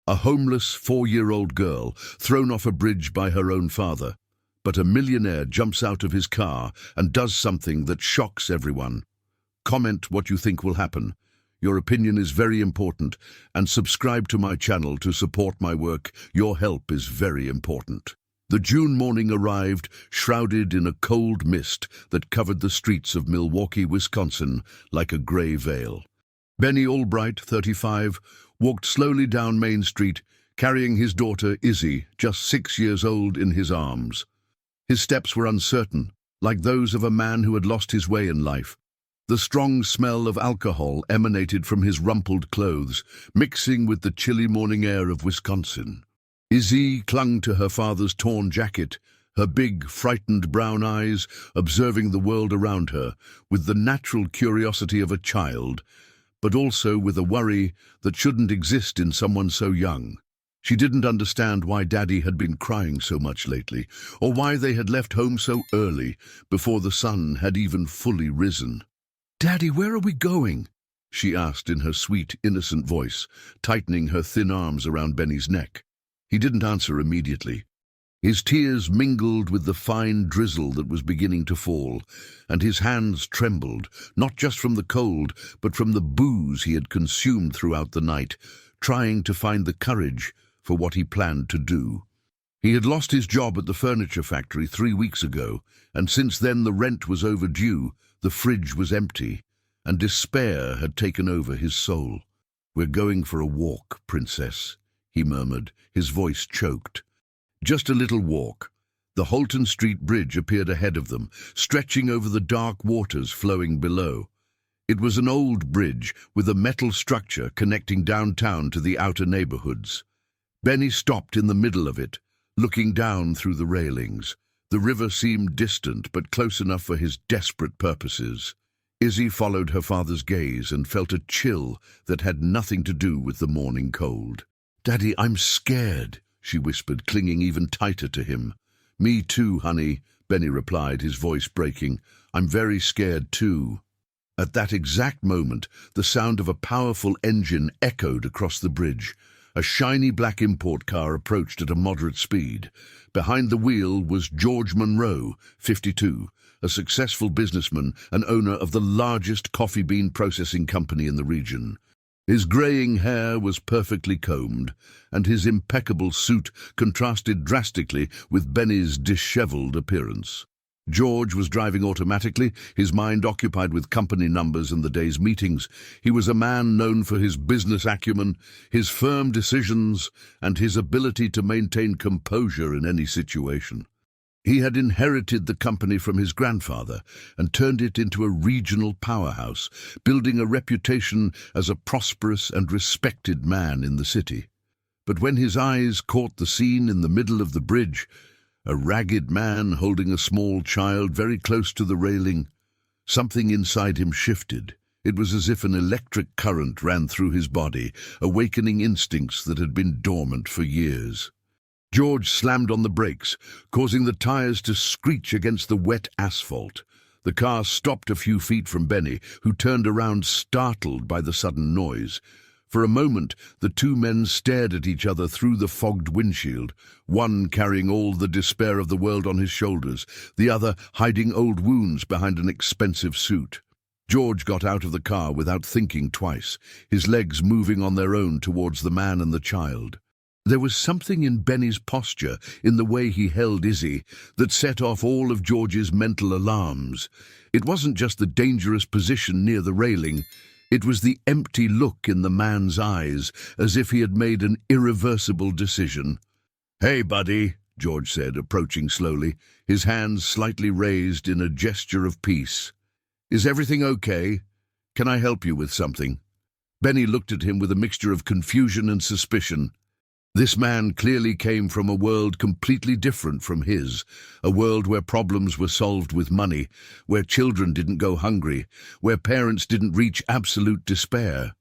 A homeless 4-year-old girl thrown off a bridge by her own father. But a millionaire jumps out of his car and does something that shocks everyone. Comment what you think will happen. Your opinion is very important, and subscribe to my channel to support my work. Your help is very important. The June morning arrived, shrouded in a cold mist that covered the streets of Milwaukee, Wisconsin, like a gray veil. Benny Albright, 35, walked slowly down Main Street, carrying his daughter Izzy, just 6 years old, in his arms. His steps were uncertain, like those of a man who had lost his way in life. The strong smell of alcohol emanated from his rumpled clothes, mixing with the chilly morning air of Wisconsin. Izzy clung to her father's torn jacket, her big, frightened brown eyes observing the world around her, with the natural curiosity of a child, but also with a worry that shouldn't exist in someone so young. She didn't understand why Daddy had been crying so much lately, or why they had left home so early, before the sun had even fully risen. "Daddy, where are we going?" she asked in her sweet, innocent voice, tightening her thin arms around Benny's neck. He didn't answer immediately. His tears mingled with the fine drizzle that was beginning to fall, and his hands trembled, not just from the cold, but from the booze he had consumed throughout the night, trying to find the courage for what he planned to do. He had lost his job at the furniture factory 3 weeks ago, and since then the rent was overdue, the fridge was empty, and despair had taken over his soul. "We're going for a walk, Princess," he murmured, his voice choked. Just a little walk. The Holton Street Bridge appeared ahead of them, stretching over the dark waters flowing below. It was an old bridge with a metal structure connecting downtown to the outer neighborhoods. Benny stopped in the middle of it, looking down through the railings. The river seemed distant, but close enough for his desperate purposes. Izzy followed her father's gaze and felt a chill that had nothing to do with the morning cold. "Daddy, I'm scared," she whispered, clinging even tighter to him. "Me too, honey," Benny replied, his voice breaking. "I'm very scared too." At that exact moment, the sound of a powerful engine echoed across the bridge. A shiny black import car approached at a moderate speed. Behind the wheel was George Monroe, 52, a successful businessman and owner of the largest coffee bean processing company in the region. His graying hair was perfectly combed, and his impeccable suit contrasted drastically with Benny's disheveled appearance. George was driving automatically, his mind occupied with company numbers and the day's meetings. He was a man known for his business acumen, his firm decisions, and his ability to maintain composure in any situation. He had inherited the company from his grandfather and turned it into a regional powerhouse, building a reputation as a prosperous and respected man in the city. But when his eyes caught the scene in the middle of the bridge, a ragged man holding a small child very close to the railing, something inside him shifted. It was as if an electric current ran through his body, awakening instincts that had been dormant for years. George slammed on the brakes, causing the tires to screech against the wet asphalt. The car stopped a few feet from Benny, who turned around startled by the sudden noise. For a moment, the two men stared at each other through the fogged windshield, one carrying all the despair of the world on his shoulders, the other hiding old wounds behind an expensive suit. George got out of the car without thinking twice, his legs moving on their own towards the man and the child. There was something in Benny's posture, in the way he held Izzy, that set off all of George's mental alarms. It wasn't just the dangerous position near the railing. It was the empty look in the man's eyes, as if he had made an irreversible decision. "Hey, buddy," George said, approaching slowly, his hands slightly raised in a gesture of peace. "Is everything okay? Can I help you with something?" Benny looked at him with a mixture of confusion and suspicion. This man clearly came from a world completely different from his, a world where problems were solved with money, where children didn't go hungry, where parents didn't reach absolute despair.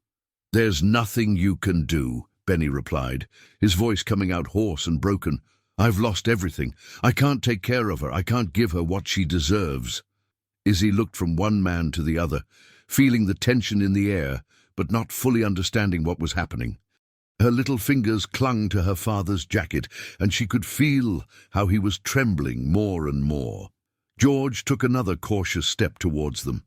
"There's nothing you can do," Benny replied, his voice coming out hoarse and broken. "I've lost everything. I can't take care of her. I can't give her what she deserves." Izzy looked from one man to the other, feeling the tension in the air, but not fully understanding what was happening. Her little fingers clung to her father's jacket, and she could feel how he was trembling more and more. George took another cautious step towards them.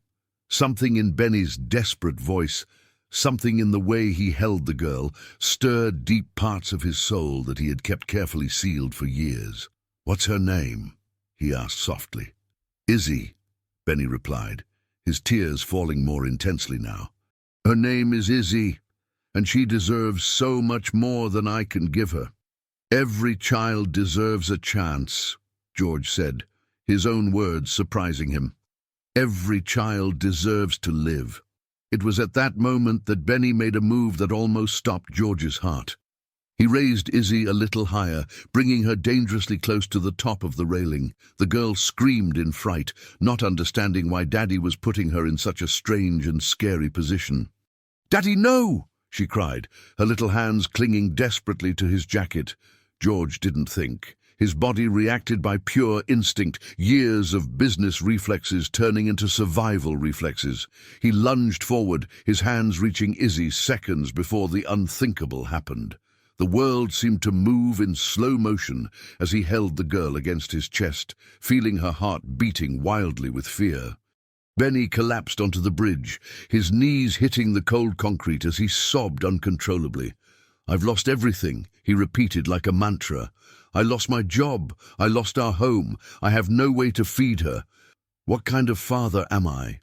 Something in Benny's desperate voice, something in the way he held the girl, stirred deep parts of his soul that he had kept carefully sealed for years. "What's her name?" he asked softly. "Izzy," Benny replied, his tears falling more intensely now. "Her name is Izzy, and she deserves so much more than I can give her." "Every child deserves a chance," George said, his own words surprising him. "Every child deserves to live." It was at that moment that Benny made a move that almost stopped George's heart. He raised Izzy a little higher, bringing her dangerously close to the top of the railing. The girl screamed in fright, not understanding why Daddy was putting her in such a strange and scary position. "Daddy, no!" she cried, her little hands clinging desperately to his jacket. George didn't think. His body reacted by pure instinct, years of business reflexes turning into survival reflexes. He lunged forward, his hands reaching Izzy seconds before the unthinkable happened. The world seemed to move in slow motion as he held the girl against his chest, feeling her heart beating wildly with fear. Benny collapsed onto the bridge, his knees hitting the cold concrete as he sobbed uncontrollably. "I've lost everything," he repeated like a mantra. "I lost my job. I lost our home. I have no way to feed her. What kind of father am I?"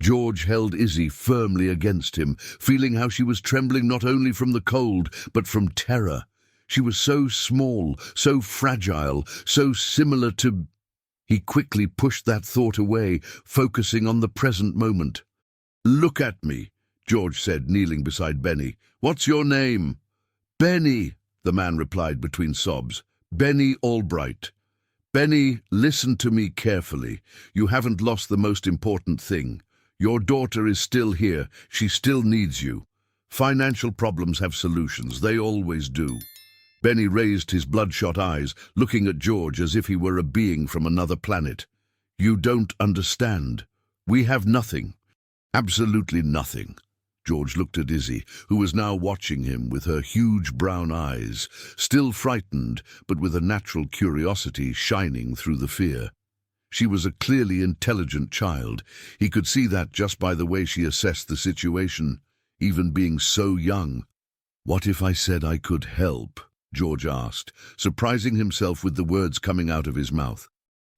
George held Izzy firmly against him, feeling how she was trembling not only from the cold, but from terror. She was so small, so fragile, so similar to... He quickly pushed that thought away, focusing on the present moment. "Look at me," George said, kneeling beside Benny. "What's your name?" "Benny," the man replied between sobs. "Benny Albright." "Benny, listen to me carefully. You haven't lost the most important thing. Your daughter is still here. She still needs you. Financial problems have solutions. They always do." Benny raised his bloodshot eyes, looking at George as if he were a being from another planet. "You don't understand. We have nothing. Absolutely nothing." George looked at Izzy, who was now watching him with her huge brown eyes, still frightened, but with a natural curiosity shining through the fear. She was a clearly intelligent child. He could see that just by the way she assessed the situation, even being so young. "What if I said I could help?" George asked, surprising himself with the words coming out of his mouth.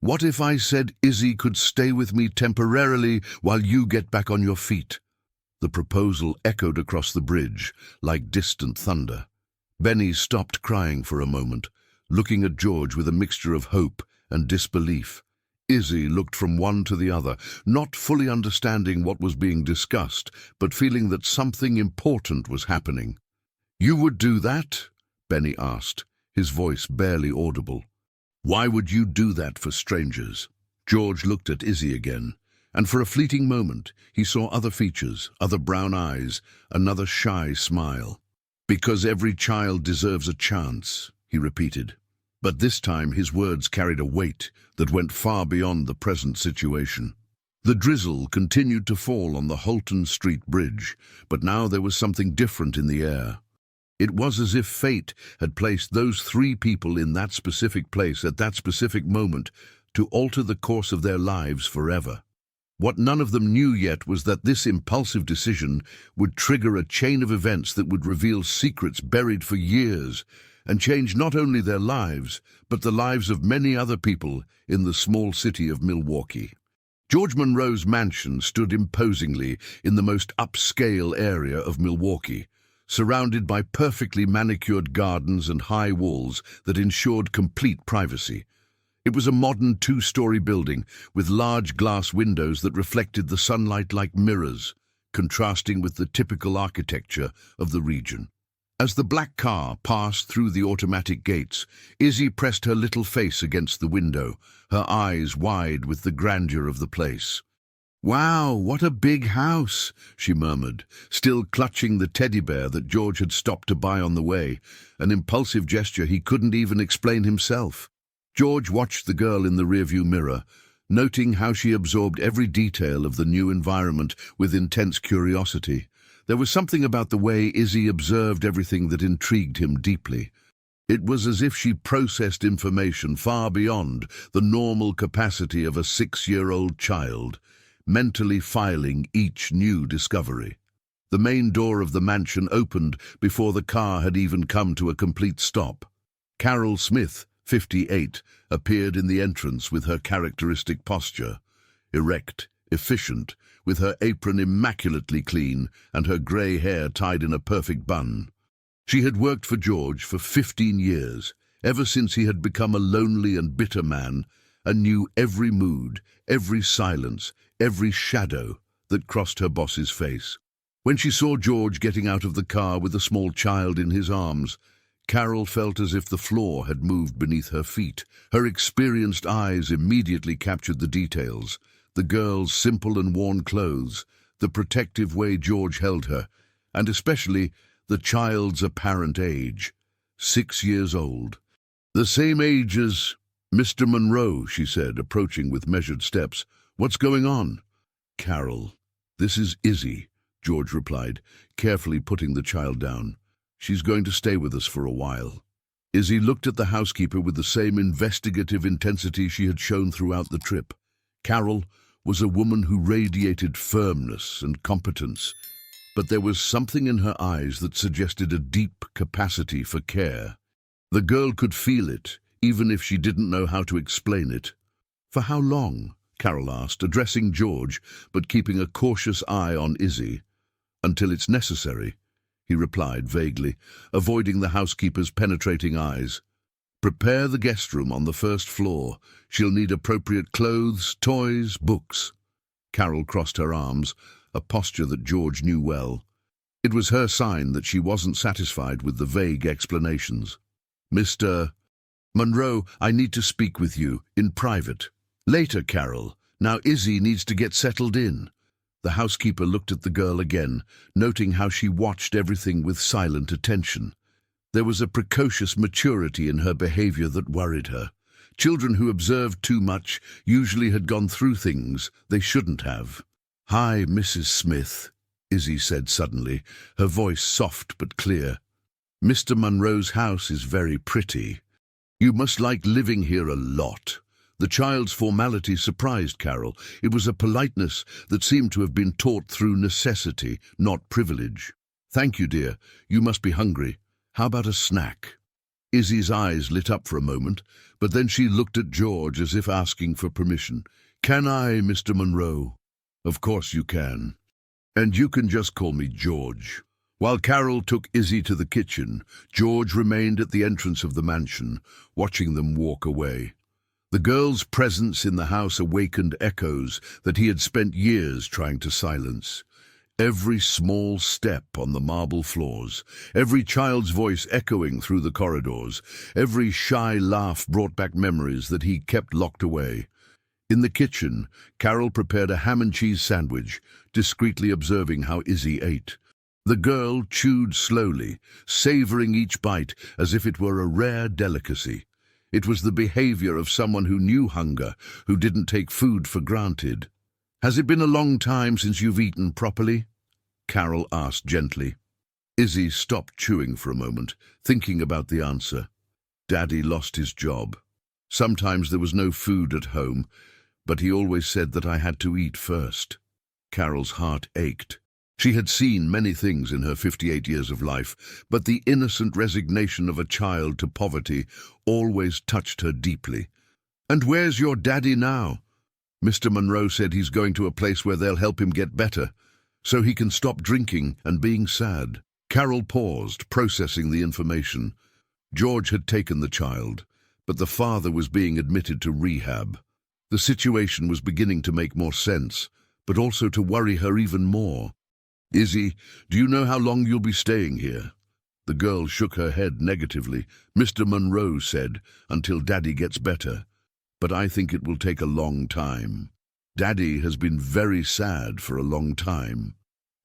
"What if I said Izzy could stay with me temporarily while you get back on your feet?" The proposal echoed across the bridge like distant thunder. Benny stopped crying for a moment, looking at George with a mixture of hope and disbelief. Izzy looked from one to the other, not fully understanding what was being discussed, but feeling that something important was happening. "You would do that?" Benny asked, his voice barely audible. "Why would you do that for strangers?" George looked at Izzy again, and for a fleeting moment he saw other features, other brown eyes, another shy smile. "Because every child deserves a chance," he repeated. But this time his words carried a weight that went far beyond the present situation. The drizzle continued to fall on the Holton Street Bridge, but now there was something different in the air. It was as if fate had placed those three people in that specific place at that specific moment to alter the course of their lives forever. What none of them knew yet was that this impulsive decision would trigger a chain of events that would reveal secrets buried for years and change not only their lives, but the lives of many other people in the small city of Milwaukee. George Monroe's mansion stood imposingly in the most upscale area of Milwaukee, surrounded by perfectly manicured gardens and high walls that ensured complete privacy. It was a modern two-story building with large glass windows that reflected the sunlight like mirrors, contrasting with the typical architecture of the region. As the black car passed through the automatic gates, Izzy pressed her little face against the window, her eyes wide with the grandeur of the place. "Wow, what a big house," she murmured, still clutching the teddy bear that George had stopped to buy on the way, an impulsive gesture he couldn't even explain himself. George watched the girl in the rearview mirror, noting how she absorbed every detail of the new environment with intense curiosity. There was something about the way Izzy observed everything that intrigued him deeply. It was as if she processed information far beyond the normal capacity of a 6-year-old child, mentally filing each new discovery. The main door of the mansion opened before the car had even come to a complete stop. Carol Smith, 58, appeared in the entrance with her characteristic posture, erect, efficient, with her apron immaculately clean and her grey hair tied in a perfect bun. She had worked for George for 15 years, ever since he had become a lonely and bitter man, and knew every mood, every silence, every shadow that crossed her boss's face. When she saw George getting out of the car with a small child in his arms, Carol felt as if the floor had moved beneath her feet. Her experienced eyes immediately captured the details: the girl's simple and worn clothes, the protective way George held her, and especially the child's apparent age, 6 years old. "The same age as Mr. Monroe," she said, approaching with measured steps. "What's going on?" "Carol, this is Izzy," George replied, carefully putting the child down. "She's going to stay with us for a while." Izzy looked at the housekeeper with the same investigative intensity she had shown throughout the trip. Carol was a woman who radiated firmness and competence, but there was something in her eyes that suggested a deep capacity for care. The girl could feel it, even if she didn't know how to explain it. "For how long?" Carol asked, addressing George, but keeping a cautious eye on Izzy. "Until it's necessary," he replied vaguely, avoiding the housekeeper's penetrating eyes. "Prepare the guest room on the first floor. She'll need appropriate clothes, toys, books." Carol crossed her arms, a posture that George knew well. It was her sign that she wasn't satisfied with the vague explanations. "Mr. Monroe, I need to speak with you, in private." "Later, Carol. Now Izzy needs to get settled in." The housekeeper looked at the girl again, noting how she watched everything with silent attention. There was a precocious maturity in her behavior that worried her. Children who observed too much usually had gone through things they shouldn't have. "Hi, Mrs. Smith," Izzy said suddenly, her voice soft but clear. "Mr. Monroe's house is very pretty. You must like living here a lot." The child's formality surprised Carol. It was a politeness that seemed to have been taught through necessity, not privilege. "Thank you, dear. You must be hungry. How about a snack?" Izzy's eyes lit up for a moment, but then she looked at George as if asking for permission. "Can I, Mr. Monroe?" "Of course you can. And you can just call me George." While Carol took Izzy to the kitchen, George remained at the entrance of the mansion, watching them walk away. The girl's presence in the house awakened echoes that he had spent years trying to silence. Every small step on the marble floors, every child's voice echoing through the corridors, every shy laugh brought back memories that he kept locked away. In the kitchen, Carol prepared a ham and cheese sandwich, discreetly observing how Izzy ate. The girl chewed slowly, savoring each bite as if it were a rare delicacy. It was the behavior of someone who knew hunger, who didn't take food for granted. "Has it been a long time since you've eaten properly?" Carol asked gently. Izzy stopped chewing for a moment, thinking about the answer. "Daddy lost his job. Sometimes there was no food at home, but he always said that I had to eat first." Carol's heart ached. She had seen many things in her 58 years of life, but the innocent resignation of a child to poverty always touched her deeply. "And where's your daddy now?" "Mr. Monroe said he's going to a place where they'll help him get better, so he can stop drinking and being sad." Carol paused, processing the information. George had taken the child, but the father was being admitted to rehab. The situation was beginning to make more sense, but also to worry her even more. "Izzy, do you know how long you'll be staying here?" The girl shook her head negatively. "Mr. Monroe said, until Daddy gets better. But I think it will take a long time. Daddy has been very sad for a long time."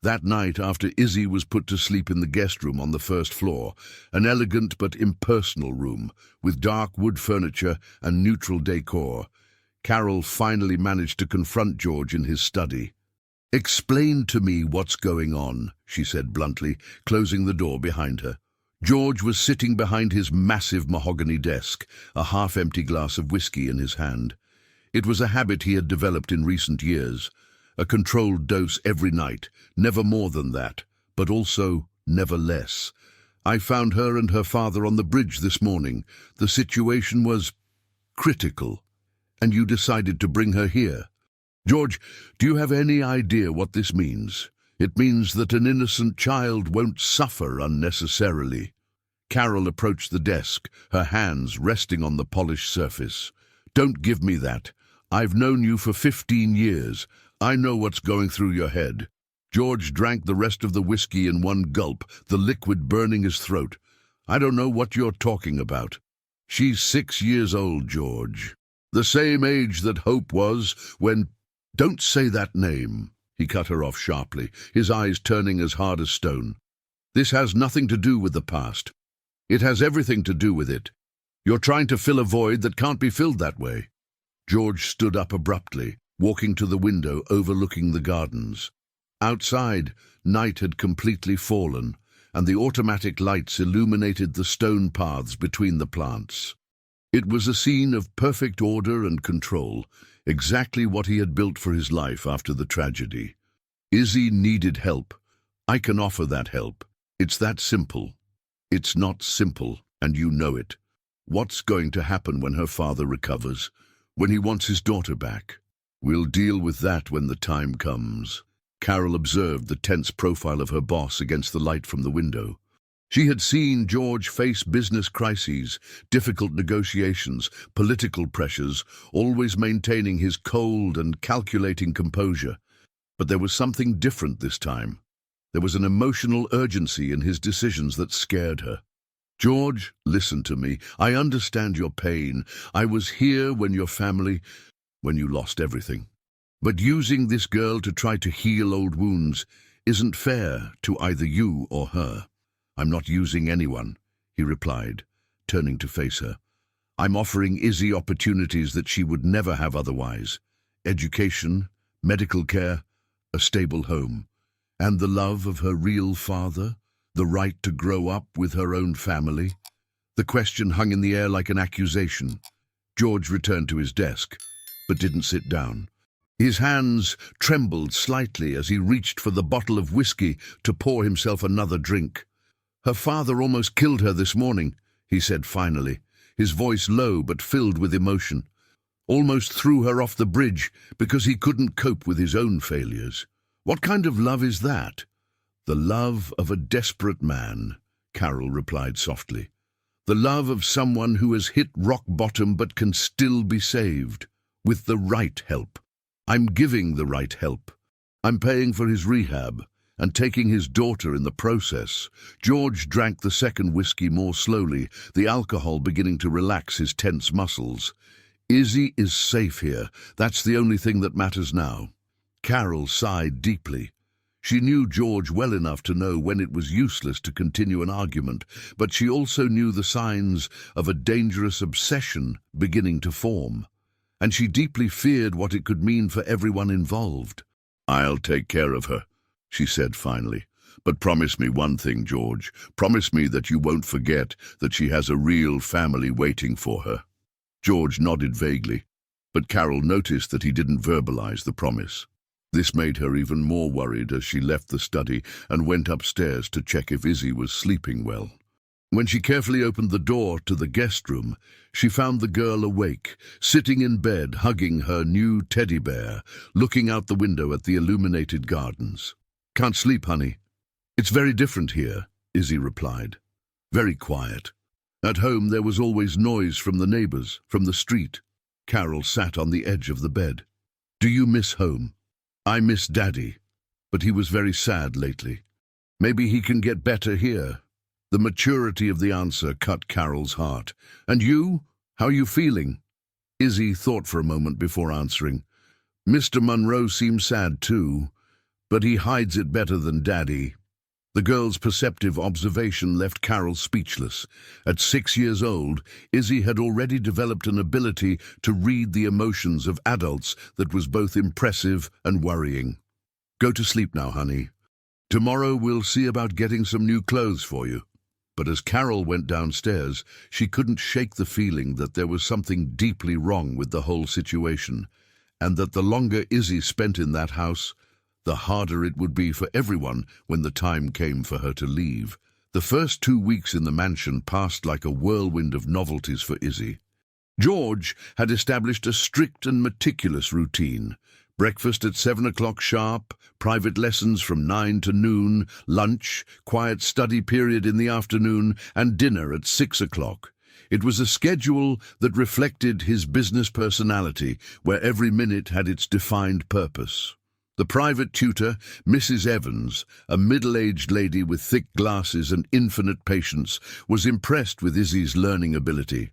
That night, after Izzy was put to sleep in the guest room on the first floor, an elegant but impersonal room, with dark wood furniture and neutral decor, Carol finally managed to confront George in his study. "Explain to me what's going on," she said bluntly, closing the door behind her. George was sitting behind his massive mahogany desk, a half-empty glass of whiskey in his hand. It was a habit he had developed in recent years, a controlled dose every night, never more than that, but also never less. "I found her and her father on the bridge this morning. The situation was critical, and you decided to bring her here. George, do you have any idea what this means? It means that an innocent child won't suffer unnecessarily." Carol approached the desk, her hands resting on the polished surface. "Don't give me that. I've known you for 15 years. I know what's going through your head." George drank the rest of the whiskey in one gulp, the liquid burning his throat. "I don't know what you're talking about. She's 6 years old, George. The same age that Hope was when—" "Don't say that name," he cut her off sharply, his eyes turning as hard as stone. "This has nothing to do with the past. It has everything to do with it. You're trying to fill a void that can't be filled that way." George stood up abruptly, walking to the window overlooking the gardens. Outside, night had completely fallen, and the automatic lights illuminated the stone paths between the plants. It was a scene of perfect order and control, exactly what he had built for his life after the tragedy. Izzy needed help. I can offer that help. It's that simple. It's not simple, and you know it. What's going to happen when her father recovers, when he wants his daughter back? We'll deal with that when the time comes. Carol observed the tense profile of her boss against the light from the window. She had seen George face business crises, difficult negotiations, political pressures, always maintaining his cold and calculating composure. But there was something different this time. There was an emotional urgency in his decisions that scared her. "George, listen to me. I understand your pain. I was here when you lost everything. But using this girl to try to heal old wounds isn't fair to either you or her." "I'm not using anyone," he replied, turning to face her. "I'm offering Izzy opportunities that she would never have otherwise. Education, medical care, a stable home, and the love of her real father, the right to grow up with her own family." The question hung in the air like an accusation. George returned to his desk, but didn't sit down. His hands trembled slightly as he reached for the bottle of whiskey to pour himself another drink. "Her father almost killed her this morning," he said finally, his voice low but filled with emotion. "Almost threw her off the bridge because he couldn't cope with his own failures. What kind of love is that?" "The love of a desperate man," Carol replied softly. "The love of someone who has hit rock bottom but can still be saved, with the right help. I'm giving the right help. I'm paying for his rehab and taking his daughter in the process." George drank the second whiskey more slowly, the alcohol beginning to relax his tense muscles. "Izzy is safe here. That's the only thing that matters now." Carol sighed deeply. She knew George well enough to know when it was useless to continue an argument, but she also knew the signs of a dangerous obsession beginning to form, and she deeply feared what it could mean for everyone involved. "I'll take care of her," she said finally. "But promise me one thing, George. Promise me that you won't forget that she has a real family waiting for her." George nodded vaguely, but Carol noticed that he didn't verbalize the promise. This made her even more worried as she left the study and went upstairs to check if Izzy was sleeping well. When she carefully opened the door to the guest room, she found the girl awake, sitting in bed hugging her new teddy bear, looking out the window at the illuminated gardens. "Can't sleep, honey." "It's very different here," Izzy replied. "Very quiet. At home there was always noise from the neighbors, from the street." Carol sat on the edge of the bed. "Do you miss home?" "I miss Daddy, but he was very sad lately. Maybe he can get better here." The maturity of the answer cut Carol's heart. "And you? How are you feeling?" Izzy thought for a moment before answering. "Mr. Munro seems sad too, but he hides it better than Daddy." The girl's perceptive observation left Carol speechless. At 6 years old, Izzy had already developed an ability to read the emotions of adults that was both impressive and worrying. Go to sleep now, honey. Tomorrow we'll see about getting some new clothes for you." But as Carol went downstairs, she couldn't shake the feeling that there was something deeply wrong with the whole situation, and that the longer Izzy spent in that house, the harder it would be for everyone when the time came for her to leave. The first 2 weeks in the mansion passed like a whirlwind of novelties for Izzy. George had established a strict and meticulous routine. Breakfast at 7 o'clock sharp, private lessons from 9 to noon, lunch, quiet study period in the afternoon, and dinner at 6 o'clock. It was a schedule that reflected his business personality, where every minute had its defined purpose. The private tutor, Mrs. Evans, a middle-aged lady with thick glasses and infinite patience, was impressed with Izzy's learning ability.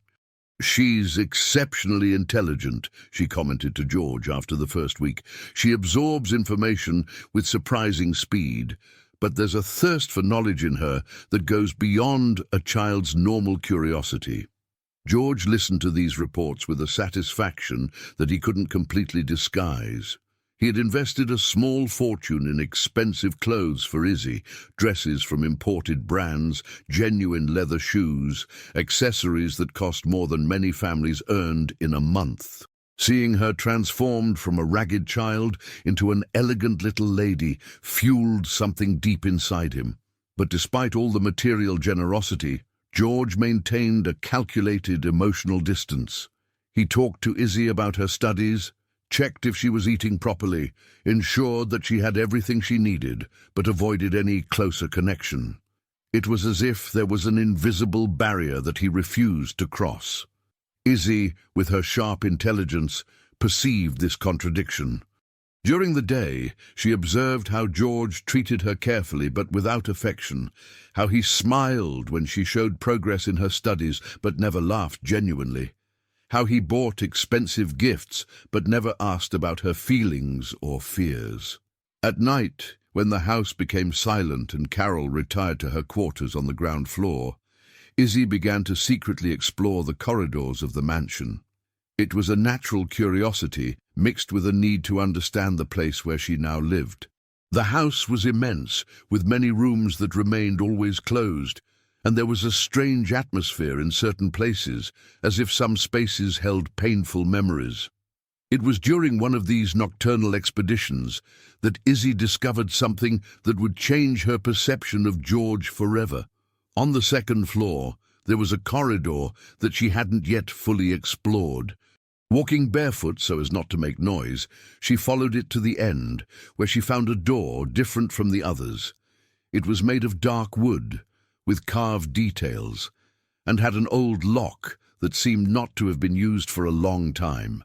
"She's exceptionally intelligent," she commented to George after the first week. "She absorbs information with surprising speed, but there's a thirst for knowledge in her that goes beyond a child's normal curiosity." George listened to these reports with a satisfaction that he couldn't completely disguise. He had invested a small fortune in expensive clothes for Izzy, dresses from imported brands, genuine leather shoes, accessories that cost more than many families earned in a month. Seeing her transformed from a ragged child into an elegant little lady fueled something deep inside him. But despite all the material generosity, George maintained a calculated emotional distance. He talked to Izzy about her studies, checked if she was eating properly, ensured that she had everything she needed, but avoided any closer connection. It was as if there was an invisible barrier that he refused to cross. Izzy, with her sharp intelligence, perceived this contradiction. During the day, she observed how George treated her carefully but without affection, how he smiled when she showed progress in her studies but never laughed genuinely, how he bought expensive gifts but never asked about her feelings or fears. At night, when the house became silent and Carol retired to her quarters on the ground floor, Izzy began to secretly explore the corridors of the mansion. It was a natural curiosity mixed with a need to understand the place where she now lived. The house was immense, with many rooms that remained always closed, and there was a strange atmosphere in certain places, as if some spaces held painful memories. It was during one of these nocturnal expeditions that Izzy discovered something that would change her perception of George forever. On the second floor, there was a corridor that she hadn't yet fully explored. Walking barefoot so as not to make noise, she followed it to the end, where she found a door different from the others. It was made of dark wood, with carved details, and had an old lock that seemed not to have been used for a long time.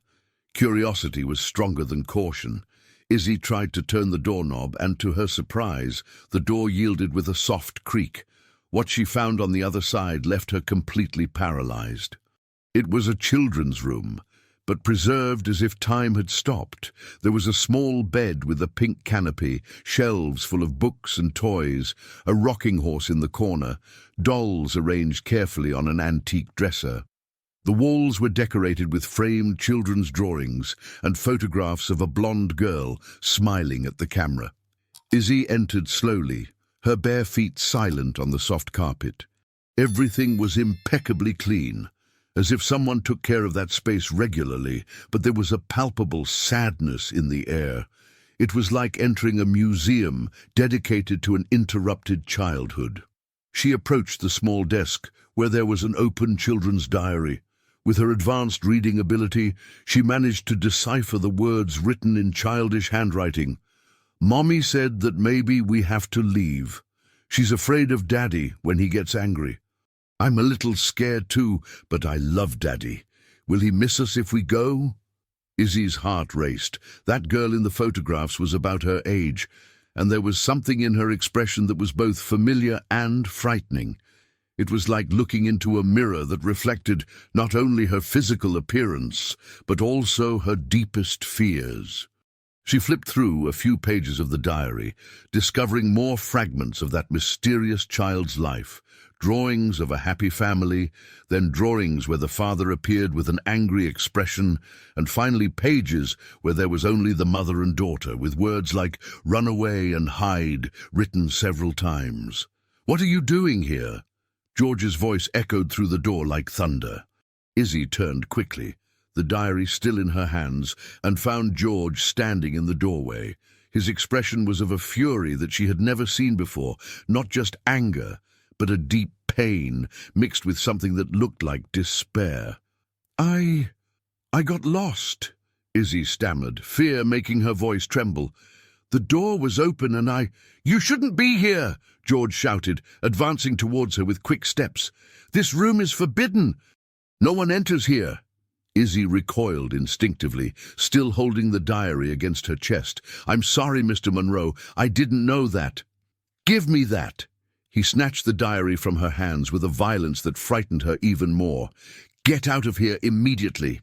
Curiosity was stronger than caution. Izzy tried to turn the doorknob, and to her surprise, the door yielded with a soft creak. What she found on the other side left her completely paralyzed. It was a children's room, but preserved as if time had stopped. There was a small bed with a pink canopy, shelves full of books and toys, a rocking horse in the corner, dolls arranged carefully on an antique dresser. The walls were decorated with framed children's drawings and photographs of a blonde girl smiling at the camera. Izzy entered slowly, her bare feet silent on the soft carpet. Everything was impeccably clean, as if someone took care of that space regularly, but there was a palpable sadness in the air. It was like entering a museum dedicated to an interrupted childhood. She approached the small desk, where there was an open children's diary. With her advanced reading ability, she managed to decipher the words written in childish handwriting. "Mommy said that maybe we have to leave. She's afraid of Daddy when he gets angry. I'm a little scared too, but I love Daddy. Will he miss us if we go?" Izzy's heart raced. That girl in the photographs was about her age, and there was something in her expression that was both familiar and frightening. It was like looking into a mirror that reflected not only her physical appearance, but also her deepest fears. She flipped through a few pages of the diary, discovering more fragments of that mysterious child's life, drawings of a happy family, then drawings where the father appeared with an angry expression, and finally pages where there was only the mother and daughter, with words like "run away" and "hide" written several times. "What are you doing here?" George's voice echoed through the door like thunder. Izzy turned quickly, the diary still in her hands, and found George standing in the doorway. His expression was of a fury that she had never seen before, not just anger, but a deep pain mixed with something that looked like despair. I got lost," Izzy stammered, fear making her voice tremble. "The door was open and You shouldn't be here," George shouted, advancing towards her with quick steps. "This room is forbidden. No one enters here." Izzy recoiled instinctively, still holding the diary against her chest. "I'm sorry, Mr. Monroe. I didn't know that." "Give me that." He snatched the diary from her hands with a violence that frightened her even more. "Get out of here immediately."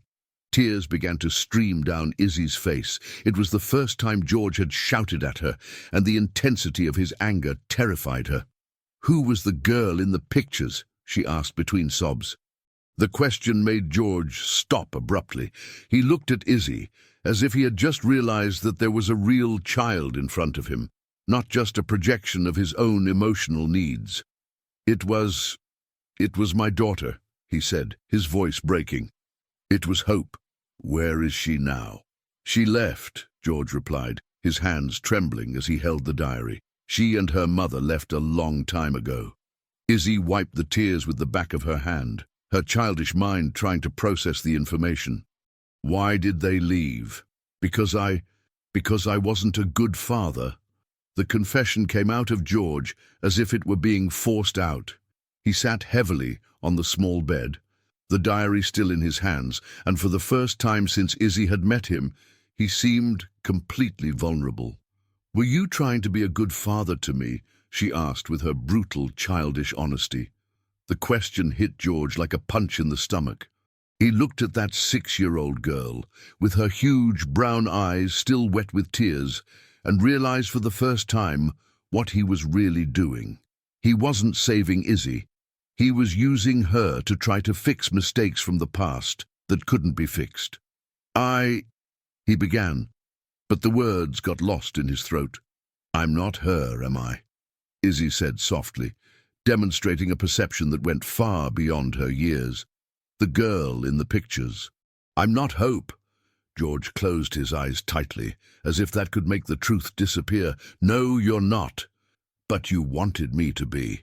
Tears began to stream down Izzy's face. It was the first time George had shouted at her, and the intensity of his anger terrified her. "Who was the girl in the pictures?" she asked between sobs. The question made George stop abruptly. He looked at Izzy, as if he had just realized that there was a real child in front of him, not just a projection of his own emotional needs. It was my daughter," he said, his voice breaking. "It was Hope. Where is she now?" "She left," George replied, his hands trembling as he held the diary. "She and her mother left a long time ago." Izzy wiped the tears with the back of her hand, her childish mind trying to process the information. "Why did they leave?" Because I wasn't a good father." The confession came out of George as if it were being forced out. He sat heavily on the small bed, the diary still in his hands, and for the first time since Izzy had met him, he seemed completely vulnerable. "Were you trying to be a good father to me?" she asked with her brutal, childish honesty. The question hit George like a punch in the stomach. He looked at that 6-year-old girl, with her huge brown eyes still wet with tears, and realized for the first time what he was really doing. He wasn't saving Izzy. He was using her to try to fix mistakes from the past that couldn't be fixed. He began, but the words got lost in his throat. "I'm not her, am I?" Izzy said softly, demonstrating a perception that went far beyond her years. "The girl in the pictures. I'm not Hope." George closed his eyes tightly, as if that could make the truth disappear. "No, you're not. But you wanted me to be."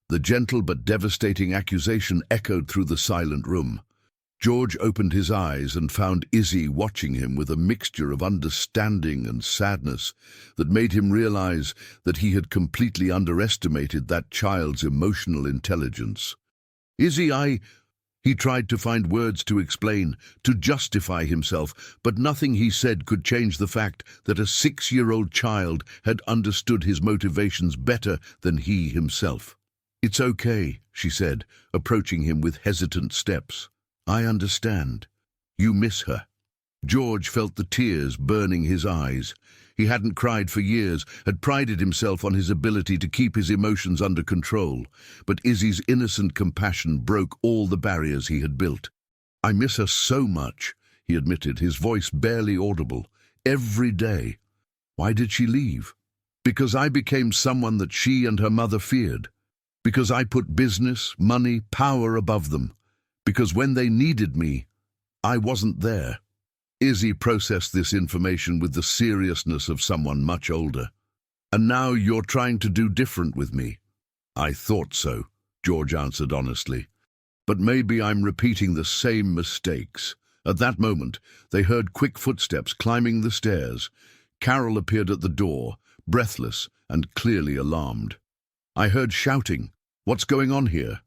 The gentle but devastating accusation echoed through the silent room. George opened his eyes and found Izzy watching him with a mixture of understanding and sadness that made him realize that he had completely underestimated that child's emotional intelligence. "Izzy, He tried to find words to explain, to justify himself, but nothing he said could change the fact that a 6-year-old child had understood his motivations better than he himself. "It's okay," she said, approaching him with hesitant steps. "I understand. You miss her." George felt the tears burning his eyes. He hadn't cried for years, had prided himself on his ability to keep his emotions under control, but Izzy's innocent compassion broke all the barriers he had built. "I miss her so much," he admitted, his voice barely audible. "Every day." "Why did she leave?" "Because I became someone that she and her mother feared. Because I put business, money, power above them. Because when they needed me, I wasn't there." Izzy processed this information with the seriousness of someone much older. "And now you're trying to do different with me." "I thought so," George answered honestly. "But maybe I'm repeating the same mistakes." At that moment, they heard quick footsteps climbing the stairs. Carol appeared at the door, breathless and clearly alarmed. "I heard shouting. What's going on here?"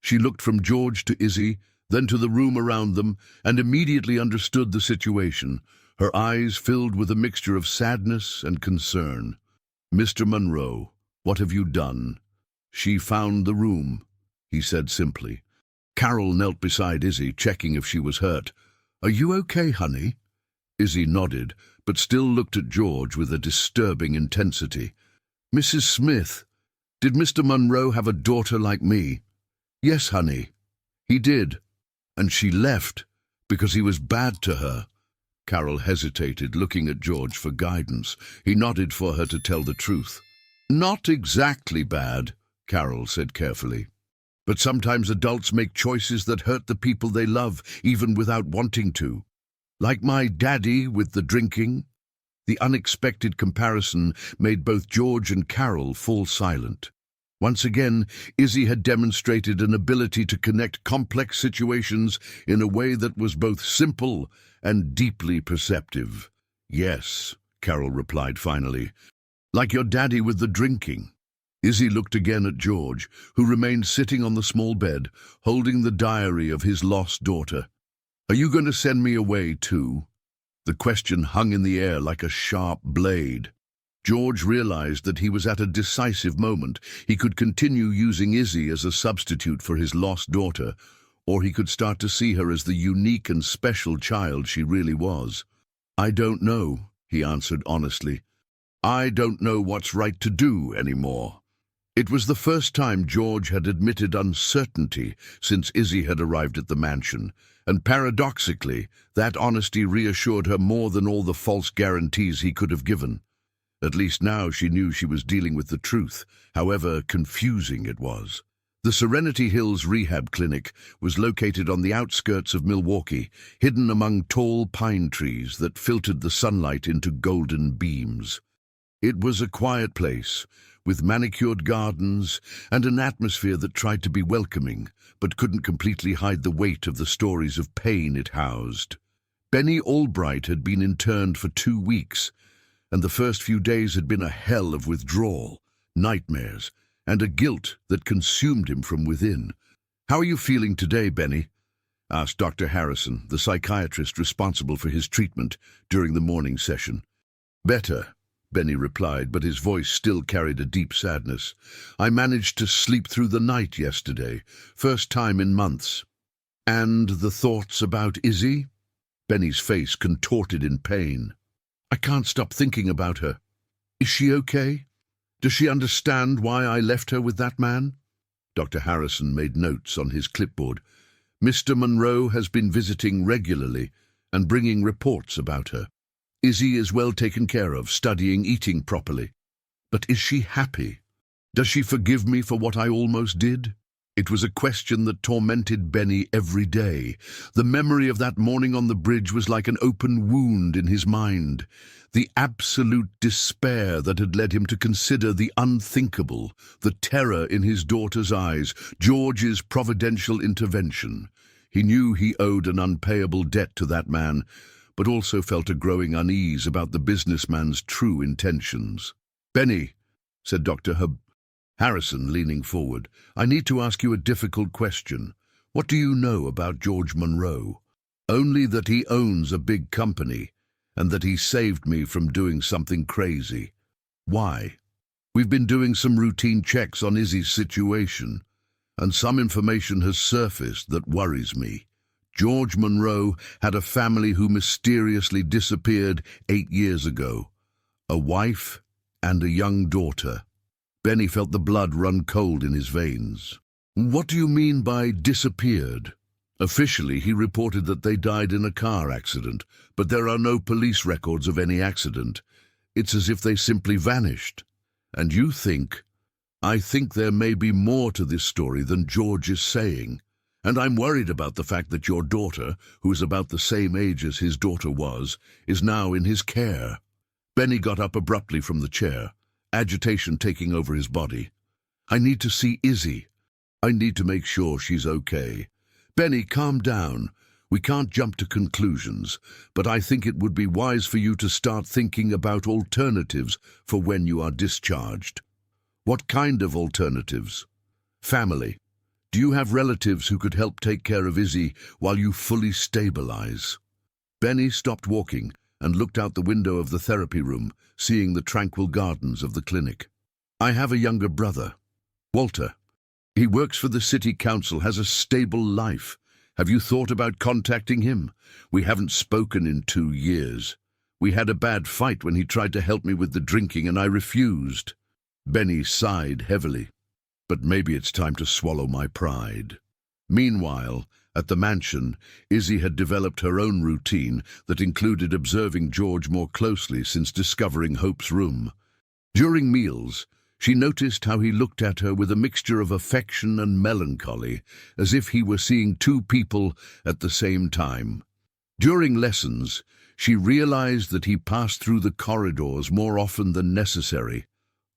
She looked from George to Izzy, then to the room around them, and immediately understood the situation. Her eyes filled with a mixture of sadness and concern. "Mr. Monroe, what have you done?" "She found the room," he said simply. Carol knelt beside Izzy, checking if she was hurt. "Are you okay, honey?" Izzy nodded, but still looked at George with a disturbing intensity. "Mrs. Smith, Did Mr. Monroe have a daughter like me? Yes, honey, he did. And she left because he was bad to her. Carol hesitated, looking at George for guidance. He nodded for her to tell the truth. Not exactly bad, Carol said carefully. But sometimes adults make choices that hurt the people they love, even without wanting to. Like my daddy with the drinking. The unexpected comparison made both George and Carol fall silent. Once again, Izzy had demonstrated an ability to connect complex situations in a way that was both simple and deeply perceptive. Yes, Carol replied finally. Like your daddy with the drinking. Izzy looked again at George, who remained sitting on the small bed, holding the diary of his lost daughter. Are you going to send me away too? The question hung in the air like a sharp blade. George realized that he was at a decisive moment. He could continue using Izzy as a substitute for his lost daughter, or he could start to see her as the unique and special child she really was. I don't know, he answered honestly. I don't know what's right to do anymore. It was the first time George had admitted uncertainty since Izzy had arrived at the mansion, and paradoxically, that honesty reassured her more than all the false guarantees he could have given. At least now she knew she was dealing with the truth, however confusing it was. The Serenity Hills Rehab Clinic was located on the outskirts of Milwaukee, hidden among tall pine trees that filtered the sunlight into golden beams. It was a quiet place, with manicured gardens and an atmosphere that tried to be welcoming, but couldn't completely hide the weight of the stories of pain it housed. Benny Albright had been interned for 2 weeks, and the first few days had been a hell of withdrawal, nightmares, and a guilt that consumed him from within. How are you feeling today, Benny? Asked Dr. Harrison, the psychiatrist responsible for his treatment during the morning session. Better, Benny replied, but his voice still carried a deep sadness. I managed to sleep through the night yesterday, first time in months. And the thoughts about Izzy? Benny's face contorted in pain. I can't stop thinking about her. Is she okay? Does she understand why I left her with that man? Dr. Harrison made notes on his clipboard. Mr. Monroe has been visiting regularly and bringing reports about her. Izzy is well taken care of, studying, eating properly. But is she happy? Does she forgive me for what I almost did? It was a question that tormented Benny every day. The memory of that morning on the bridge was like an open wound in his mind. The absolute despair that had led him to consider the unthinkable, the terror in his daughter's eyes, George's providential intervention. He knew he owed an unpayable debt to that man, but also felt a growing unease about the businessman's true intentions. Benny, said Dr. Harrison, leaning forward, I need to ask you a difficult question. What do you know about George Monroe? Only that he owns a big company, and that he saved me from doing something crazy. Why? We've been doing some routine checks on Izzy's situation, and some information has surfaced that worries me. George Monroe had a family who mysteriously disappeared 8 years ago. A wife and a young daughter. Benny felt the blood run cold in his veins. What do you mean by disappeared? Officially, he reported that they died in a car accident, but there are no police records of any accident. It's as if they simply vanished. And you think? I think there may be more to this story than George is saying. And I'm worried about the fact that your daughter, who is about the same age as his daughter was, is now in his care. Benny got up abruptly from the chair, agitation taking over his body. I need to see Izzy. I need to make sure she's okay. Benny, calm down. We can't jump to conclusions, but I think it would be wise for you to start thinking about alternatives for when you are discharged. What kind of alternatives? Family. Do you have relatives who could help take care of Izzy while you fully stabilize? Benny stopped walking and looked out the window of the therapy room, seeing the tranquil gardens of the clinic. I have a younger brother, Walter. He works for the city council, has a stable life. Have you thought about contacting him? We haven't spoken in 2 years. We had a bad fight when he tried to help me with the drinking and I refused. Benny sighed heavily. But maybe it's time to swallow my pride. Meanwhile, at the mansion, Izzy had developed her own routine that included observing George more closely since discovering Hope's room. During meals, she noticed how he looked at her with a mixture of affection and melancholy, as if he were seeing two people at the same time. During lessons, she realized that he passed through the corridors more often than necessary,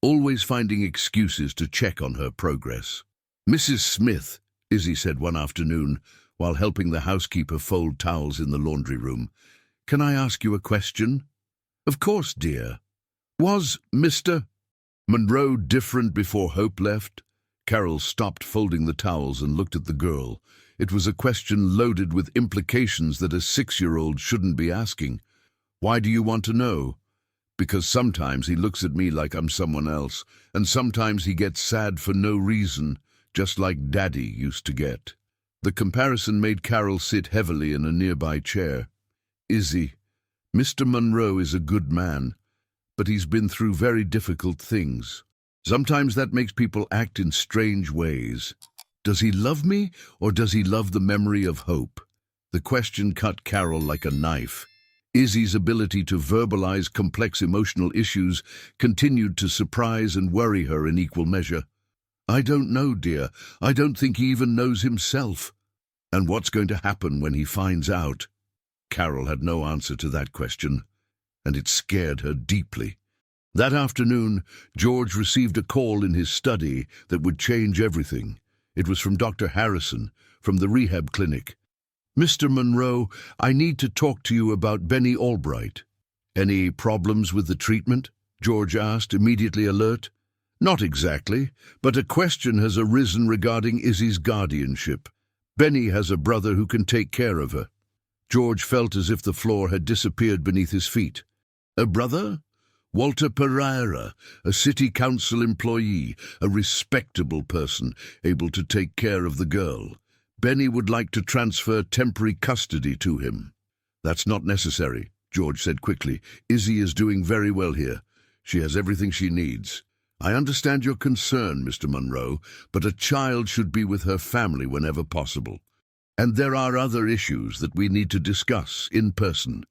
always finding excuses to check on her progress. "Mrs. Smith," Izzy said one afternoon, while helping the housekeeper fold towels in the laundry room, "can I ask you a question?" "Of course, dear." "Was Mr. Monroe different before Hope left?" Carol stopped folding the towels and looked at the girl. It was a question loaded with implications that a 6-year-old shouldn't be asking. "Why do you want to know?" "Because sometimes he looks at me like I'm someone else, and sometimes he gets sad for no reason, just like Daddy used to get." The comparison made Carol sit heavily in a nearby chair. "Izzy, Mr. Monroe is a good man, but he's been through very difficult things. Sometimes that makes people act in strange ways. Does he love me, or does he love the memory of Hope?" The question cut Carol like a knife. Izzy's ability to verbalize complex emotional issues continued to surprise and worry her in equal measure. "I don't know, dear. I don't think he even knows himself." "And what's going to happen when he finds out?" Carol had no answer to that question, and it scared her deeply. That afternoon, George received a call in his study that would change everything. It was from Dr. Harrison, from the rehab clinic. "Mr. Monroe, I need to talk to you about Benny Albright." "Any problems with the treatment?" George asked, immediately alert. "Not exactly, but a question has arisen regarding Izzy's guardianship. Benny has a brother who can take care of her." George felt as if the floor had disappeared beneath his feet. "A brother?" "Walter Pereira, a city council employee, a respectable person, able to take care of the girl. Benny would like to transfer temporary custody to him." "That's not necessary," George said quickly. "Izzy is doing very well here. She has everything she needs." "I understand your concern, Mr. Monroe, but a child should be with her family whenever possible. And there are other issues that we need to discuss in person."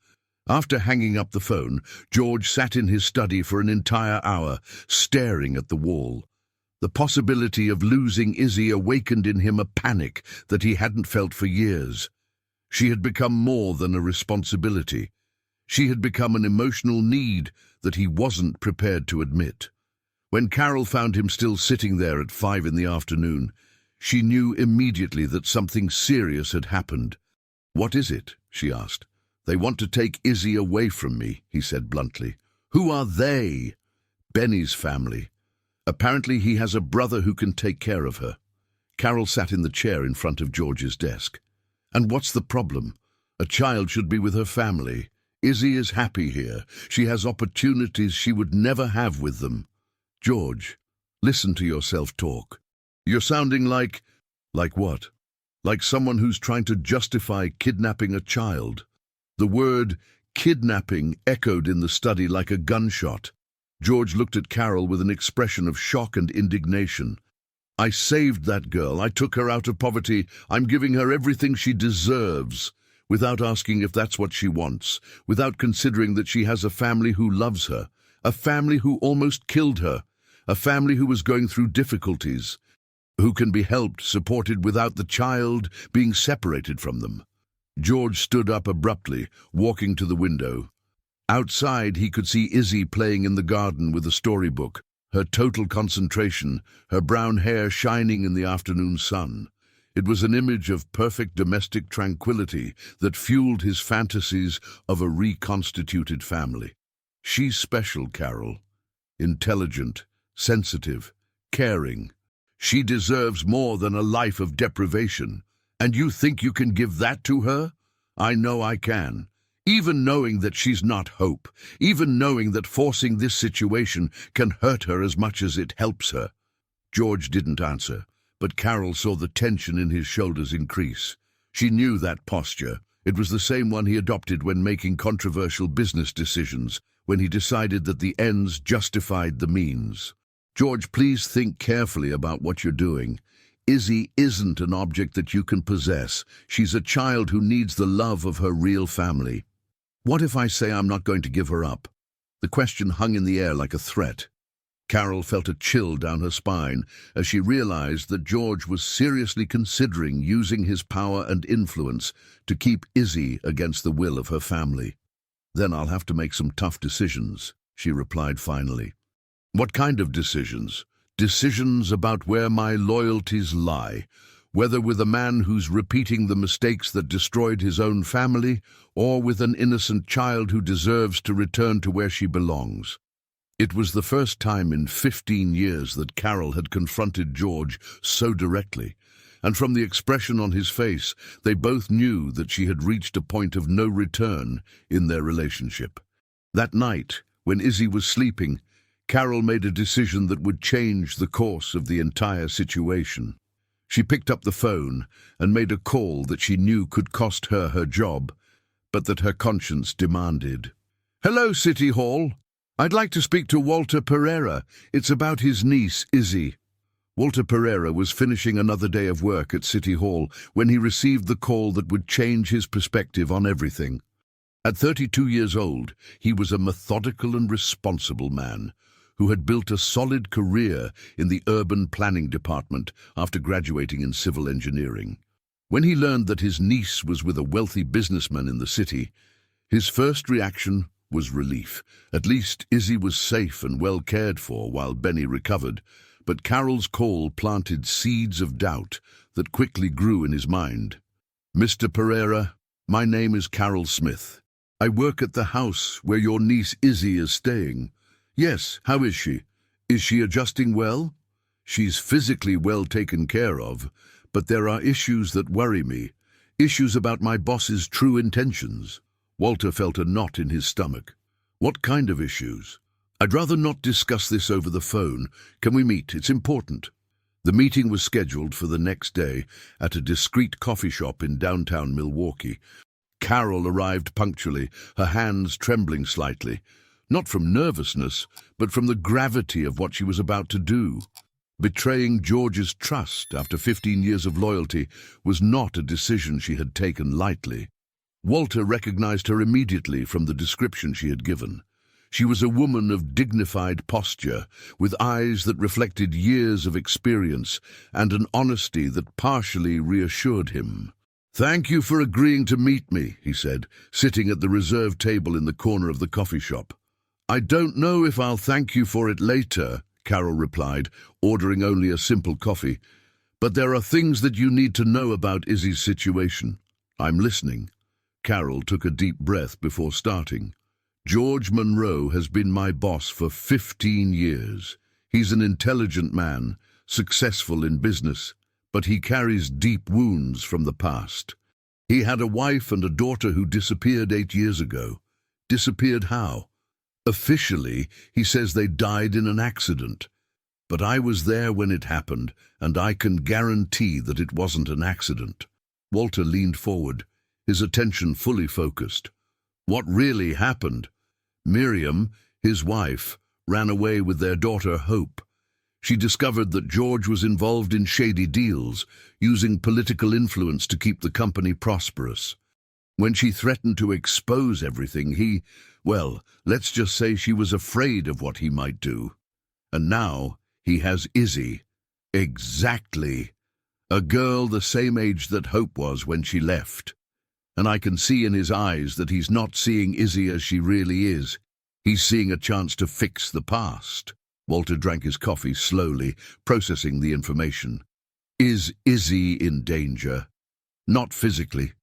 After hanging up the phone, George sat in his study for an entire hour, staring at the wall. The possibility of losing Izzy awakened in him a panic that he hadn't felt for years. She had become more than a responsibility. She had become an emotional need that he wasn't prepared to admit. When Carol found him still sitting there at 5 in the afternoon, she knew immediately that something serious had happened. "What is it?" she asked. "They want to take Izzy away from me," he said bluntly. "Who are they?" "Benny's family. Apparently he has a brother who can take care of her." Carol sat in the chair in front of George's desk. "And what's the problem? A child should be with her family. Izzy is happy here. She has opportunities she would never have with them." "George, listen to yourself talk. You're sounding like..." "Like what?" "Like someone who's trying to justify kidnapping a child." The word kidnapping echoed in the study like a gunshot. George looked at Carol with an expression of shock and indignation. "I saved that girl. I took her out of poverty. I'm giving her everything she deserves, without asking if that's what she wants, without considering that she has a family who loves her, a family who almost killed her, a family who was going through difficulties, who can be helped, supported without the child being separated from them." George stood up abruptly, walking to the window. Outside, he could see Izzy playing in the garden with a storybook, her total concentration, her brown hair shining in the afternoon sun. It was an image of perfect domestic tranquility that fueled his fantasies of a reconstituted family. "She's special, Carol. Intelligent, sensitive, caring. She deserves more than a life of deprivation. And you think you can give that to her? I know I can. Even knowing that she's not Hope, even knowing that forcing this situation can hurt her as much as it helps her." George didn't answer, but Carol saw the tension in his shoulders increase. She knew that posture. It was the same one he adopted when making controversial business decisions, when he decided that the ends justified the means. George, please think carefully about what you're doing. Izzy isn't an object that you can possess. She's a child who needs the love of her real family. What if I say I'm not going to give her up? The question hung in the air like a threat. Carol felt a chill down her spine as she realized that George was seriously considering using his power and influence to keep Izzy against the will of her family. Then I'll have to make some tough decisions, she replied finally. What kind of decisions? Decisions about where my loyalties lie, whether with a man who's repeating the mistakes that destroyed his own family, or with an innocent child who deserves to return to where she belongs. It was the first time in 15 years that Carol had confronted George so directly, and from the expression on his face, they both knew that she had reached a point of no return in their relationship. That night, when Izzy was sleeping, Carol made a decision that would change the course of the entire situation. She picked up the phone and made a call that she knew could cost her her job, but that her conscience demanded. "Hello, City Hall. I'd like to speak to Walter Pereira. It's about his niece, Izzy." Walter Pereira was finishing another day of work at City Hall when he received the call that would change his perspective on everything. At 32 years old, he was a methodical and responsible man who had built a solid career in the urban planning department after graduating in civil engineering. When he learned that his niece was with a wealthy businessman in the city, his first reaction was relief. At least Izzy was safe and well cared for while Benny recovered, but Carol's call planted seeds of doubt that quickly grew in his mind. "Mr. Pereira, my name is Carol Smith. I work at the house where your niece Izzy is staying." "Yes, how is she? Is she adjusting well?" "She's physically well taken care of, but there are issues that worry me. Issues about my boss's true intentions." Walter felt a knot in his stomach. "What kind of issues?" "I'd rather not discuss this over the phone. Can we meet? It's important." The meeting was scheduled for the next day at a discreet coffee shop in downtown Milwaukee. Carol arrived punctually, her hands trembling slightly, not from nervousness, but from the gravity of what she was about to do. Betraying George's trust after 15 years of loyalty was not a decision she had taken lightly. Walter recognized her immediately from the description she had given. She was a woman of dignified posture, with eyes that reflected years of experience and an honesty that partially reassured him. "Thank you for agreeing to meet me," he said, sitting at the reserved table in the corner of the coffee shop. "I don't know if I'll thank you for it later," Carol replied, ordering only a simple coffee. "But there are things that you need to know about Izzy's situation." "I'm listening." Carol took a deep breath before starting. "George Monroe has been my boss for 15 years. He's an intelligent man, successful in business, but he carries deep wounds from the past. He had a wife and a daughter who disappeared 8 years ago. Disappeared how? Officially, he says they died in an accident. But I was there when it happened, and I can guarantee that it wasn't an accident." Walter leaned forward, his attention fully focused. "What really happened?" "Miriam, his wife, ran away with their daughter Hope. She discovered that George was involved in shady deals, using political influence to keep the company prosperous. When she threatened to expose everything, well, let's just say she was afraid of what he might do. And now he has Izzy." "Exactly. A girl the same age that Hope was when she left. And I can see in his eyes that he's not seeing Izzy as she really is. He's seeing a chance to fix the past." Walter drank his coffee slowly, processing the information. "Is Izzy in danger?" "Not physically.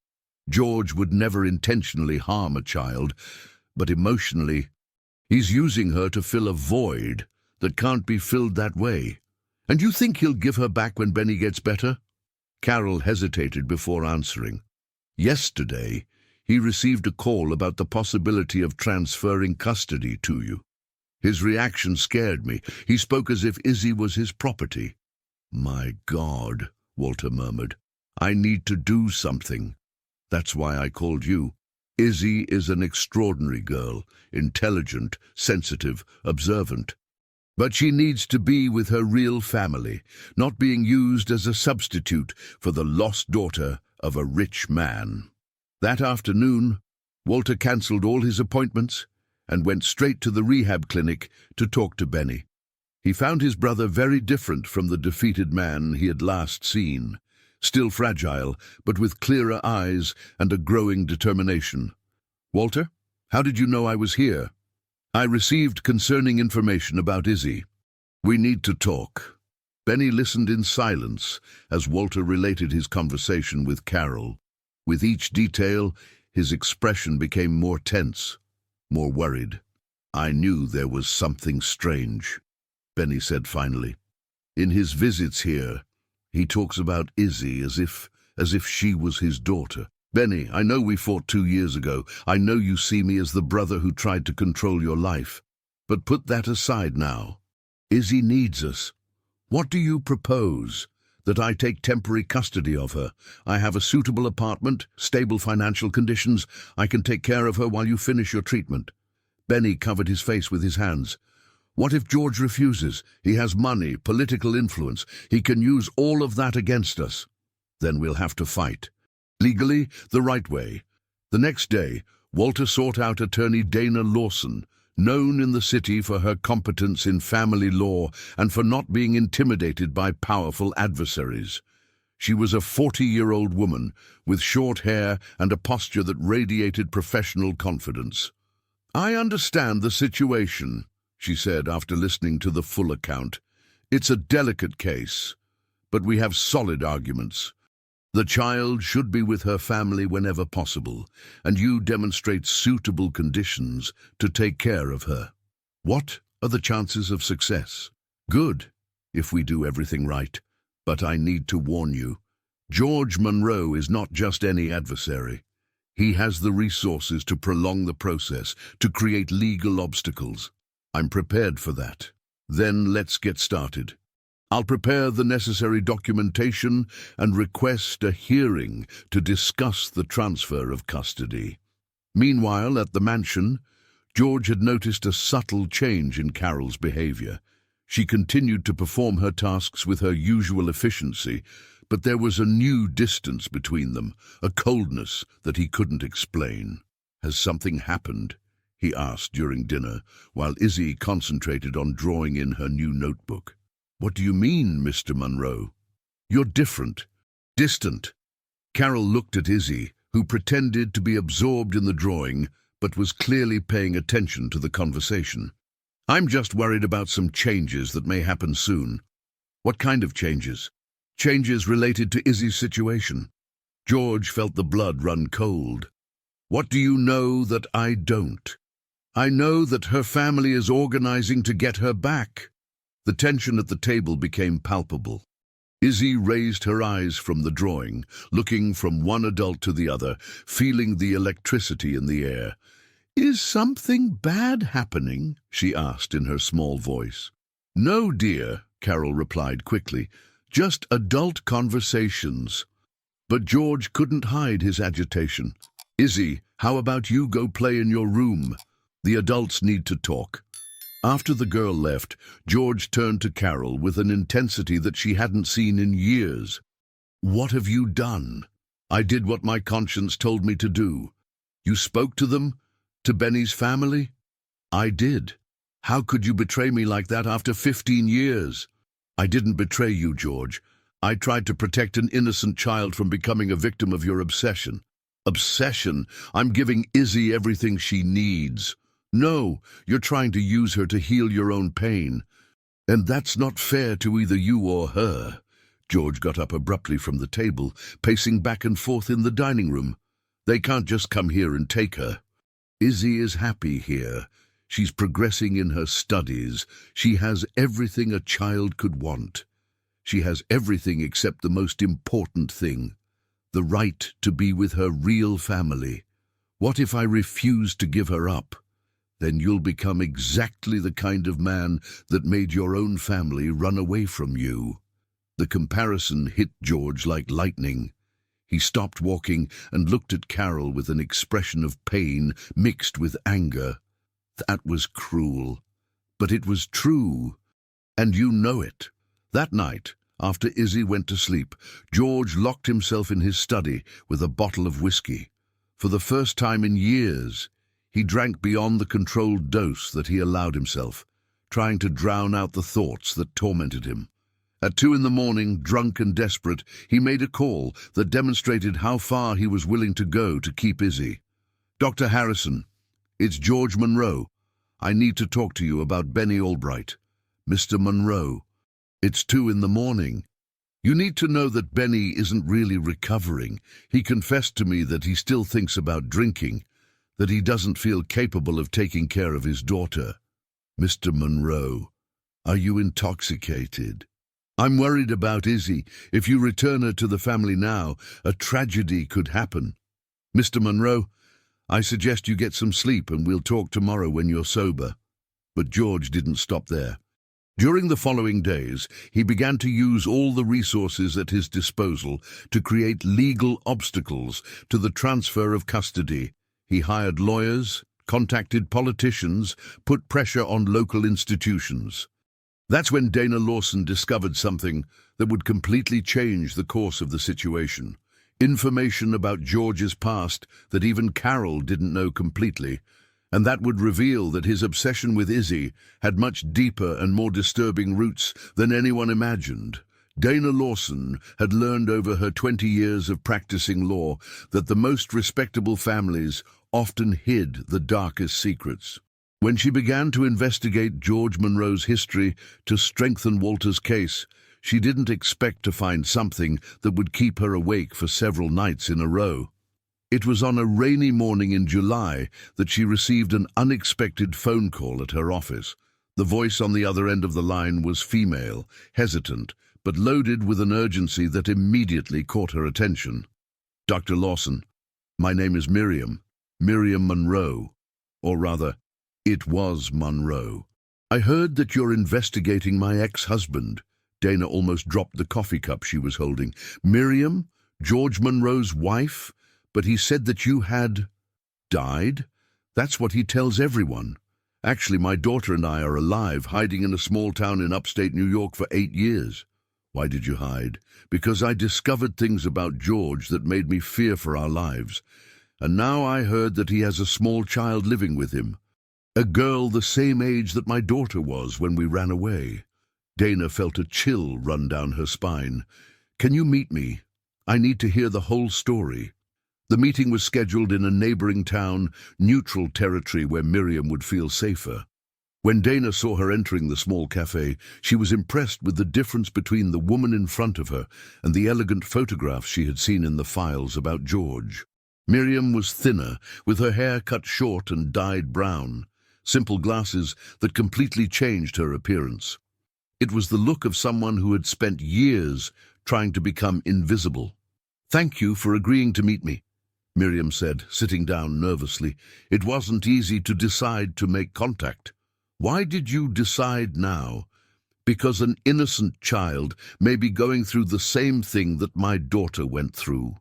George would never intentionally harm a child, but emotionally, he's using her to fill a void that can't be filled that way." "And you think he'll give her back when Benny gets better?" Carol hesitated before answering. "Yesterday, he received a call about the possibility of transferring custody to you. His reaction scared me. He spoke as if Izzy was his property." "My God," Walter murmured. "I need to do something. That's why I called you. Izzy is an extraordinary girl, intelligent, sensitive, observant. But she needs to be with her real family, not being used as a substitute for the lost daughter of a rich man. That afternoon, Walter cancelled all his appointments and went straight to the rehab clinic to talk to Benny. He found his brother very different from the defeated man he had last seen, still fragile, but with clearer eyes and a growing determination. "Walter, how did you know I was here?" "I received concerning information about Izzy. We need to talk." Benny listened in silence as Walter related his conversation with Carol. With each detail, his expression became more tense, more worried. "I knew there was something strange," Benny said finally. "In his visits here, he talks about Izzy as if she was his daughter. Benny, I know we fought 2 years ago. I know you see me as the brother who tried to control your life. But put that aside now. Izzy needs us. What do you propose? That I take temporary custody of her? I have a suitable apartment, stable financial conditions. I can take care of her while you finish your treatment." Benny covered his face with his hands. "What if George refuses? He has money, political influence. He can use all of that against us. Then we'll have to fight. Legally, the right way." The next day, Walter sought out attorney Dana Lawson, known in the city for her competence in family law and for not being intimidated by powerful adversaries. She was a 40-year-old woman with short hair and a posture that radiated professional confidence. "I understand the situation," she said after listening to the full account. "It's a delicate case, but we have solid arguments. The child should be with her family whenever possible, and you demonstrate suitable conditions to take care of her. What are the chances of success?" "Good, if we do everything right. But I need to warn you. George Monroe is not just any adversary. He has the resources to prolong the process, to create legal obstacles. I'm prepared for that. Then let's get started. I'll prepare the necessary documentation and request a hearing to discuss the transfer of custody." Meanwhile, at the mansion, George had noticed a subtle change in Carol's behavior. She continued to perform her tasks with her usual efficiency, but there was a new distance between them, a coldness that he couldn't explain. "Has something happened?" he asked during dinner, while Izzy concentrated on drawing in her new notebook. "What do you mean, Mr. Monroe? You're different, distant." Carol looked at Izzy, who pretended to be absorbed in the drawing, but was clearly paying attention to the conversation. "I'm just worried about some changes that may happen soon." "What kind of changes?" "Changes related to Izzy's situation." George felt the blood run cold. "What do you know that I don't?" "I know that her family is organizing to get her back." The tension at the table became palpable. Izzy raised her eyes from the drawing, looking from one adult to the other, feeling the electricity in the air. "Is something bad happening?" she asked in her small voice. "No, dear," Carol replied quickly. "Just adult conversations." But George couldn't hide his agitation. "Izzy, how about you go play in your room? The adults need to talk." After the girl left, George turned to Carol with an intensity that she hadn't seen in years. "What have you done?" "I did what my conscience told me to do." "You spoke to them? To Benny's family?" "I did." "How could you betray me like that after 15 years?" "I didn't betray you, George. I tried to protect an innocent child from becoming a victim of your obsession." "Obsession? I'm giving Izzy everything she needs." "No, you're trying to use her to heal your own pain. And that's not fair to either you or her." George got up abruptly from the table, pacing back and forth in the dining room. "They can't just come here and take her. Izzy is happy here. She's progressing in her studies. She has everything a child could want. She has everything except the most important thing, the right to be with her real family. What if I refuse to give her up? Then you'll become exactly the kind of man that made your own family run away from you." The comparison hit George like lightning. He stopped walking and looked at Carol with an expression of pain mixed with anger. That was cruel, but it was true. And you know it. That night, after Izzy went to sleep, George locked himself in his study with a bottle of whiskey. For the first time in years, he drank beyond the controlled dose that he allowed himself, trying to drown out the thoughts that tormented him. At 2 in the morning, drunk and desperate, he made a call that demonstrated how far he was willing to go to keep Izzy. "Dr. Harrison, it's George Monroe. I need to talk to you about Benny Albright." "Mr. Monroe, it's 2 in the morning. You need to know that Benny isn't really recovering. He confessed to me that he still thinks about drinking, that he doesn't feel capable of taking care of his daughter." "Mr. Monroe, are you intoxicated?" "I'm worried about Izzy. If you return her to the family now, a tragedy could happen." "Mr. Monroe, I suggest you get some sleep and we'll talk tomorrow when you're sober." But George didn't stop there. During the following days, he began to use all the resources at his disposal to create legal obstacles to the transfer of custody. He hired lawyers, contacted politicians, put pressure on local institutions. That's when Dana Lawson discovered something that would completely change the course of the situation. Information about George's past that even Carol didn't know completely, and that would reveal that his obsession with Izzy had much deeper and more disturbing roots than anyone imagined. Dana Lawson had learned over her 20 years of practicing law that the most respectable families often hid the darkest secrets. When she began to investigate George Monroe's history to strengthen Walter's case, she didn't expect to find something that would keep her awake for several nights in a row. It was on a rainy morning in July that she received an unexpected phone call at her office. The voice on the other end of the line was female, hesitant, but loaded with an urgency that immediately caught her attention. "Dr. Lawson, my name is Miriam Monroe, or rather, it was Monroe. I heard that you're investigating my ex-husband." Dana almost dropped the coffee cup she was holding. "Miriam? George Monroe's wife? But he said that you had died? That's what he tells everyone. Actually, my daughter and I are alive, hiding in a small town in upstate New York for 8 years. Why did you hide? Because I discovered things about George that made me fear for our lives. And now I heard that he has a small child living with him. A girl the same age that my daughter was when we ran away." Dana felt a chill run down her spine. "Can you meet me? I need to hear the whole story." The meeting was scheduled in a neighboring town, neutral territory where Miriam would feel safer. When Dana saw her entering the small cafe, she was impressed with the difference between the woman in front of her and the elegant photographs she had seen in the files about George. Miriam was thinner, with her hair cut short and dyed brown, simple glasses that completely changed her appearance. It was the look of someone who had spent years trying to become invisible. "Thank you for agreeing to meet me," Miriam said, sitting down nervously. "It wasn't easy to decide to make contact." "Why did you decide now?" "Because an innocent child may be going through the same thing that my daughter went through.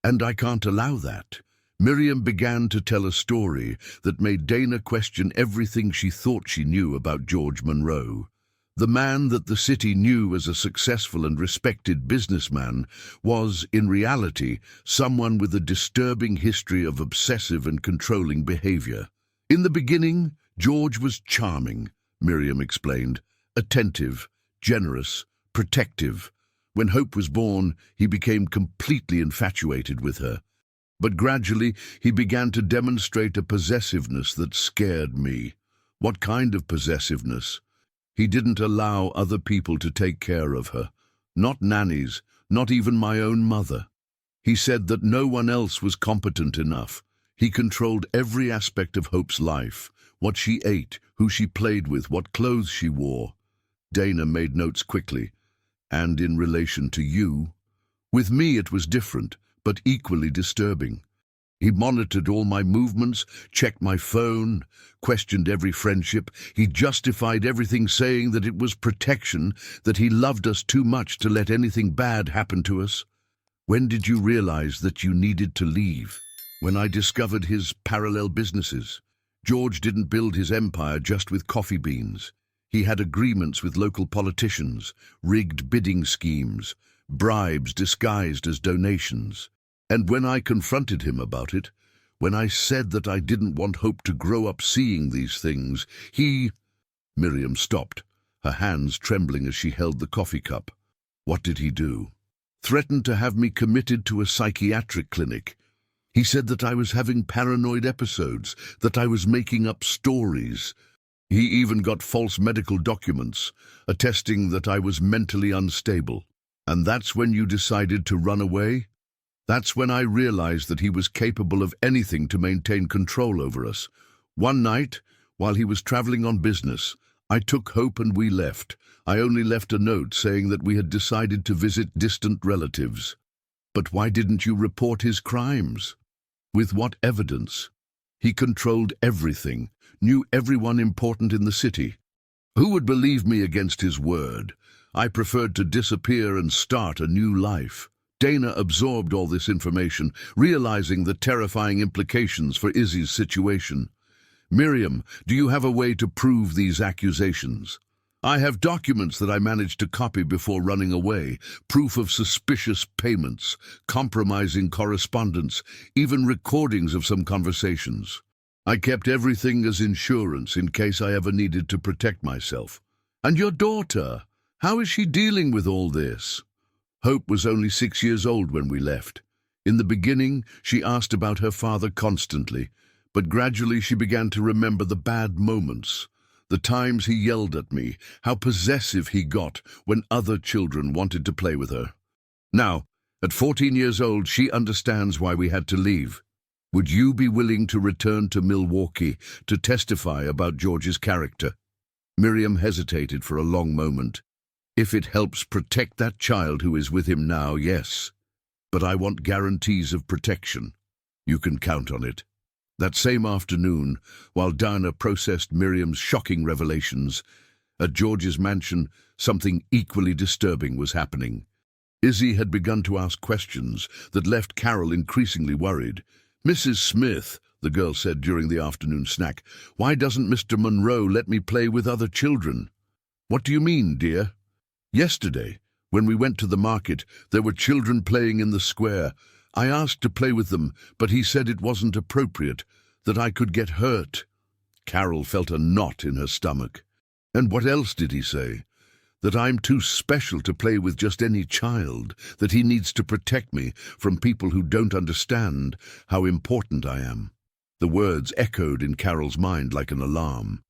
And I can't allow that." Miriam began to tell a story that made Dana question everything she thought she knew about George Monroe. The man that the city knew as a successful and respected businessman was, in reality, someone with a disturbing history of obsessive and controlling behavior. "In the beginning, George was charming," Miriam explained, "attentive, generous, protective. When Hope was born, he became completely infatuated with her. But gradually, he began to demonstrate a possessiveness that scared me." "What kind of possessiveness?" "He didn't allow other people to take care of her. Not nannies, not even my own mother. He said that no one else was competent enough. He controlled every aspect of Hope's life, what she ate, who she played with, what clothes she wore." Dana made notes quickly. "And in relation to you?" "With me it was different, but equally disturbing. He monitored all my movements, checked my phone, questioned every friendship. He justified everything, saying that it was protection, that he loved us too much to let anything bad happen to us." "When did you realize that you needed to leave?" "When I discovered his parallel businesses. George didn't build his empire just with coffee beans. He had agreements with local politicians, rigged bidding schemes, bribes disguised as donations. And when I confronted him about it, when I said that I didn't want Hope to grow up seeing these things, he— Miriam stopped, her hands trembling as she held the coffee cup. What did he do? Threatened to have me committed to a psychiatric clinic. He said that I was having paranoid episodes, that I was making up stories. He even got false medical documents, attesting that I was mentally unstable. And that's when you decided to run away? That's when I realized that he was capable of anything to maintain control over us. One night, while he was traveling on business, I took Hope and we left. I only left a note saying that we had decided to visit distant relatives. But why didn't you report his crimes? With what evidence? He controlled everything, knew everyone important in the city. Who would believe me against his word? I preferred to disappear and start a new life. Dana absorbed all this information, realizing the terrifying implications for Izzy's situation. Miriam, do you have a way to prove these accusations? I have documents that I managed to copy before running away, proof of suspicious payments, compromising correspondence, even recordings of some conversations. I kept everything as insurance in case I ever needed to protect myself. And your daughter, how is she dealing with all this? Hope was only 6 years old when we left. In the beginning, she asked about her father constantly, but gradually she began to remember the bad moments, the times he yelled at me, how possessive he got when other children wanted to play with her. Now, at 14 years old, she understands why we had to leave. Would you be willing to return to Milwaukee to testify about George's character? Miriam hesitated for a long moment. If it helps protect that child who is with him now, yes. But I want guarantees of protection. You can count on it. That same afternoon, while Dana processed Miriam's shocking revelations, at George's mansion, something equally disturbing was happening. Izzy had begun to ask questions that left Carol increasingly worried. "Mrs. Smith," the girl said during the afternoon snack, "why doesn't Mr. Monroe let me play with other children?" "What do you mean, dear?" "Yesterday, when we went to the market, there were children playing in the square. I asked to play with them, but he said it wasn't appropriate, that I could get hurt." Carol felt a knot in her stomach. "And what else did he say? That I'm too special to play with just any child, that he needs to protect me from people who don't understand how important I am." The words echoed in Carol's mind like an alarm.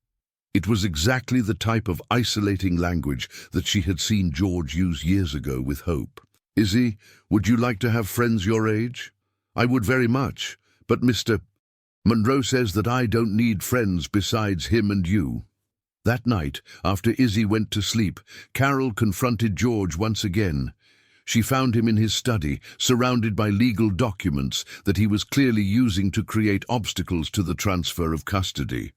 It was exactly the type of isolating language that she had seen George use years ago with Hope. "Izzy, would you like to have friends your age?" "I would very much, but Mr. Monroe says that I don't need friends besides him and you." That night, after Izzy went to sleep, Carol confronted George once again. She found him in his study, surrounded by legal documents that he was clearly using to create obstacles to the transfer of custody.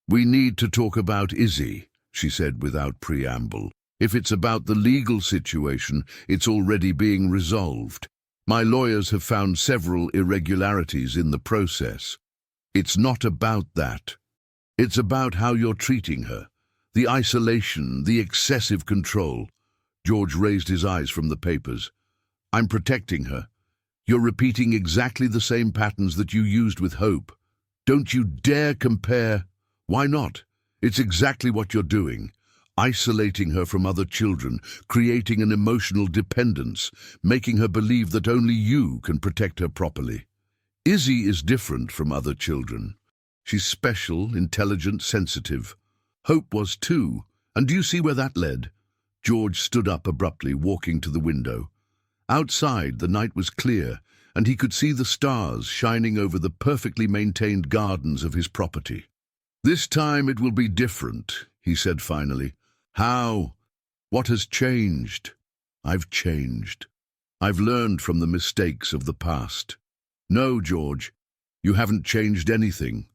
"We need to talk about Izzy," she said without preamble. "If it's about the legal situation, it's already being resolved. My lawyers have found several irregularities in the process. It's not about that. It's about how you're treating her. The isolation, the excessive control." George raised his eyes from the papers. "I'm protecting her. You're repeating exactly the same patterns that you used with Hope. Don't you dare compare." "Why not? It's exactly what you're doing. Isolating her from other children, creating an emotional dependence, making her believe that only you can protect her properly. Izzy is different from other children. She's special, intelligent, sensitive. Hope was too, and do you see where that led?" George stood up abruptly, walking to the window. Outside, the night was clear, and he could see the stars shining over the perfectly maintained gardens of his property. "This time it will be different," he said finally. "How? What has changed?" "I've changed. I've learned from the mistakes of the past." "No, George, you haven't changed anything.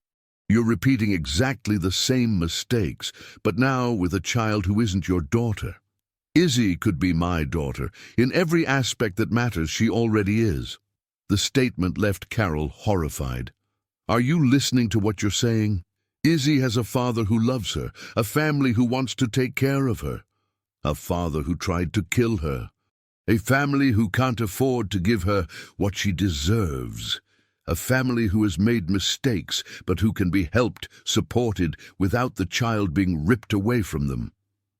You're repeating exactly the same mistakes, but now with a child who isn't your daughter. Izzy could be my daughter. In every aspect that matters, she already is." The statement left Carol horrified. "Are you listening to what you're saying? Izzy has a father who loves her, a family who wants to take care of her, a father who tried to kill her, a family who can't afford to give her what she deserves, a family who has made mistakes but who can be helped, supported, without the child being ripped away from them.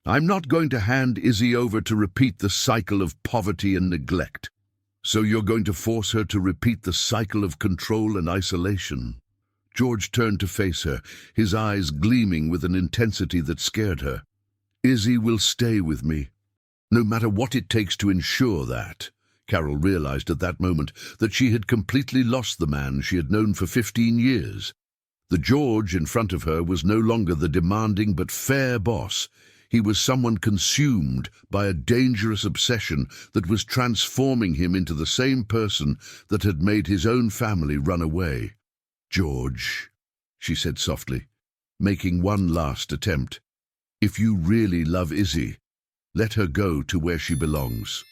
I'm not going to hand Izzy over to repeat the cycle of poverty and neglect. So you're going to force her to repeat the cycle of control and isolation. George turned to face her, his eyes gleaming with an intensity that scared her. Izzy will stay with me, no matter what it takes to ensure that. Carol realized at that moment that she had completely lost the man she had known for 15 years. The George in front of her was no longer the demanding but fair boss. He was someone consumed by a dangerous obsession that was transforming him into the same person that had made his own family run away. "George," she said softly, making one last attempt, "if you really love Izzy, let her go to where she belongs.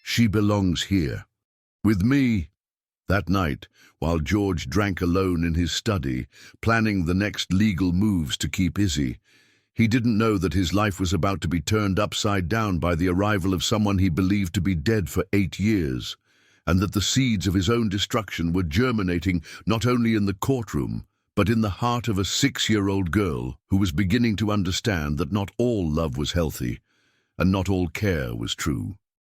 She belongs here, with me." That night, while George drank alone in his study, planning the next legal moves to keep Izzy, he didn't know that his life was about to be turned upside down by the arrival of someone he believed to be dead for 8 years, and that the seeds of his own destruction were germinating not only in the courtroom, but in the heart of a 6-year-old girl who was beginning to understand that not all love was healthy, and not all care was true.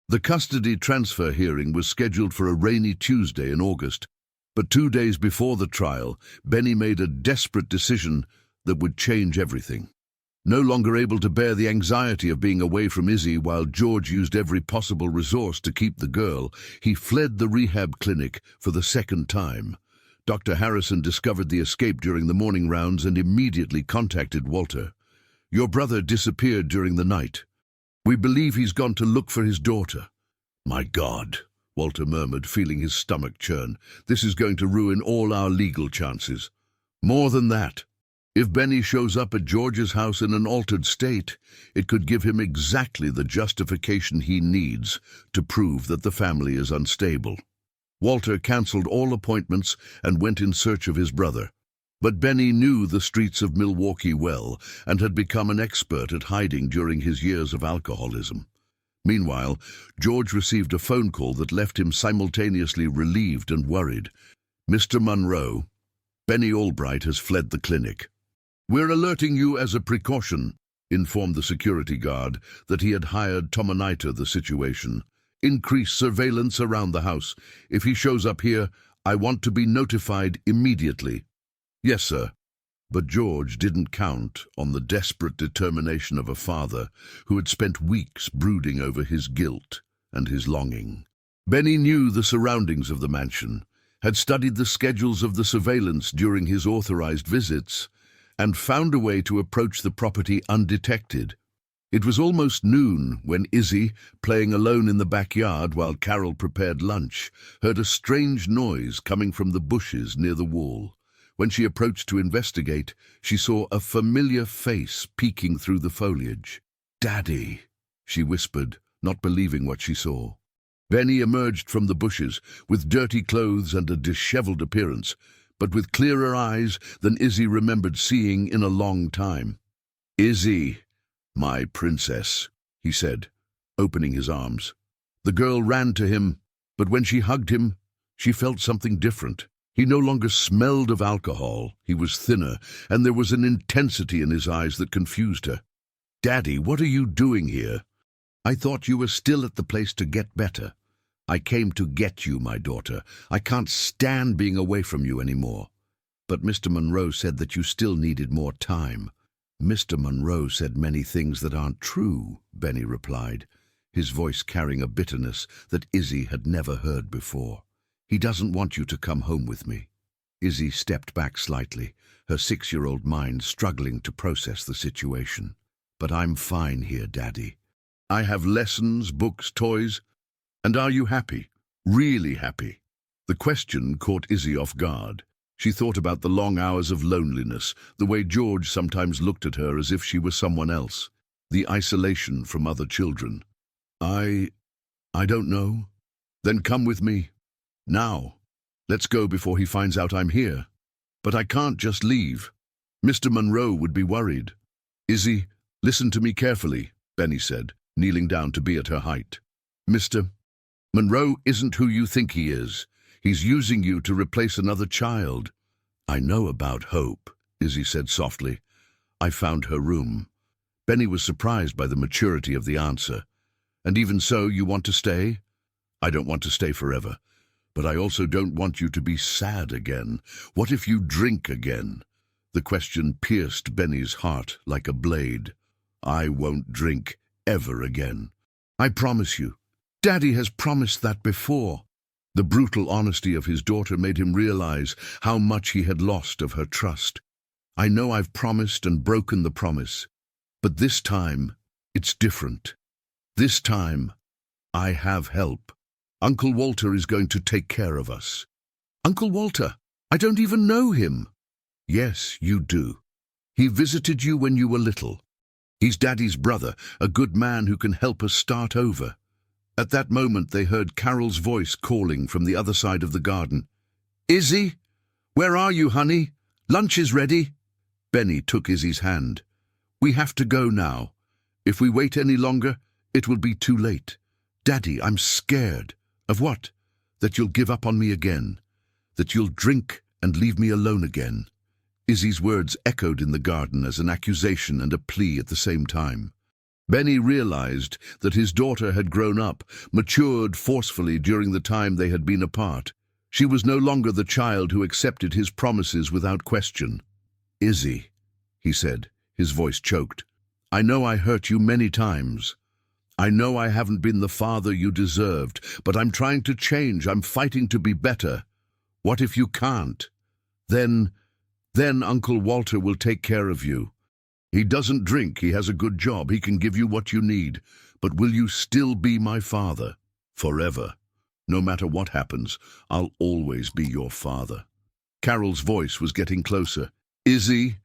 The custody transfer hearing was scheduled for a rainy Tuesday in August, but 2 days before the trial, Benny made a desperate decision that would change everything. No longer able to bear the anxiety of being away from Izzy while George used every possible resource to keep the girl, he fled the rehab clinic for the second time. Dr. Harrison discovered the escape during the morning rounds and immediately contacted Walter. "Your brother disappeared during the night. We believe he's gone to look for his daughter." "My God," Walter murmured, feeling his stomach churn. "This is going to ruin all our legal chances." "More than that. If Benny shows up at George's house in an altered state, it could give him exactly the justification he needs to prove that the family is unstable." Walter cancelled all appointments and went in search of his brother. But Benny knew the streets of Milwaukee well and had become an expert at hiding during his years of alcoholism. Meanwhile, George received a phone call that left him simultaneously relieved and worried. "Mr. Monroe, Benny Albright has fled the clinic. We're alerting you as a precaution," informed the security guard that he had hired to monitor the situation. "Increase surveillance around the house. If he shows up here, I want to be notified immediately." "Yes, sir." But George didn't count on the desperate determination of a father who had spent weeks brooding over his guilt and his longing. Benny knew the surroundings of the mansion, had studied the schedules of the surveillance during his authorized visits, and found a way to approach the property undetected. It was almost noon when Izzy, playing alone in the backyard while Carol prepared lunch, heard a strange noise coming from the bushes near the wall. When she approached to investigate, she saw a familiar face peeking through the foliage. "Daddy," she whispered, not believing what she saw. Benny emerged from the bushes with dirty clothes and a disheveled appearance, but with clearer eyes than Izzy remembered seeing in a long time. "Izzy, my princess," he said, opening his arms. The girl ran to him, but when she hugged him, she felt something different. He no longer smelled of alcohol, he was thinner, and there was an intensity in his eyes that confused her. "Daddy, what are you doing here?" "I thought you were still at the place to get better. I came to get you, my daughter. I can't stand being away from you anymore." "But Mr. Monroe said that you still needed more time." "Mr. Monroe said many things that aren't true," Benny replied, his voice carrying a bitterness that Izzy had never heard before. "He doesn't want you to come home with me." Izzy stepped back slightly, her 6-year-old mind struggling to process the situation. "But I'm fine here, Daddy. I have lessons, books, toys. And are you happy? Really happy?" The question caught Izzy off guard. She thought about the long hours of loneliness, the way George sometimes looked at her as if she were someone else, the isolation from other children. I don't know." "Then come with me. Now. Let's go before he finds out I'm here." "But I can't just leave." Mr. Monroe would be worried. Izzy, listen to me carefully, Benny said, kneeling down to be at her height. Mr. Monroe isn't who you think he is. He's using you to replace another child. I know about Hope, Izzy said softly. I found her room. Benny was surprised by the maturity of the answer. And even so, you want to stay? I don't want to stay forever. But I also don't want you to be sad again. What if you drink again? The question pierced Benny's heart like a blade. I won't drink ever again. I promise you. Daddy has promised that before. The brutal honesty of his daughter made him realize how much he had lost of her trust. I know I've promised and broken the promise, but this time it's different. This time I have help. Uncle Walter is going to take care of us. Uncle Walter? I don't even know him. Yes, you do. He visited you when you were little. He's Daddy's brother, a good man who can help us start over. At that moment they heard Carol's voice calling from the other side of the garden. Izzy? Where are you, honey? Lunch is ready. Benny took Izzy's hand. We have to go now. If we wait any longer, it will be too late. Daddy, I'm scared. Of what? That you'll give up on me again. That you'll drink and leave me alone again. Izzy's words echoed in the garden as an accusation and a plea at the same time. Benny realized that his daughter had grown up, matured forcefully during the time they had been apart. She was no longer the child who accepted his promises without question. Izzy, he said, his voice choked. I know I hurt you many times. I know I haven't been the father you deserved, but I'm trying to change. I'm fighting to be better. What if you can't? Then Uncle Walter will take care of you. He doesn't drink, he has a good job, he can give you what you need. But will you still be my father? Forever. No matter what happens, I'll always be your father. Carol's voice was getting closer. Izzy,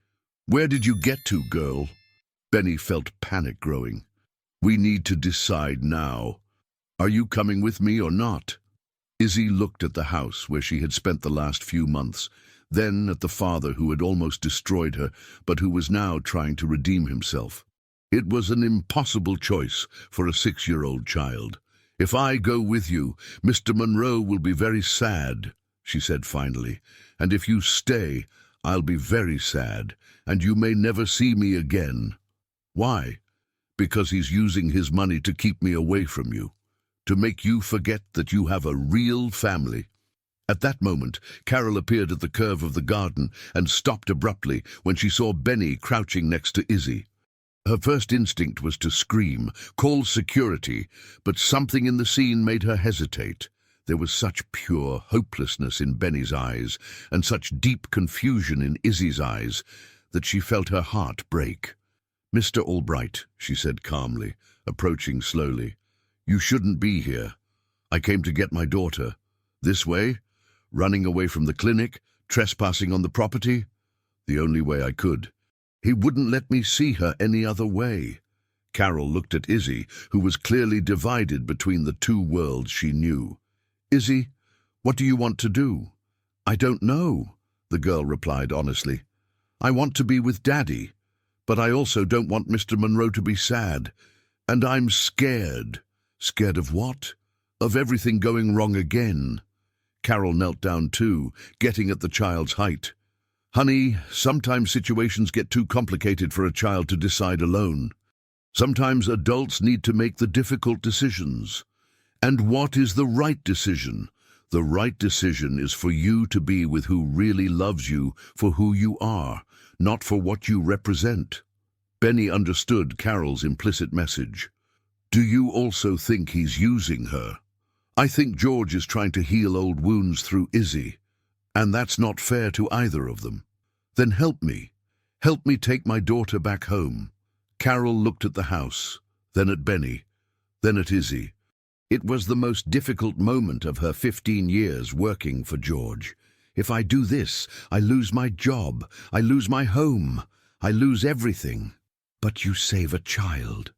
where did you get to, girl? Benny felt panic growing. We need to decide now. Are you coming with me or not? Izzy looked at the house where she had spent the last few months, then at the father who had almost destroyed her, but who was now trying to redeem himself. It was an impossible choice for a 6-year-old child. If I go with you, Mr. Monroe will be very sad, she said finally, and if you stay, I'll be very sad, and you may never see me again. Why? Because he's using his money to keep me away from you, to make you forget that you have a real family. At that moment, Carol appeared at the curve of the garden and stopped abruptly when she saw Benny crouching next to Izzy. Her first instinct was to scream, call security, but something in the scene made her hesitate. There was such pure hopelessness in Benny's eyes and such deep confusion in Izzy's eyes that she felt her heart break. Mr. Albright, she said calmly, approaching slowly, you shouldn't be here. I came to get my daughter. This way? Running away from the clinic? Trespassing on the property? The only way I could. He wouldn't let me see her any other way. Carol looked at Izzy, who was clearly divided between the two worlds she knew. Izzy, what do you want to do? I don't know, the girl replied honestly. I want to be with Daddy, but I also don't want Mr. Monroe to be sad. And I'm scared. Scared of what? Of everything going wrong again. Carol knelt down too, getting at the child's height. Honey, sometimes situations get too complicated for a child to decide alone. Sometimes adults need to make the difficult decisions. And what is the right decision? The right decision is for you to be with who really loves you for who you are, not for what you represent. Benny understood Carol's implicit message. Do you also think he's using her? I think George is trying to heal old wounds through Izzy, and that's not fair to either of them. Then help me. Help me take my daughter back home. Carol looked at the house, then at Benny, then at Izzy. It was the most difficult moment of her 15 years working for George. If I do this, I lose my job, I lose my home, I lose everything. But you save a child,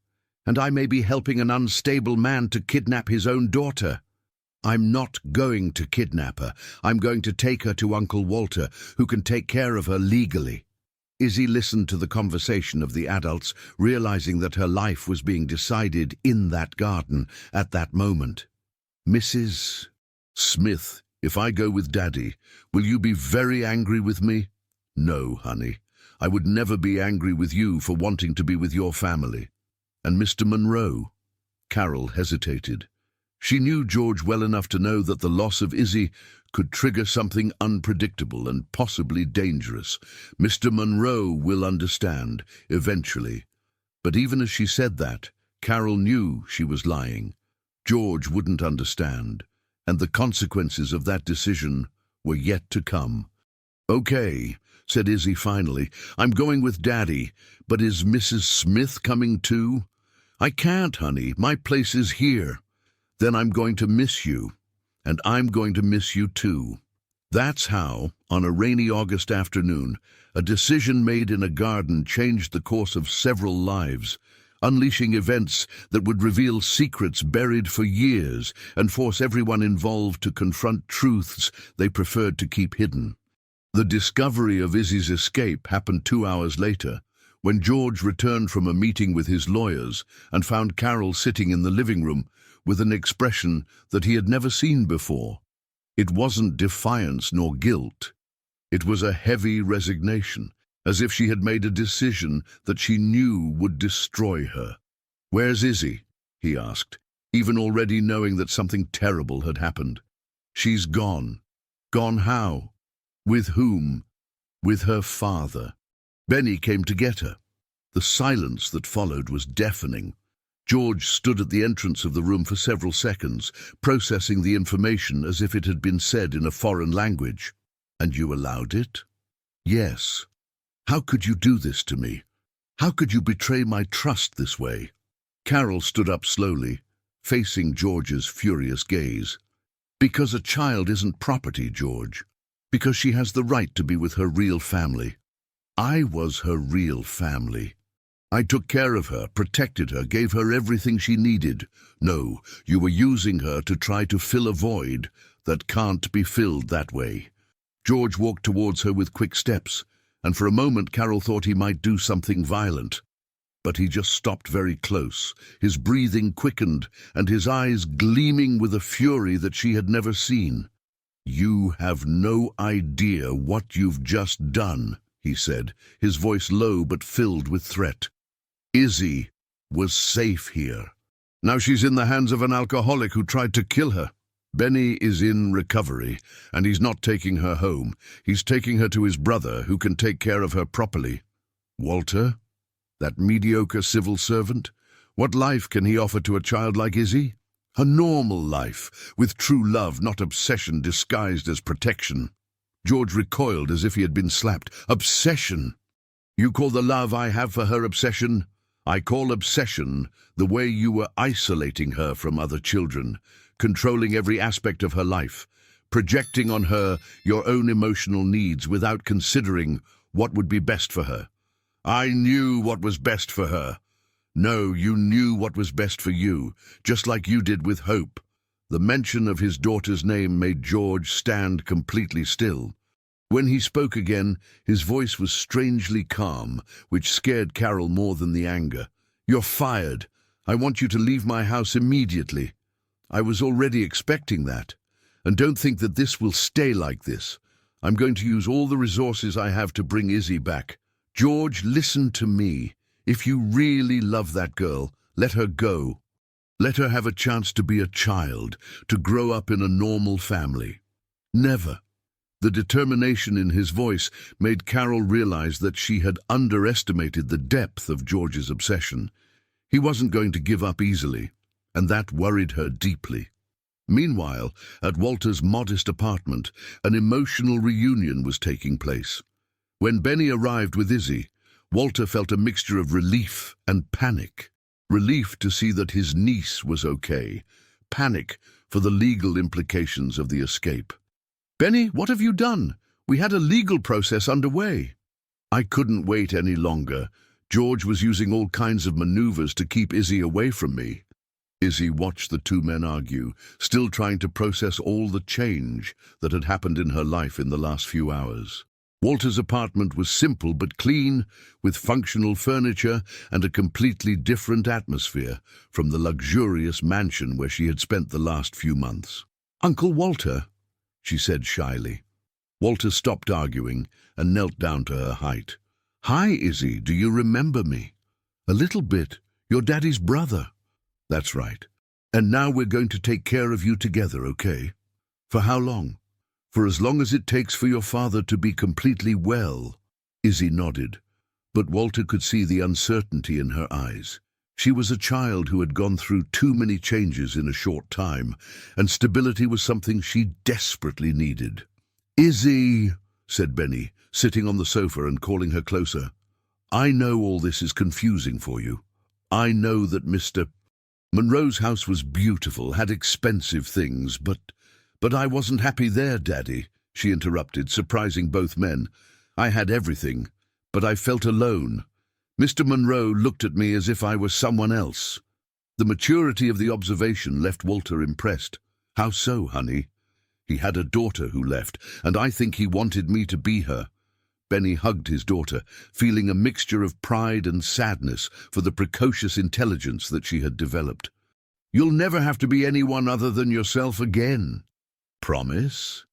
and I may be helping an unstable man to kidnap his own daughter. I'm not going to kidnap her. I'm going to take her to Uncle Walter, who can take care of her legally. Izzy listened to the conversation of the adults, realizing that her life was being decided in that garden at that moment. "Mrs. Smith, if I go with Daddy, will you be very angry with me?" "No, honey. I would never be angry with you for wanting to be with your family." "And Mr. Monroe?" Carol hesitated. She knew George well enough to know that the loss of Izzy could trigger something unpredictable and possibly dangerous. "Mr. Monroe will understand, eventually." But even as she said that, Carol knew she was lying. George wouldn't understand, and the consequences of that decision were yet to come. "Okay," said Izzy finally, "I'm going with Daddy, but is Mrs. Smith coming too?" "I can't, honey. My place is here." "Then I'm going to miss you, and I'm going to miss you too." That's how, on a rainy August afternoon, a decision made in a garden changed the course of several lives, unleashing events that would reveal secrets buried for years and force everyone involved to confront truths they preferred to keep hidden. The discovery of Izzy's escape happened 2 hours later, when George returned from a meeting with his lawyers and found Carol sitting in the living room with an expression that he had never seen before. It wasn't defiance nor guilt. It was a heavy resignation, as if she had made a decision that she knew would destroy her. "Where's Izzy?" he asked, even already knowing that something terrible had happened. "She's gone." "Gone how?" "With whom?" "With her father. Benny came to get her." The silence that followed was deafening. George stood at the entrance of the room for several seconds, processing the information as if it had been said in a foreign language. "And you allowed it?" "Yes." "How could you do this to me? How could you betray my trust this way?" Carol stood up slowly, facing George's furious gaze. "Because a child isn't property, George. Because she has the right to be with her real family. I was her real family. I took care of her, protected her, gave her everything she needed. No, you were using her to try to fill a void that can't be filled that way." George walked towards her with quick steps, and for a moment Carol thought he might do something violent. But he just stopped very close, his breathing quickened, and his eyes gleaming with a fury that she had never seen. "You have no idea what you've just done," he said, his voice low but filled with threat. "Izzy was safe here. Now she's in the hands of an alcoholic who tried to kill her. Benny is in recovery, and he's not taking her home. He's taking her to his brother, who can take care of her properly. Walter? That mediocre civil servant? What life can he offer to a child like Izzy? A normal life, with true love, not obsession disguised as protection." George recoiled as if he had been slapped. "Obsession? You call the love I have for her obsession? I call obsession the way you were isolating her from other children, controlling every aspect of her life, projecting on her your own emotional needs without considering what would be best for her. I knew what was best for her. No, you knew what was best for you, just like you did with Hope." The mention of his daughter's name made George stand completely still. When he spoke again, his voice was strangely calm, which scared Carol more than the anger. "You're fired. I want you to leave my house immediately." "I was already expecting that. And don't think that this will stay like this. I'm going to use all the resources I have to bring Izzy back. George, listen to me. If you really love that girl, let her go. Let her have a chance to be a child, to grow up in a normal family." "Never." The determination in his voice made Carol realize that she had underestimated the depth of George's obsession. He wasn't going to give up easily, and that worried her deeply. Meanwhile, at Walter's modest apartment, an emotional reunion was taking place. When Benny arrived with Izzy, Walter felt a mixture of relief and panic. Relief to see that his niece was okay, panic for the legal implications of the escape. "Benny, what have you done? We had a legal process underway." "I couldn't wait any longer. George was using all kinds of maneuvers to keep Izzy away from me." Izzy watched the two men argue, still trying to process all the change that had happened in her life in the last few hours. Walter's apartment was simple but clean, with functional furniture and a completely different atmosphere from the luxurious mansion where she had spent the last few months. "Uncle Walter," she said shyly. Walter stopped arguing and knelt down to her height. "Hi, Izzy, do you remember me?" "A little bit. You're Daddy's brother." "That's right. And now we're going to take care of you together, okay?" "For how long?" "For as long as it takes for your father to be completely well." Izzy nodded, but Walter could see the uncertainty in her eyes. She was a child who had gone through too many changes in a short time, and stability was something she desperately needed. "Izzy," said Benny, sitting on the sofa and calling her closer. "I know all this is confusing for you. I know that Mr. Monroe's house was beautiful, had expensive things, but I wasn't happy there, Daddy," she interrupted, surprising both men. "I had everything, but I felt alone. Mr. Monroe looked at me as if I were someone else." The maturity of the observation left Walter impressed. "How so, honey?" "He had a daughter who left, and I think he wanted me to be her." Benny hugged his daughter, feeling a mixture of pride and sadness for the precocious intelligence that she had developed. "You'll never have to be anyone other than yourself again." "Promise?"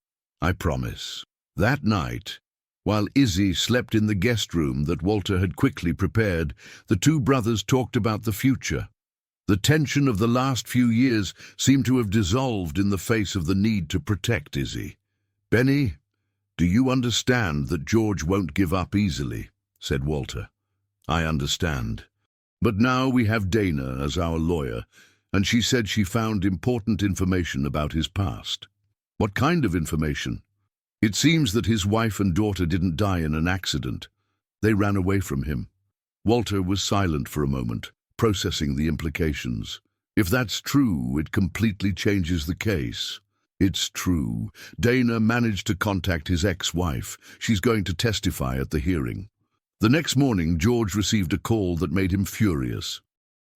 "I promise." That night, while Izzy slept in the guest room that Walter had quickly prepared, the two brothers talked about the future. The tension of the last few years seemed to have dissolved in the face of the need to protect Izzy. "Benny, do you understand that George won't give up easily?" said Walter. "I understand. But now we have Dana as our lawyer, and she said she found important information about his past." "What kind of information?" "It seems that his wife and daughter didn't die in an accident. They ran away from him." Walter was silent for a moment, processing the implications. "If that's true, it completely changes the case." "It's true. Dana managed to contact his ex-wife. She's going to testify at the hearing." The next morning, George received a call that made him furious.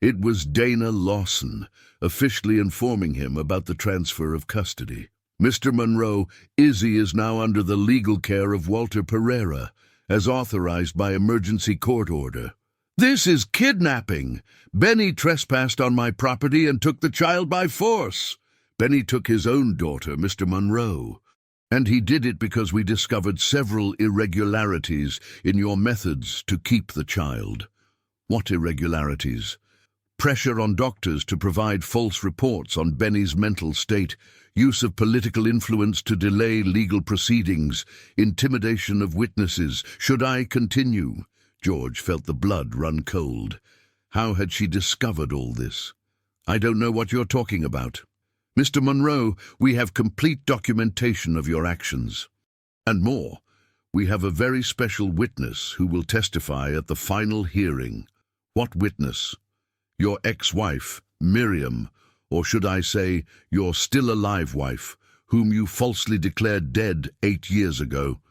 It was Dana Lawson, officially informing him about the transfer of custody. "Mr. Monroe, Izzy is now under the legal care of Walter Pereira, as authorized by emergency court order." "This is kidnapping! Benny trespassed on my property and took the child by force." "Benny took his own daughter, Mr. Monroe. And he did it because we discovered several irregularities in your methods to keep the child." "What irregularities?" "Pressure on doctors to provide false reports on Benny's mental state, use of political influence to delay legal proceedings, intimidation of witnesses. Should I continue?" George felt the blood run cold. How had she discovered all this? "I don't know what you're talking about." "Mr. Monroe, we have complete documentation of your actions. And more, we have a very special witness who will testify at the final hearing." "What witness?" "Your ex-wife, Miriam, or should I say, your still-alive wife, whom you falsely declared dead 8 years ago."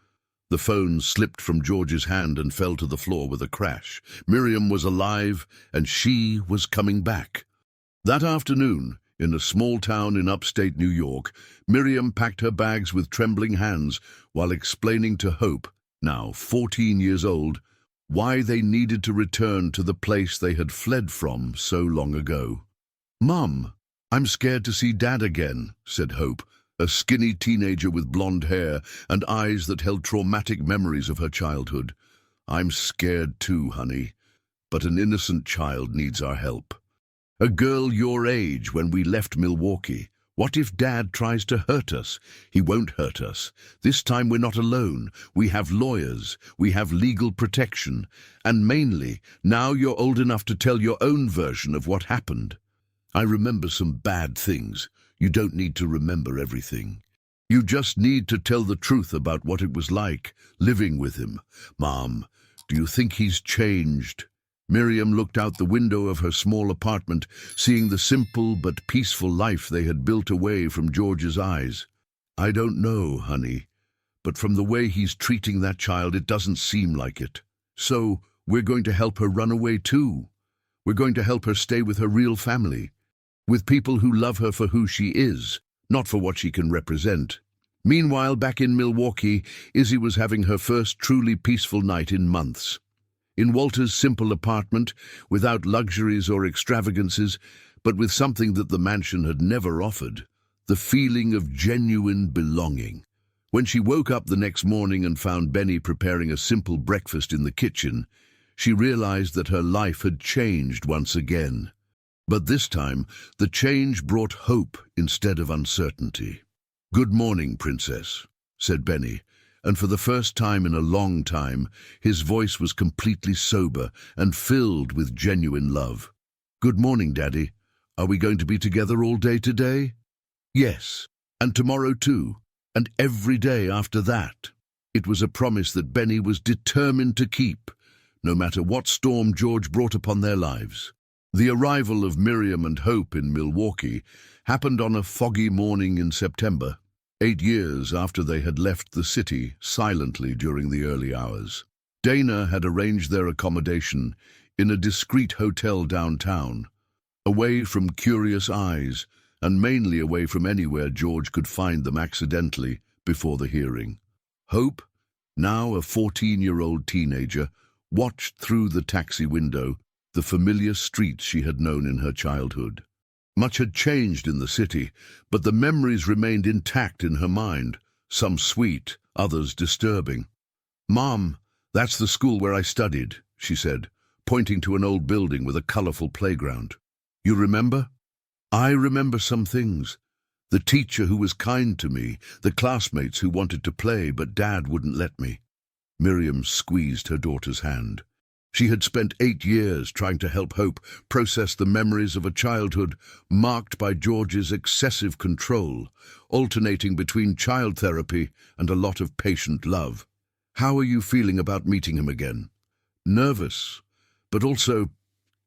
The phone slipped from George's hand and fell to the floor with a crash. Miriam was alive, and she was coming back. That afternoon, in a small town in upstate New York, Miriam packed her bags with trembling hands while explaining to Hope, now 14 years old, why they needed to return to the place they had fled from so long ago. "Mum, I'm scared to see Dad again," said Hope, a skinny teenager with blonde hair and eyes that held traumatic memories of her childhood. "I'm scared too, honey, but an innocent child needs our help. A girl your age when we left Milwaukee. What if Dad tries to hurt us? He won't hurt us. This time we're not alone. We have lawyers. We have legal protection. And mainly, now you're old enough to tell your own version of what happened. I remember some bad things. You don't need to remember everything. You just need to tell the truth about what it was like, living with him. Mom, do you think he's changed?" Miriam looked out the window of her small apartment, seeing the simple but peaceful life they had built away from George's eyes. "I don't know, honey, but from the way he's treating that child, it doesn't seem like it. So, we're going to help her run away too. We're going to help her stay with her real family, with people who love her for who she is, not for what she can represent." Meanwhile, back in Milwaukee, Izzy was having her first truly peaceful night in months. In Walter's simple apartment, without luxuries or extravagances, but with something that the mansion had never offered, the feeling of genuine belonging. When she woke up the next morning and found Benny preparing a simple breakfast in the kitchen, she realized that her life had changed once again. But this time, the change brought hope instead of uncertainty. "Good morning, Princess," said Benny, and for the first time in a long time, his voice was completely sober and filled with genuine love. "Good morning, Daddy. Are we going to be together all day today?" "Yes, and tomorrow too, and every day after that." It was a promise that Benny was determined to keep, no matter what storm George brought upon their lives. The arrival of Miriam and Hope in Milwaukee happened on a foggy morning in September, 8 years after they had left the city silently during the early hours. Dana had arranged their accommodation in a discreet hotel downtown, away from curious eyes and mainly away from anywhere George could find them accidentally before the hearing. Hope, now a 14-year-old teenager, watched through the taxi window the familiar streets she had known in her childhood. Much had changed in the city, but the memories remained intact in her mind, some sweet, others disturbing. "Mom, that's the school where I studied," she said, pointing to an old building with a colorful playground. "You remember?" "I remember some things. The teacher who was kind to me, the classmates who wanted to play but Dad wouldn't let me." Miriam squeezed her daughter's hand. She had spent 8 years trying to help Hope process the memories of a childhood marked by George's excessive control, alternating between child therapy and a lot of patient love. "How are you feeling about meeting him again?" "Nervous, but also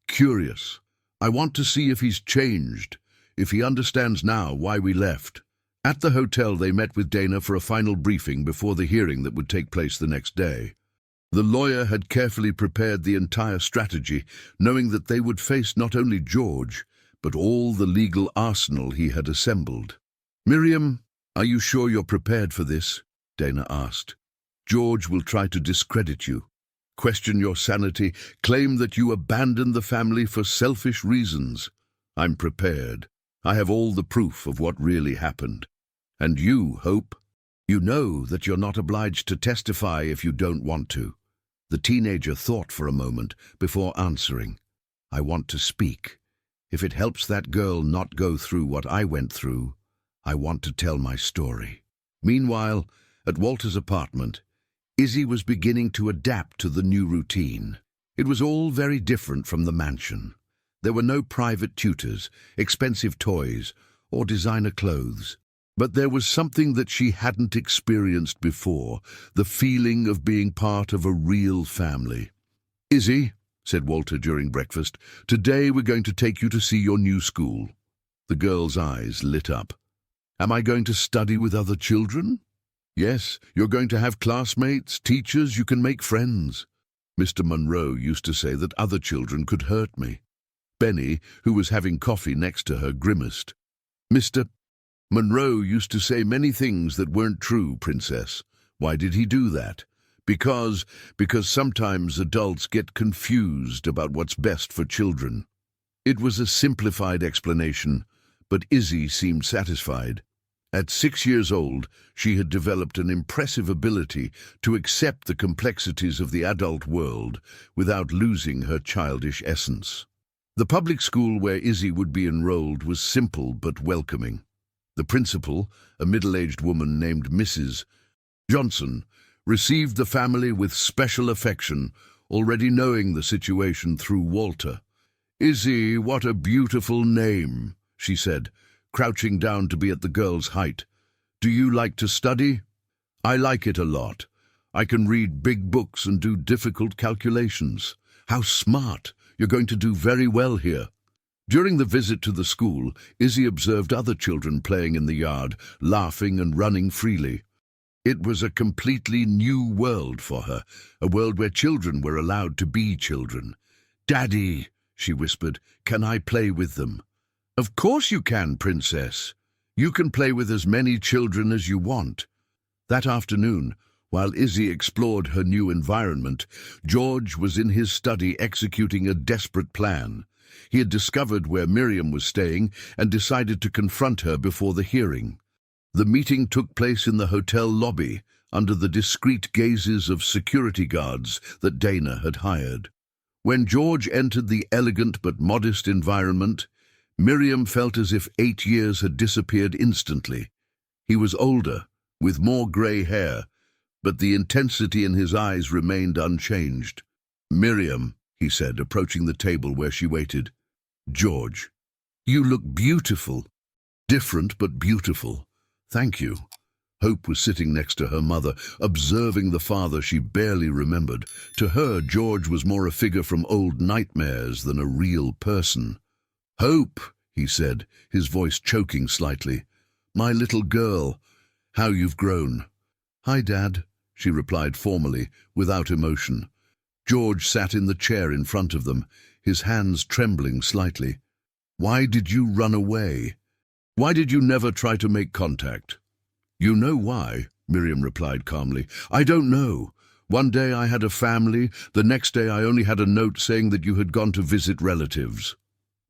curious. I want to see if he's changed, if he understands now why we left." At the hotel, they met with Dana for a final briefing before the hearing that would take place the next day. The lawyer had carefully prepared the entire strategy, knowing that they would face not only George, but all the legal arsenal he had assembled. "Miriam, are you sure you're prepared for this?" Dana asked. "George will try to discredit you, question your sanity, claim that you abandoned the family for selfish reasons. I'm prepared. I have all the proof of what really happened. And you, Hope, you know that you're not obliged to testify if you don't want to." The teenager thought for a moment before answering. "I want to speak. If it helps that girl not go through what I went through, I want to tell my story." Meanwhile, at Walter's apartment, Izzy was beginning to adapt to the new routine. It was all very different from the mansion. There were no private tutors, expensive toys, or designer clothes. But there was something that she hadn't experienced before, the feeling of being part of a real family. "Izzy," said Walter during breakfast, "today we're going to take you to see your new school." The girl's eyes lit up. "Am I going to study with other children?" "Yes, you're going to have classmates, teachers, you can make friends. Mr. Monroe used to say that other children could hurt me." Benny, who was having coffee next to her, grimaced. "Mr. Monroe used to say many things that weren't true, Princess. Why did he do that? Because sometimes adults get confused about what's best for children." It was a simplified explanation, but Izzy seemed satisfied. At 6 years old, she had developed an impressive ability to accept the complexities of the adult world without losing her childish essence. The public school where Izzy would be enrolled was simple but welcoming. The principal, a middle-aged woman named Mrs. Johnson, received the family with special affection, already knowing the situation through Walter. "Izzy, what a beautiful name," she said, crouching down to be at the girl's height. "Do you like to study?" "I like it a lot. I can read big books and do difficult calculations." "How smart! You're going to do very well here." During the visit to the school, Izzy observed other children playing in the yard, laughing and running freely. It was a completely new world for her, a world where children were allowed to be children. "Daddy," she whispered, "can I play with them?" "Of course you can, Princess. You can play with as many children as you want. That afternoon, while Izzy explored her new environment, George was in his study executing a desperate plan. He had discovered where Miriam was staying and decided to confront her before the hearing. The meeting took place in the hotel lobby, under the discreet gazes of security guards that Dana had hired. When George entered the elegant but modest environment, Miriam felt as if 8 years had disappeared instantly. He was older, with more grey hair, but the intensity in his eyes remained unchanged. "Miriam," he said, approaching the table where she waited. "George, you look beautiful. Different but beautiful. Thank you." Hope was sitting next to her mother, observing the father she barely remembered. To her, George was more a figure from old nightmares than a real person. "Hope," he said, his voice choking slightly. "My little girl, how you've grown." "Hi, Dad," she replied formally, without emotion. George sat in the chair in front of them, his hands trembling slightly. "Why did you run away? Why did you never try to make contact?" "You know why," Miriam replied calmly. "I don't know. One day I had a family, the next day I only had a note saying that you had gone to visit relatives."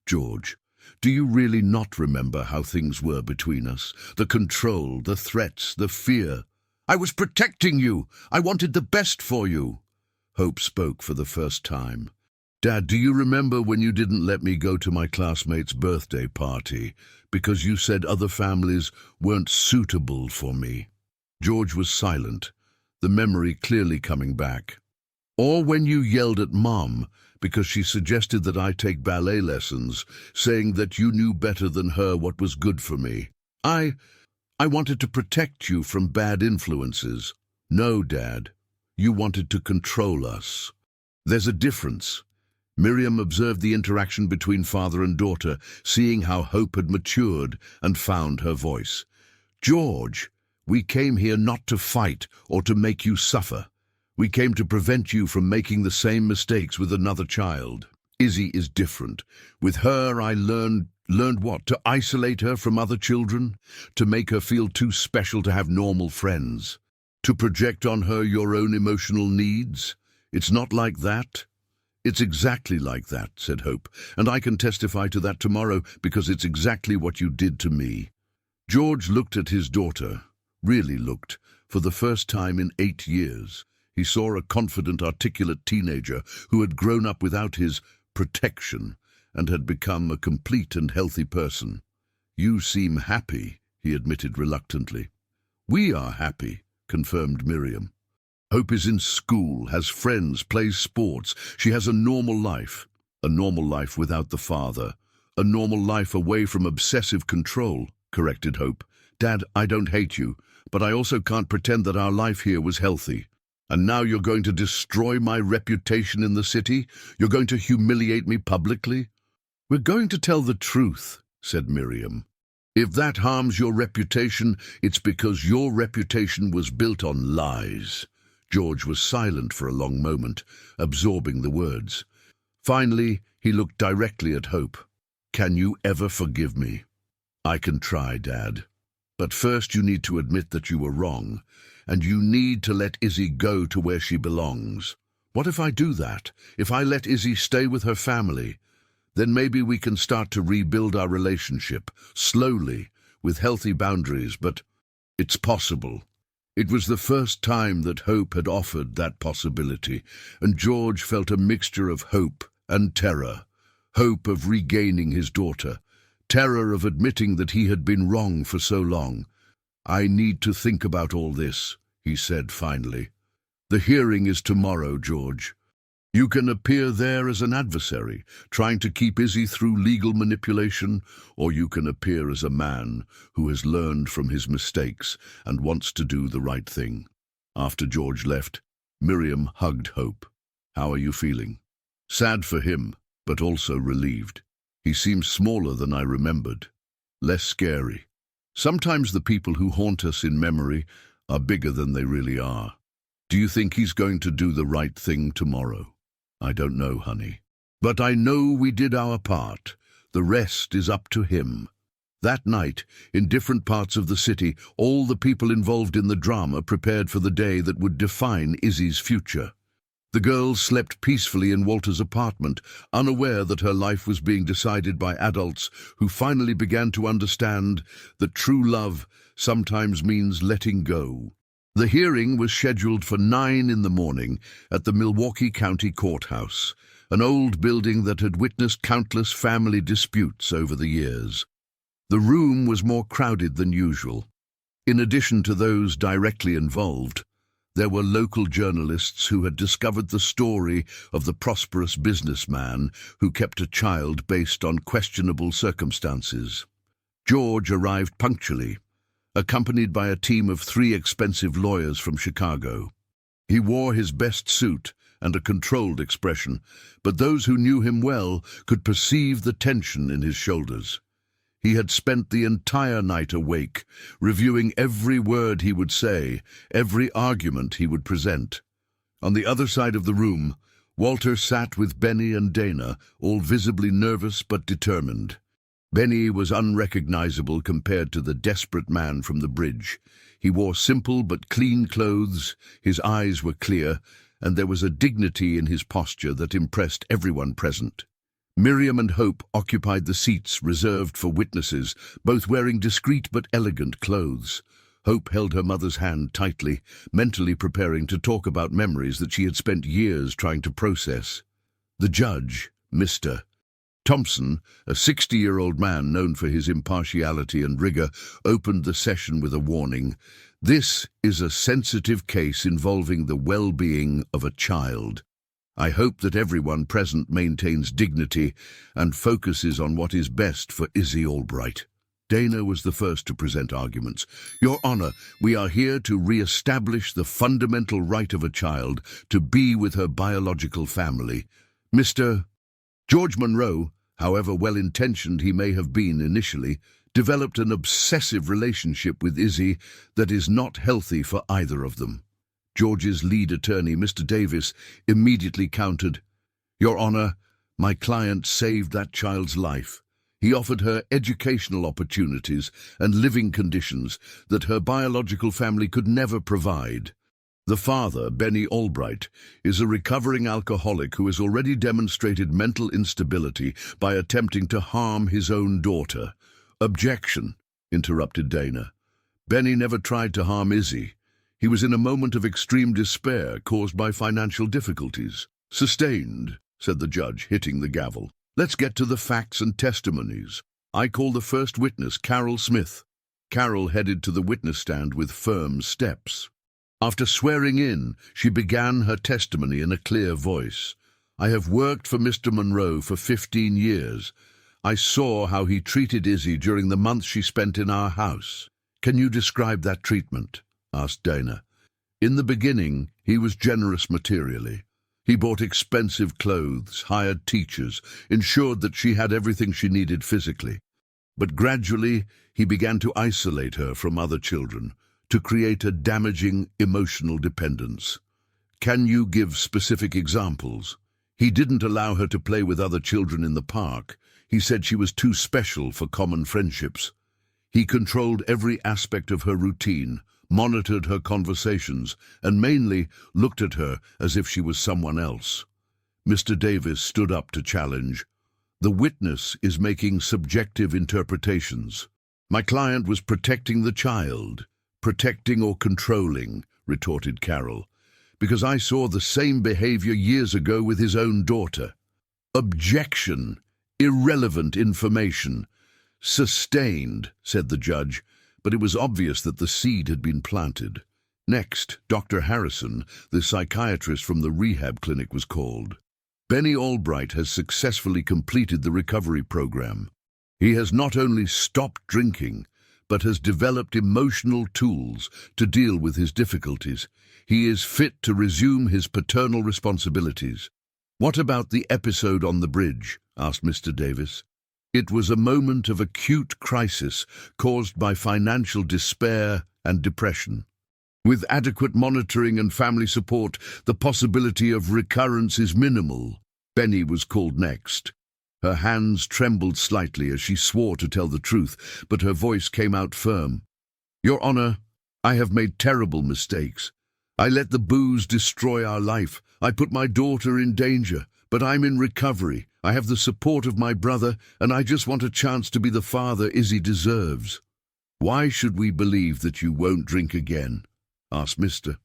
"George, do you really not remember how things were between us? The control, the threats, the fear." "I was protecting you. I wanted the best for you." Hope spoke for the first time. "Dad, do you remember when you didn't let me go to my classmate's birthday party because you said other families weren't suitable for me?" George was silent, the memory clearly coming back. "Or when you yelled at Mom because she suggested that I take ballet lessons, saying that you knew better than her what was good for me. I wanted to protect you from bad influences." "No, Dad, you wanted to control us. There's a difference." Miriam observed the interaction between father and daughter, seeing how Hope had matured, and found her voice. "George, we came here not to fight or to make you suffer. We came to prevent you from making the same mistakes with another child. Izzy is different. With her I learned what? To isolate her from other children? To make her feel too special to have normal friends? To project on her your own emotional needs? It's not like that." "It's exactly like that," said Hope, "and I can testify to that tomorrow because it's exactly what you did to me." George looked at his daughter, really looked, for the first time in 8 years. He saw a confident, articulate teenager who had grown up without his protection and had become a complete and healthy person. "You seem happy," he admitted reluctantly. "We are happy," confirmed Miriam. "Hope is in school, has friends, plays sports. She has a normal life without the father. A normal life away from obsessive control," corrected Hope. "Dad, I don't hate you, but I also can't pretend that our life here was healthy. And now you're going to destroy my reputation in the city? You're going to humiliate me publicly?" "We're going to tell the truth," said Miriam. "If that harms your reputation, it's because your reputation was built on lies." George was silent for a long moment, absorbing the words. Finally, he looked directly at Hope. "Can you ever forgive me?" "I can try, Dad. But first you need to admit that you were wrong, and you need to let Izzy go to where she belongs." "What if I do that? If I let Izzy stay with her family? Then maybe we can start to rebuild our relationship, slowly, with healthy boundaries, but it's possible." It was the first time that Hope had offered that possibility, and George felt a mixture of hope and terror. Hope of regaining his daughter, terror of admitting that he had been wrong for so long. "I need to think about all this," he said finally. "The hearing is tomorrow, George. You can appear there as an adversary, trying to keep Izzy through legal manipulation, or you can appear as a man who has learned from his mistakes and wants to do the right thing." After George left, Miriam hugged Hope. "How are you feeling?" "Sad for him, but also relieved. He seems smaller than I remembered, less scary. Sometimes the people who haunt us in memory are bigger than they really are. Do you think he's going to do the right thing tomorrow?" "I don't know, honey. But I know we did our part. The rest is up to him." That night, in different parts of the city, all the people involved in the drama prepared for the day that would define Izzy's future. The girl slept peacefully in Walter's apartment, unaware that her life was being decided by adults who finally began to understand that true love sometimes means letting go. The hearing was scheduled for 9 in the morning at the Milwaukee County Courthouse, an old building that had witnessed countless family disputes over the years. The room was more crowded than usual. In addition to those directly involved, there were local journalists who had discovered the story of the prosperous businessman who kept a child based on questionable circumstances. George arrived punctually, accompanied by a team of 3 expensive lawyers from Chicago. He wore his best suit and a controlled expression, but those who knew him well could perceive the tension in his shoulders. He had spent the entire night awake, reviewing every word he would say, every argument he would present. On the other side of the room, Walter sat with Benny and Dana, all visibly nervous but determined. Benny was unrecognizable compared to the desperate man from the bridge. He wore simple but clean clothes, his eyes were clear, and there was a dignity in his posture that impressed everyone present. Miriam and Hope occupied the seats reserved for witnesses, both wearing discreet but elegant clothes. Hope held her mother's hand tightly, mentally preparing to talk about memories that she had spent years trying to process. The judge, Mr. Thompson, a 60-year-old man known for his impartiality and rigor, opened the session with a warning. This is a sensitive case involving the well-being of a child. I hope that everyone present maintains dignity and focuses on what is best for Izzy Albright. Dana was the first to present arguments. Your Honor, we are here to re-establish the fundamental right of a child to be with her biological family. Mr. George Monroe, however well-intentioned he may have been initially, developed an obsessive relationship with Izzy that is not healthy for either of them. George's lead attorney, Mr. Davis, immediately countered, Your Honor, my client saved that child's life. He offered her educational opportunities and living conditions that her biological family could never provide. The father, Benny Albright, is a recovering alcoholic who has already demonstrated mental instability by attempting to harm his own daughter. Objection, interrupted Dana. Benny never tried to harm Izzy. He was in a moment of extreme despair caused by financial difficulties. Sustained, said the judge, hitting the gavel. Let's get to the facts and testimonies. I call the first witness, Carol Smith. Carol headed to the witness stand with firm steps. After swearing in, she began her testimony in a clear voice. I have worked for Mr. Monroe for 15 years. I saw how he treated Izzy during the months she spent in our house. Can you describe that treatment? Asked Dana. In the beginning, he was generous materially. He bought expensive clothes, hired teachers, ensured that she had everything she needed physically. But gradually, he began to isolate her from other children, to create a damaging emotional dependence. Can you give specific examples? He didn't allow her to play with other children in the park. He said she was too special for common friendships. He controlled every aspect of her routine, monitored her conversations, and mainly looked at her as if she was someone else. Mr. Davis stood up to challenge. The witness is making subjective interpretations. My client was protecting the child. Protecting or controlling, retorted Carol, because I saw the same behavior years ago with his own daughter. Objection. Irrelevant information. Sustained, said the judge, but it was obvious that the seed had been planted. Next, Dr. Harrison, the psychiatrist from the rehab clinic, was called. Benny Albright has successfully completed the recovery program. He has not only stopped drinking, but has developed emotional tools to deal with his difficulties. He is fit to resume his paternal responsibilities. What about the episode on the bridge? Asked Mr. Davis. It was a moment of acute crisis caused by financial despair and depression. With adequate monitoring and family support, the possibility of recurrence is minimal. Benny was called next. Her hands trembled slightly as she swore to tell the truth, but her voice came out firm. "Your Honor, I have made terrible mistakes. I let the booze destroy our life. I put my daughter in danger, but I'm in recovery. I have the support of my brother, and I just want a chance to be the father Izzy deserves." "Why should we believe that you won't drink again?" asked Mr.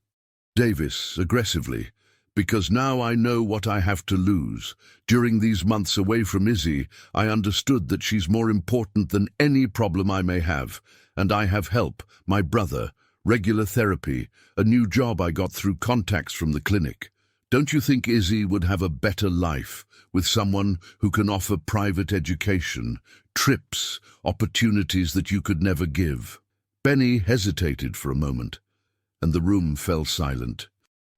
Davis aggressively. "Because now I know what I have to lose. During these months away from Izzy, I understood that she's more important than any problem I may have. And I have help, my brother, regular therapy, a new job I got through contacts from the clinic. Don't you think Izzy would have a better life with someone who can offer private education, trips, opportunities that you could never give?" Benny hesitated for a moment, and the room fell silent.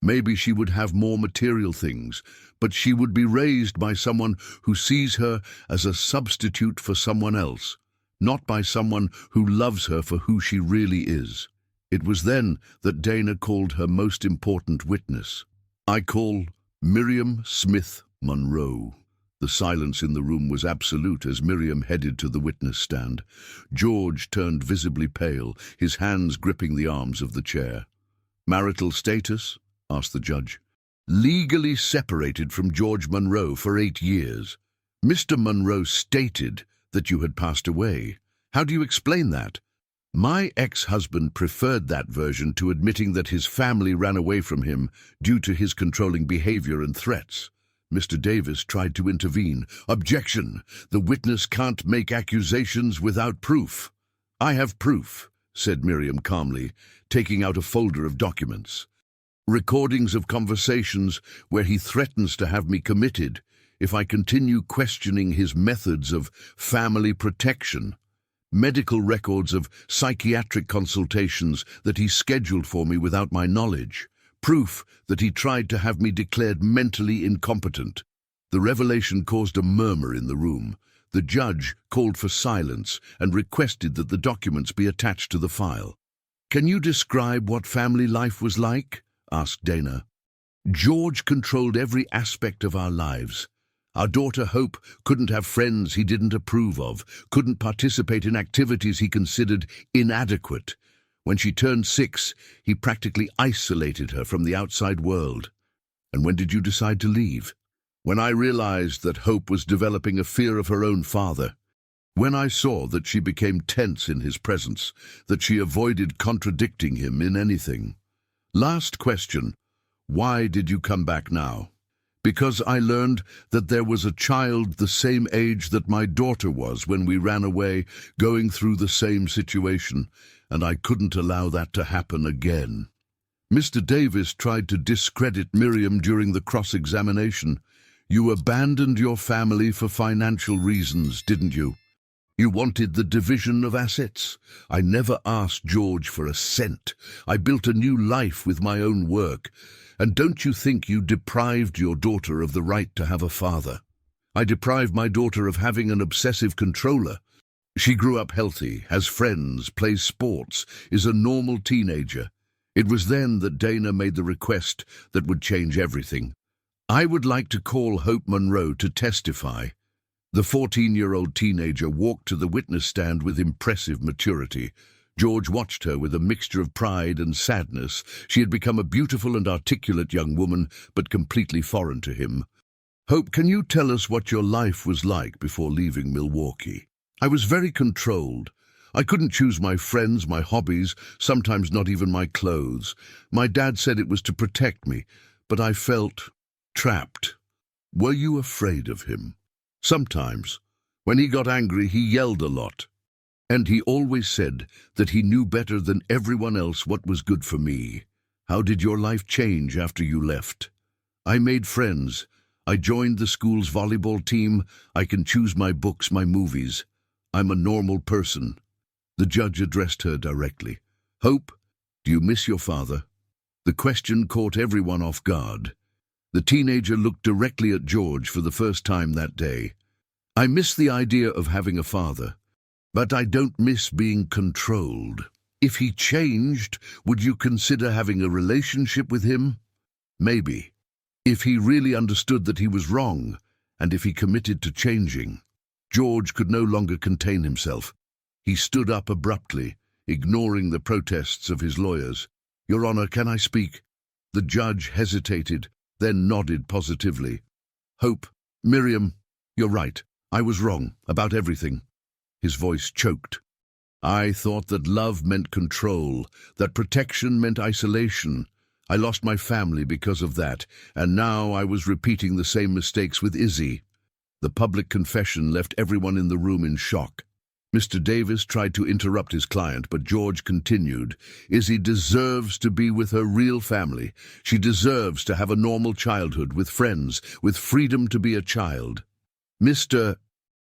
Maybe she would have more material things, but she would be raised by someone who sees her as a substitute for someone else, not by someone who loves her for who she really is. It was then that Dana called her most important witness. "I call Miriam Smith Monroe." The silence in the room was absolute as Miriam headed to the witness stand. George turned visibly pale, his hands gripping the arms of the chair. "Marital status?" asked the judge. "Legally separated from George Monroe for 8 years. Mr. Monroe stated that you had passed away. How do you explain that?" "My ex-husband preferred that version to admitting that his family ran away from him due to his controlling behavior and threats." Mr. Davis tried to intervene. "Objection! The witness can't make accusations without proof." "I have proof," said Miriam calmly, taking out a folder of documents. "Recordings of conversations where he threatens to have me committed if I continue questioning his methods of family protection. Medical records of psychiatric consultations that he scheduled for me without my knowledge. Proof that he tried to have me declared mentally incompetent." The revelation caused a murmur in the room. The judge called for silence and requested that the documents be attached to the file. "Can you describe what family life was like?" asked Dana. "George controlled every aspect of our lives. Our daughter Hope couldn't have friends he didn't approve of, couldn't participate in activities he considered inadequate. When she turned 6, he practically isolated her from the outside world." "And when did you decide to leave?" "When I realized that Hope was developing a fear of her own father. When I saw that she became tense in his presence, that she avoided contradicting him in anything." "Last question. Why did you come back now?" "Because I learned that there was a child the same age that my daughter was when we ran away, going through the same situation, and I couldn't allow that to happen again." Mr. Davis tried to discredit Miriam during the cross-examination. "You abandoned your family for financial reasons, didn't you? You wanted the division of assets. I never asked George for a cent. I built a new life with my own work. And don't you think you deprived your daughter of the right to have a father?" "I deprived my daughter of having an obsessive controller. She grew up healthy, has friends, plays sports, is a normal teenager." It was then that Dana made the request that would change everything. "I would like to call Hope Monroe to testify." The 14-year-old teenager walked to the witness stand with impressive maturity. George watched her with a mixture of pride and sadness. She had become a beautiful and articulate young woman, but completely foreign to him. "Hope, can you tell us what your life was like before leaving Milwaukee?" "I was very controlled. I couldn't choose my friends, my hobbies, sometimes not even my clothes. My dad said it was to protect me, but I felt trapped." "Were you afraid of him?" "Sometimes. When he got angry, he yelled a lot. And he always said that he knew better than everyone else what was good for me." "How did your life change after you left?" "I made friends. I joined the school's volleyball team. I can choose my books, my movies. I'm a normal person." The judge addressed her directly. "Hope, do you miss your father?" The question caught everyone off guard. The teenager looked directly at George for the first time that day. "I miss the idea of having a father. But I don't miss being controlled. If he changed, would you consider having a relationship with him?" "Maybe. If he really understood that he was wrong and if he committed to changing. George could no longer contain himself. He stood up abruptly, ignoring the protests of his lawyers. "Your Honor, can I speak?" The judge hesitated, then nodded positively. "Hope, Miriam, you're right. I was wrong about everything." His voice choked. "I thought that love meant control, that protection meant isolation. I lost my family because of that, and now I was repeating the same mistakes with Izzy." The public confession left everyone in the room in shock. Mr. Davis tried to interrupt his client, but George continued. "Izzy deserves to be with her real family. She deserves to have a normal childhood with friends, with freedom to be a child." "Mr.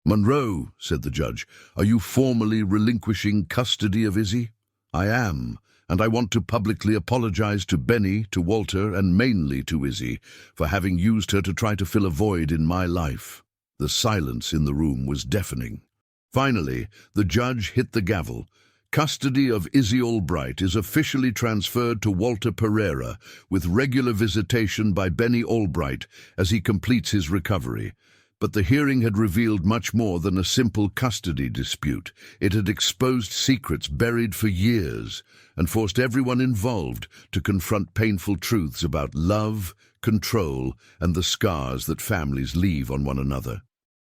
Monroe," said the judge, "are you formally relinquishing custody of Izzy?" "I am, and I want to publicly apologize to Benny, to Walter, and mainly to Izzy for having used her to try to fill a void in my life." The silence in the room was deafening. Finally, the judge hit the gavel. "Custody of Izzy Albright is officially transferred to Walter Pereira, with regular visitation by Benny Albright as he completes his recovery." But the hearing had revealed much more than a simple custody dispute. It had exposed secrets buried for years and forced everyone involved to confront painful truths about love, control, and the scars that families leave on one another.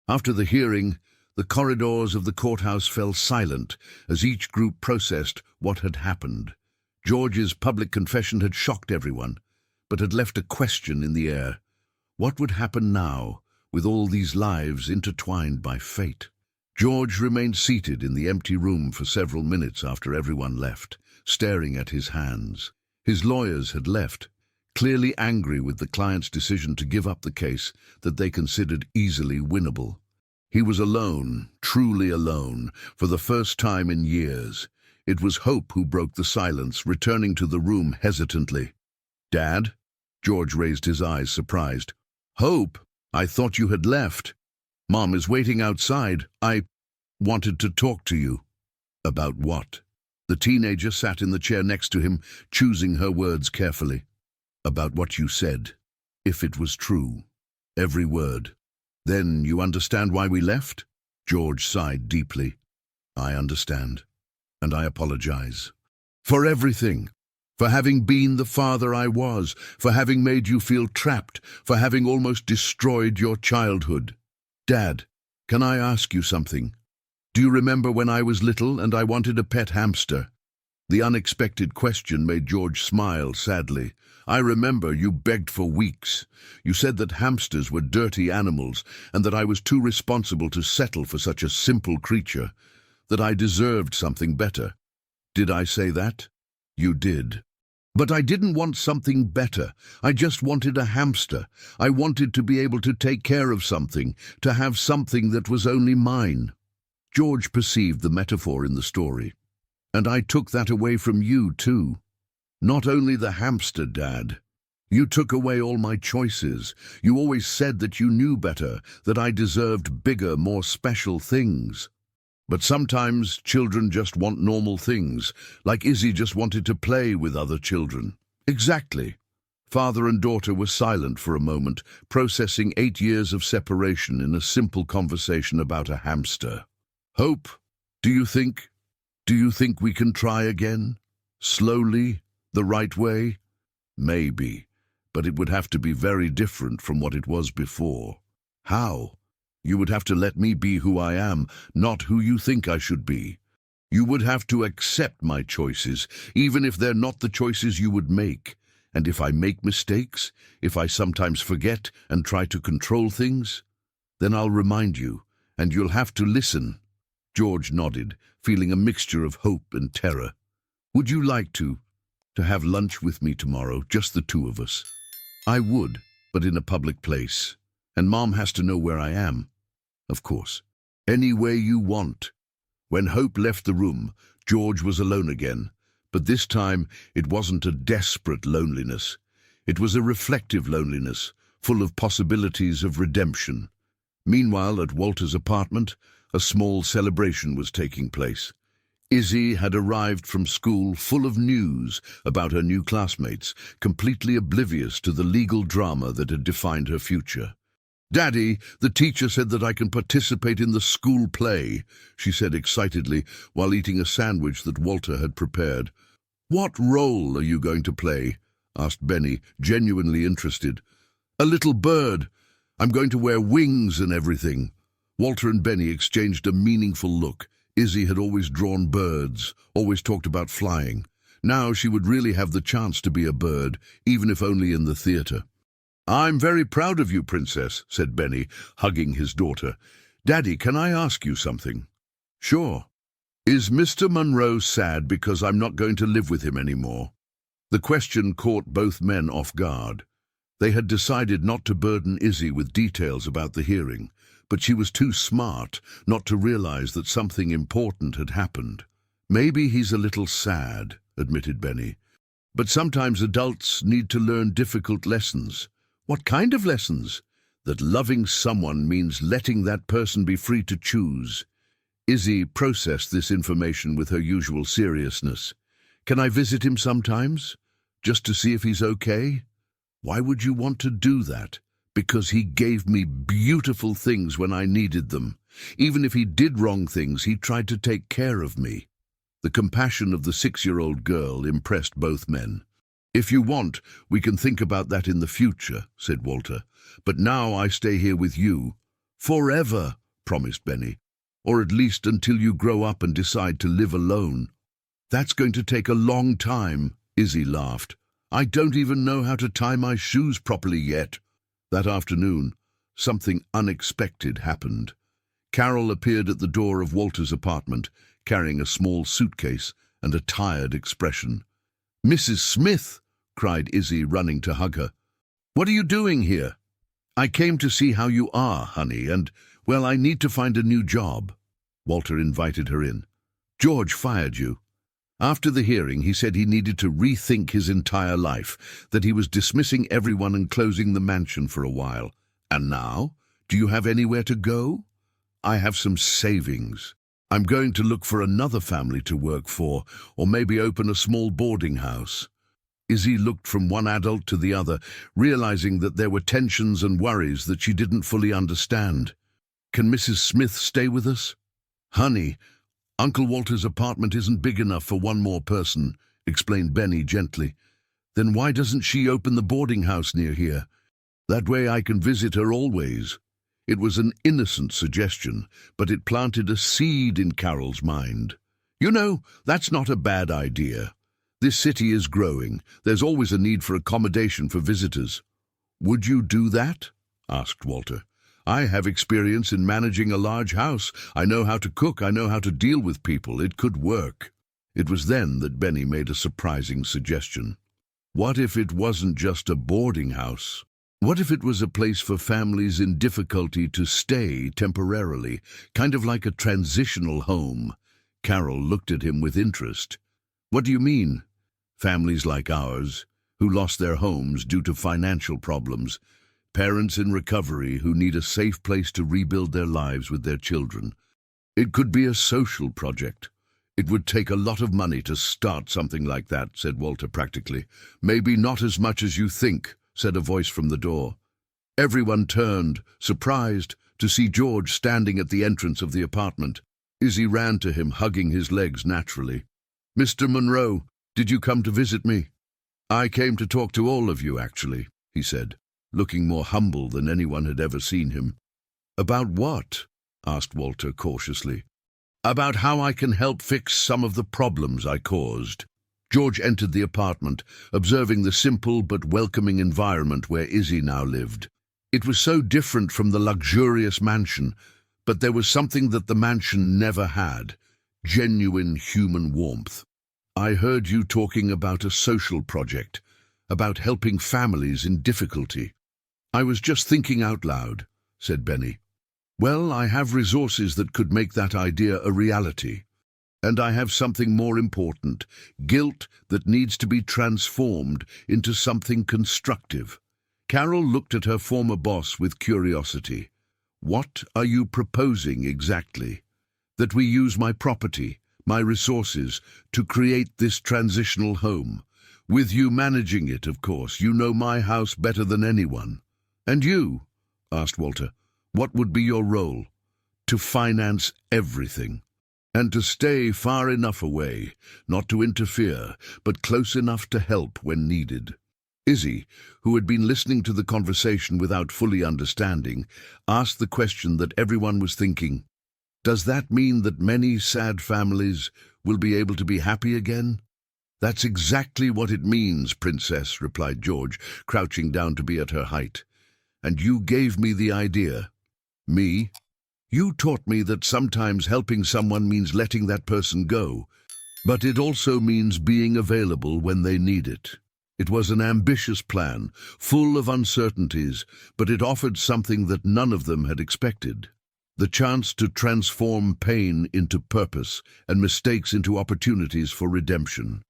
After the hearing, the corridors of the courthouse fell silent as each group processed what had happened. George's public confession had shocked everyone, but had left a question in the air. What would happen now, with all these lives intertwined by fate? George remained seated in the empty room for several minutes after everyone left, staring at his hands. His lawyers had left, clearly angry with the client's decision to give up the case that they considered easily winnable. He was alone, truly alone, for the first time in years. It was Hope who broke the silence, returning to the room hesitantly. "Dad?" George raised his eyes, surprised. "Hope, I thought you had left. Mom is waiting outside. I wanted to talk to you." "About what?" The teenager sat in the chair next to him, choosing her words carefully. "About what you said, if it was true. Every word." "Then you understand why we left?" George sighed deeply. "I understand, and I apologize. For everything. For having been the father I was, for having made you feel trapped, for having almost destroyed your childhood. Dad, can I ask you something? Do you remember when I was little and I wanted a pet hamster?" The unexpected question made George smile sadly. "I remember you begged for weeks. You said that hamsters were dirty animals and that I was too responsible to settle for such a simple creature, that I deserved something better. Did I say that?" "You did. But I didn't want something better. I just wanted a hamster. I wanted to be able to take care of something, to have something that was only mine." George perceived the metaphor in the story. "And I took that away from you, too. Not only the hamster, Dad. You took away all my choices. You always said that you knew better, that I deserved bigger, more special things. But sometimes children just want normal things, like Izzy just wanted to play with other children." "Exactly." Father and daughter were silent for a moment, processing 8 years of separation in a simple conversation about a hamster. "Hope, do you think we can try again? Slowly, the right way?" "Maybe, but it would have to be very different from what it was before." "How?" "You would have to let me be who I am, not who you think I should be. You would have to accept my choices, even if they're not the choices you would make. And if I make mistakes, if I sometimes forget and try to control things, then I'll remind you, and you'll have to listen." George nodded, feeling a mixture of hope and terror. "Would you like to have lunch with me tomorrow, just the two of us?" "I would, but in a public place. And Mom has to know where I am." "Of course. Any way you want." When Hope left the room, George was alone again, but this time it wasn't a desperate loneliness. It was a reflective loneliness, full of possibilities of redemption. Meanwhile, at Walter's apartment, a small celebration was taking place. Izzy had arrived from school full of news about her new classmates, completely oblivious to the legal drama that had defined her future. "Daddy, the teacher said that I can participate in the school play," she said excitedly while eating a sandwich that Walter had prepared. "What role are you going to play?" asked Benny, genuinely interested. "A little bird. I'm going to wear wings and everything." Walter and Benny exchanged a meaningful look. Izzy had always drawn birds, always talked about flying. Now she would really have the chance to be a bird, even if only in the theatre. "I'm very proud of you, Princess," said Benny, hugging his daughter. "Daddy, can I ask you something?" "Sure." "Is Mr. Monroe sad because I'm not going to live with him anymore?" The question caught both men off guard. They had decided not to burden Izzy with details about the hearing, but she was too smart not to realize that something important had happened. "Maybe he's a little sad," admitted Benny. "But sometimes adults need to learn difficult lessons." "What kind of lessons?" "That loving someone means letting that person be free to choose." Izzy processed this information with her usual seriousness. "Can I visit him sometimes? Just to see if he's okay?" "Why would you want to do that?" "Because he gave me beautiful things when I needed them. Even if he did wrong things, he tried to take care of me." The compassion of the 6-year-old girl impressed both men. "If you want, we can think about that in the future," said Walter. "But now I stay here with you." "Forever," promised Benny. "Or at least until you grow up and decide to live alone." "That's going to take a long time," Izzy laughed. "I don't even know how to tie my shoes properly yet." That afternoon, something unexpected happened. Carol appeared at the door of Walter's apartment, carrying a small suitcase and a tired expression. "Mrs. Smith!" cried Izzy, running to hug her. "What are you doing here?" "I came to see how you are, honey, and, well, I need to find a new job." Walter invited her in. "George fired you." After the hearing, he said he needed to rethink his entire life, that he was dismissing everyone and closing the mansion for a while. "And now? Do you have anywhere to go?" "I have some savings. I'm going to look for another family to work for, or maybe open a small boarding house." Izzy looked from one adult to the other, realizing that there were tensions and worries that she didn't fully understand. "Can Mrs. Smith stay with us?" "Honey, Uncle Walter's apartment isn't big enough for one more person," explained Benny gently. "Then why doesn't she open the boarding house near here? That way I can visit her always." It was an innocent suggestion, but it planted a seed in Carol's mind. "You know, that's not a bad idea. This city is growing. There's always a need for accommodation for visitors." "Would you do that?" asked Walter. "I have experience in managing a large house. I know how to cook. I know how to deal with people. It could work." It was then that Benny made a surprising suggestion. "What if it wasn't just a boarding house? What if it was a place for families in difficulty to stay temporarily, kind of like a transitional home?" Carol looked at him with interest. "What do you mean?" "Families like ours, who lost their homes due to financial problems. Parents in recovery who need a safe place to rebuild their lives with their children. It could be a social project." "It would take a lot of money to start something like that," said Walter practically. "Maybe not as much as you think," said a voice from the door. Everyone turned, surprised, to see George standing at the entrance of the apartment. Izzy ran to him, hugging his legs naturally. "Mr. Monroe, did you come to visit me?" "I came to talk to all of you, actually," he said, looking more humble than anyone had ever seen him. "About what?" asked Walter cautiously. "About how I can help fix some of the problems I caused." George entered the apartment, observing the simple but welcoming environment where Izzy now lived. It was so different from the luxurious mansion, but there was something that the mansion never had: genuine human warmth. "I heard you talking about a social project, about helping families in difficulty." "I was just thinking out loud," said Benny. "Well, I have resources that could make that idea a reality. And I have something more important: guilt that needs to be transformed into something constructive." Carol looked at her former boss with curiosity. "What are you proposing exactly?" "That we use my property, my resources, to create this transitional home. With you managing it, of course. You know my house better than anyone. And you, asked Walter. "What would be your role?" "To finance everything. And to stay far enough away, not to interfere, but close enough to help when needed." Izzy, who had been listening to the conversation without fully understanding, asked the question that everyone was thinking. "Does that mean that many sad families will be able to be happy again?" "That's exactly what it means, Princess," replied George, crouching down to be at her height. "And you gave me the idea." "Me? You taught me that sometimes helping someone means letting that person go, but it also means being available when they need it." It was an ambitious plan, full of uncertainties, but it offered something that none of them had expected: the chance to transform pain into purpose and mistakes into opportunities for redemption.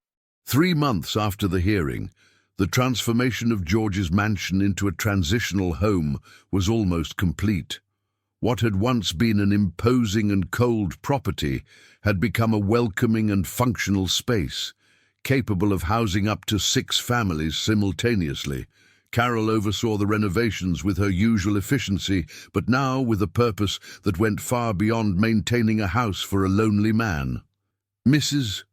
3 months after the hearing, the transformation of George's mansion into a transitional home was almost complete. What had once been an imposing and cold property had become a welcoming and functional space, capable of housing up to 6 families simultaneously. Carol oversaw the renovations with her usual efficiency, but now with a purpose that went far beyond maintaining a house for a lonely man. "Mrs.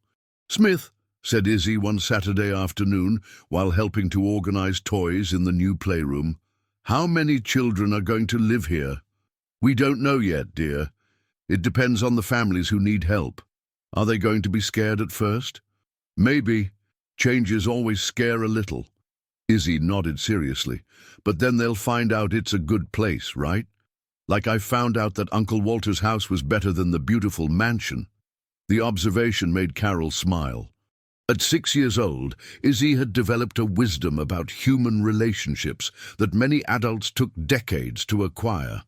Smith," said Izzy one Saturday afternoon while helping to organize toys in the new playroom, "how many children are going to live here?" "We don't know yet, dear. It depends on the families who need help." "Are they going to be scared at first?" "Maybe. Changes always scare a little." Izzy nodded seriously. "But then they'll find out it's a good place, right? Like I found out that Uncle Walter's house was better than the beautiful mansion." The observation made Carol smile. At 6 years old, Izzy had developed a wisdom about human relationships that many adults took decades to acquire.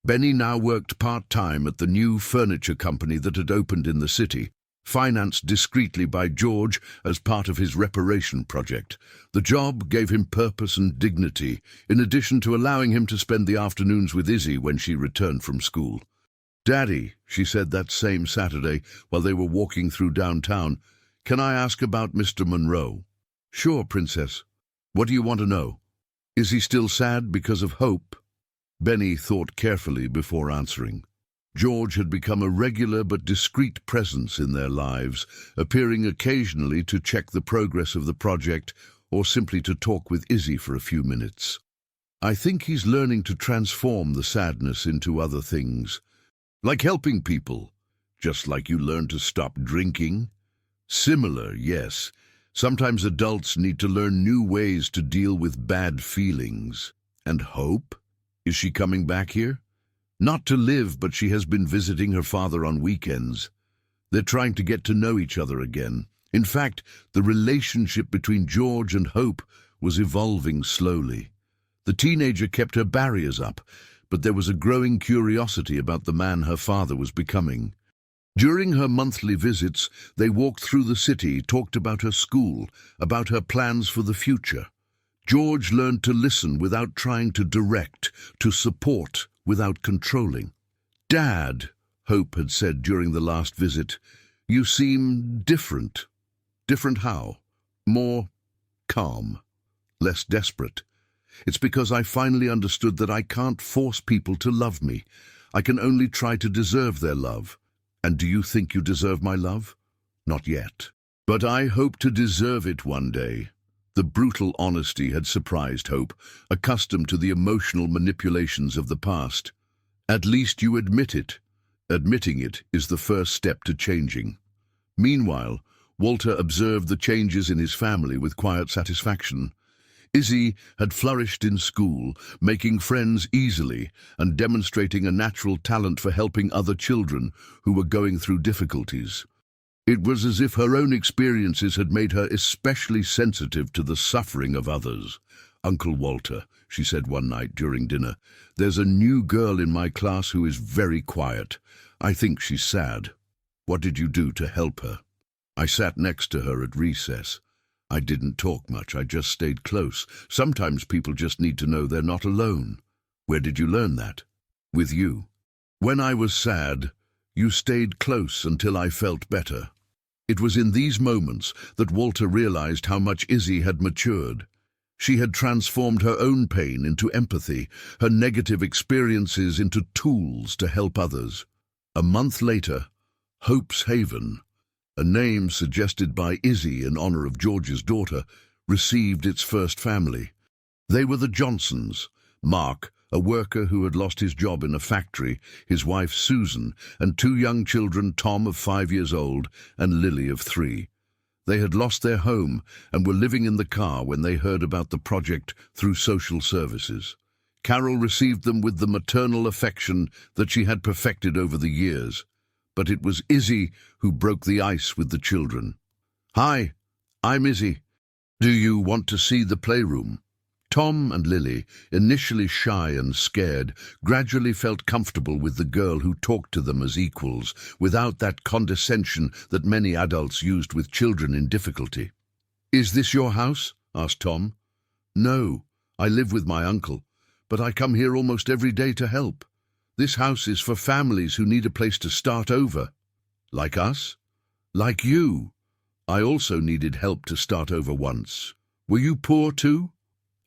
Benny now worked part-time at the new furniture company that had opened in the city, financed discreetly by George as part of his reparation project. The job gave him purpose and dignity, in addition to allowing him to spend the afternoons with Izzy when she returned from school. "Daddy," she said that same Saturday while they were walking through downtown, "can I ask about Mr. Monroe?" "Sure, Princess. What do you want to know?" "Is he still sad because of Hope?" Benny thought carefully before answering. George had become a regular but discreet presence in their lives, appearing occasionally to check the progress of the project or simply to talk with Izzy for a few minutes. "I think he's learning to transform the sadness into other things. Like helping people, just like you learn to stop drinking." "Similar, yes. Sometimes adults need to learn new ways to deal with bad feelings." "And Hope? Is she coming back here?" "Not to live, but she has been visiting her father on weekends. They're trying to get to know each other again. In fact, the relationship between George and Hope was evolving slowly. The teenager kept her barriers up, but there was a growing curiosity about the man her father was becoming. During her monthly visits, they walked through the city, talked about her school, about her plans for the future. George learned to listen without trying to direct, to support without controlling. "Dad," Hope had said during the last visit, "you seem different." "Different how?" "More calm, less desperate. It's because I finally understood that I can't force people to love me. I can only try to deserve their love." "And do you think you deserve my love?" "Not yet. But I hope to deserve it one day." The brutal honesty had surprised Hope, accustomed to the emotional manipulations of the past. "At least you admit it. Admitting it is the first step to changing." Meanwhile, Walter observed the changes in his family with quiet satisfaction. Izzy had flourished in school, making friends easily and demonstrating a natural talent for helping other children who were going through difficulties. It was as if her own experiences had made her especially sensitive to the suffering of others. "Uncle Walter," she said one night during dinner, "there's a new girl in my class who is very quiet. I think she's sad. What did you do to help her?" "I sat next to her at recess. I didn't talk much, I just stayed close. Sometimes people just need to know they're not alone." "Where did you learn that?" "With you. When I was sad, you stayed close until I felt better." It was in these moments that Walter realized how much Izzy had matured. She had transformed her own pain into empathy, her negative experiences into tools to help others. A month later, Hope's Haven, a name suggested by Izzy in honor of George's daughter, received its first family. They were the Johnsons: Mark, a worker who had lost his job in a factory, his wife Susan, and two young children, Tom of 5 years old and Lily of 3. They had lost their home and were living in the car when they heard about the project through social services. Carol received them with the maternal affection that she had perfected over the years. But it was Izzy who broke the ice with the children. "Hi, I'm Izzy. Do you want to see the playroom?" Tom and Lily, initially shy and scared, gradually felt comfortable with the girl who talked to them as equals, without that condescension that many adults used with children in difficulty. "Is this your house?" asked Tom. "No, I live with my uncle, but I come here almost every day to help. This house is for families who need a place to start over." "Like us?" "Like you. I also needed help to start over once. Were you poor too?"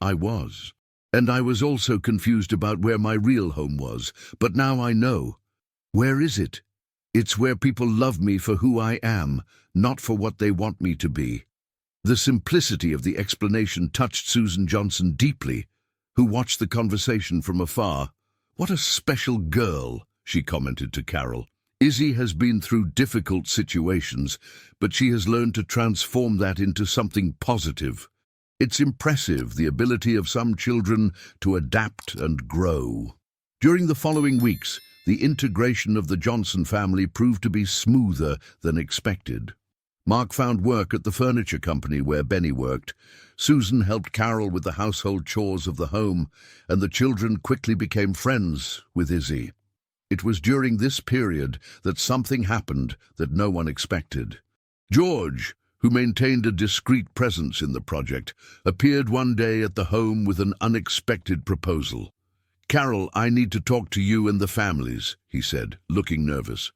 "I was. And I was also confused about where my real home was, but now I know. Where is it? It's where people love me for who I am, not for what they want me to be." The simplicity of the explanation touched Susan Johnson deeply, who watched the conversation from afar. "What a special girl," she commented to Carol. "Izzy has been through difficult situations, but she has learned to transform that into something positive. It's impressive, the ability of some children to adapt and grow." During the following weeks, the integration of the Johnson family proved to be smoother than expected. Mark found work at the furniture company where Benny worked. Susan helped Carol with the household chores of the home, and the children quickly became friends with Izzy. It was during this period that something happened that no one expected. George, who maintained a discreet presence in the project, appeared one day at the home with an unexpected proposal. "Carol, I need to talk to you and the families," he said, looking nervous.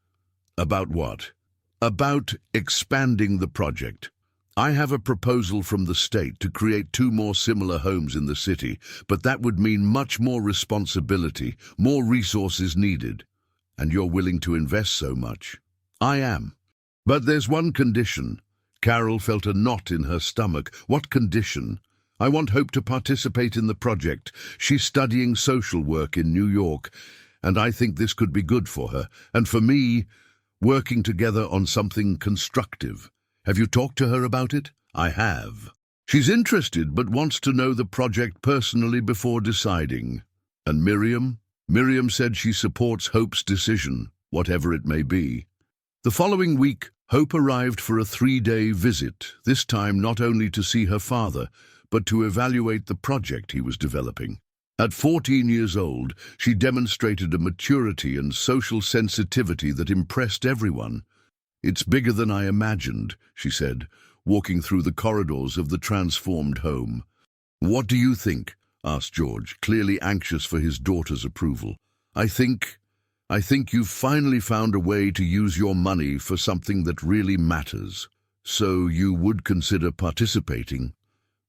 "About what?" "About expanding the project. I have a proposal from the state to create 2 more similar homes in the city, but that would mean much more responsibility, more resources needed. And you're willing to invest so much." "I am. But there's one condition." Carol felt a knot in her stomach. "What condition?" "I want Hope to participate in the project. She's studying social work in New York, and I think this could be good for her. And for me, working together on something constructive. Have you talked to her about it?" "I have. She's interested, but wants to know the project personally before deciding." "And Miriam?" "Miriam said she supports Hope's decision, whatever it may be." The following week, Hope arrived for a 3-day visit, this time not only to see her father, but to evaluate the project he was developing. At 14 years old, she demonstrated a maturity and social sensitivity that impressed everyone. "It's bigger than I imagined," she said, walking through the corridors of the transformed home. "What do you think?" asked George, clearly anxious for his daughter's approval. I think you've finally found a way to use your money for something that really matters. So you would consider participating?"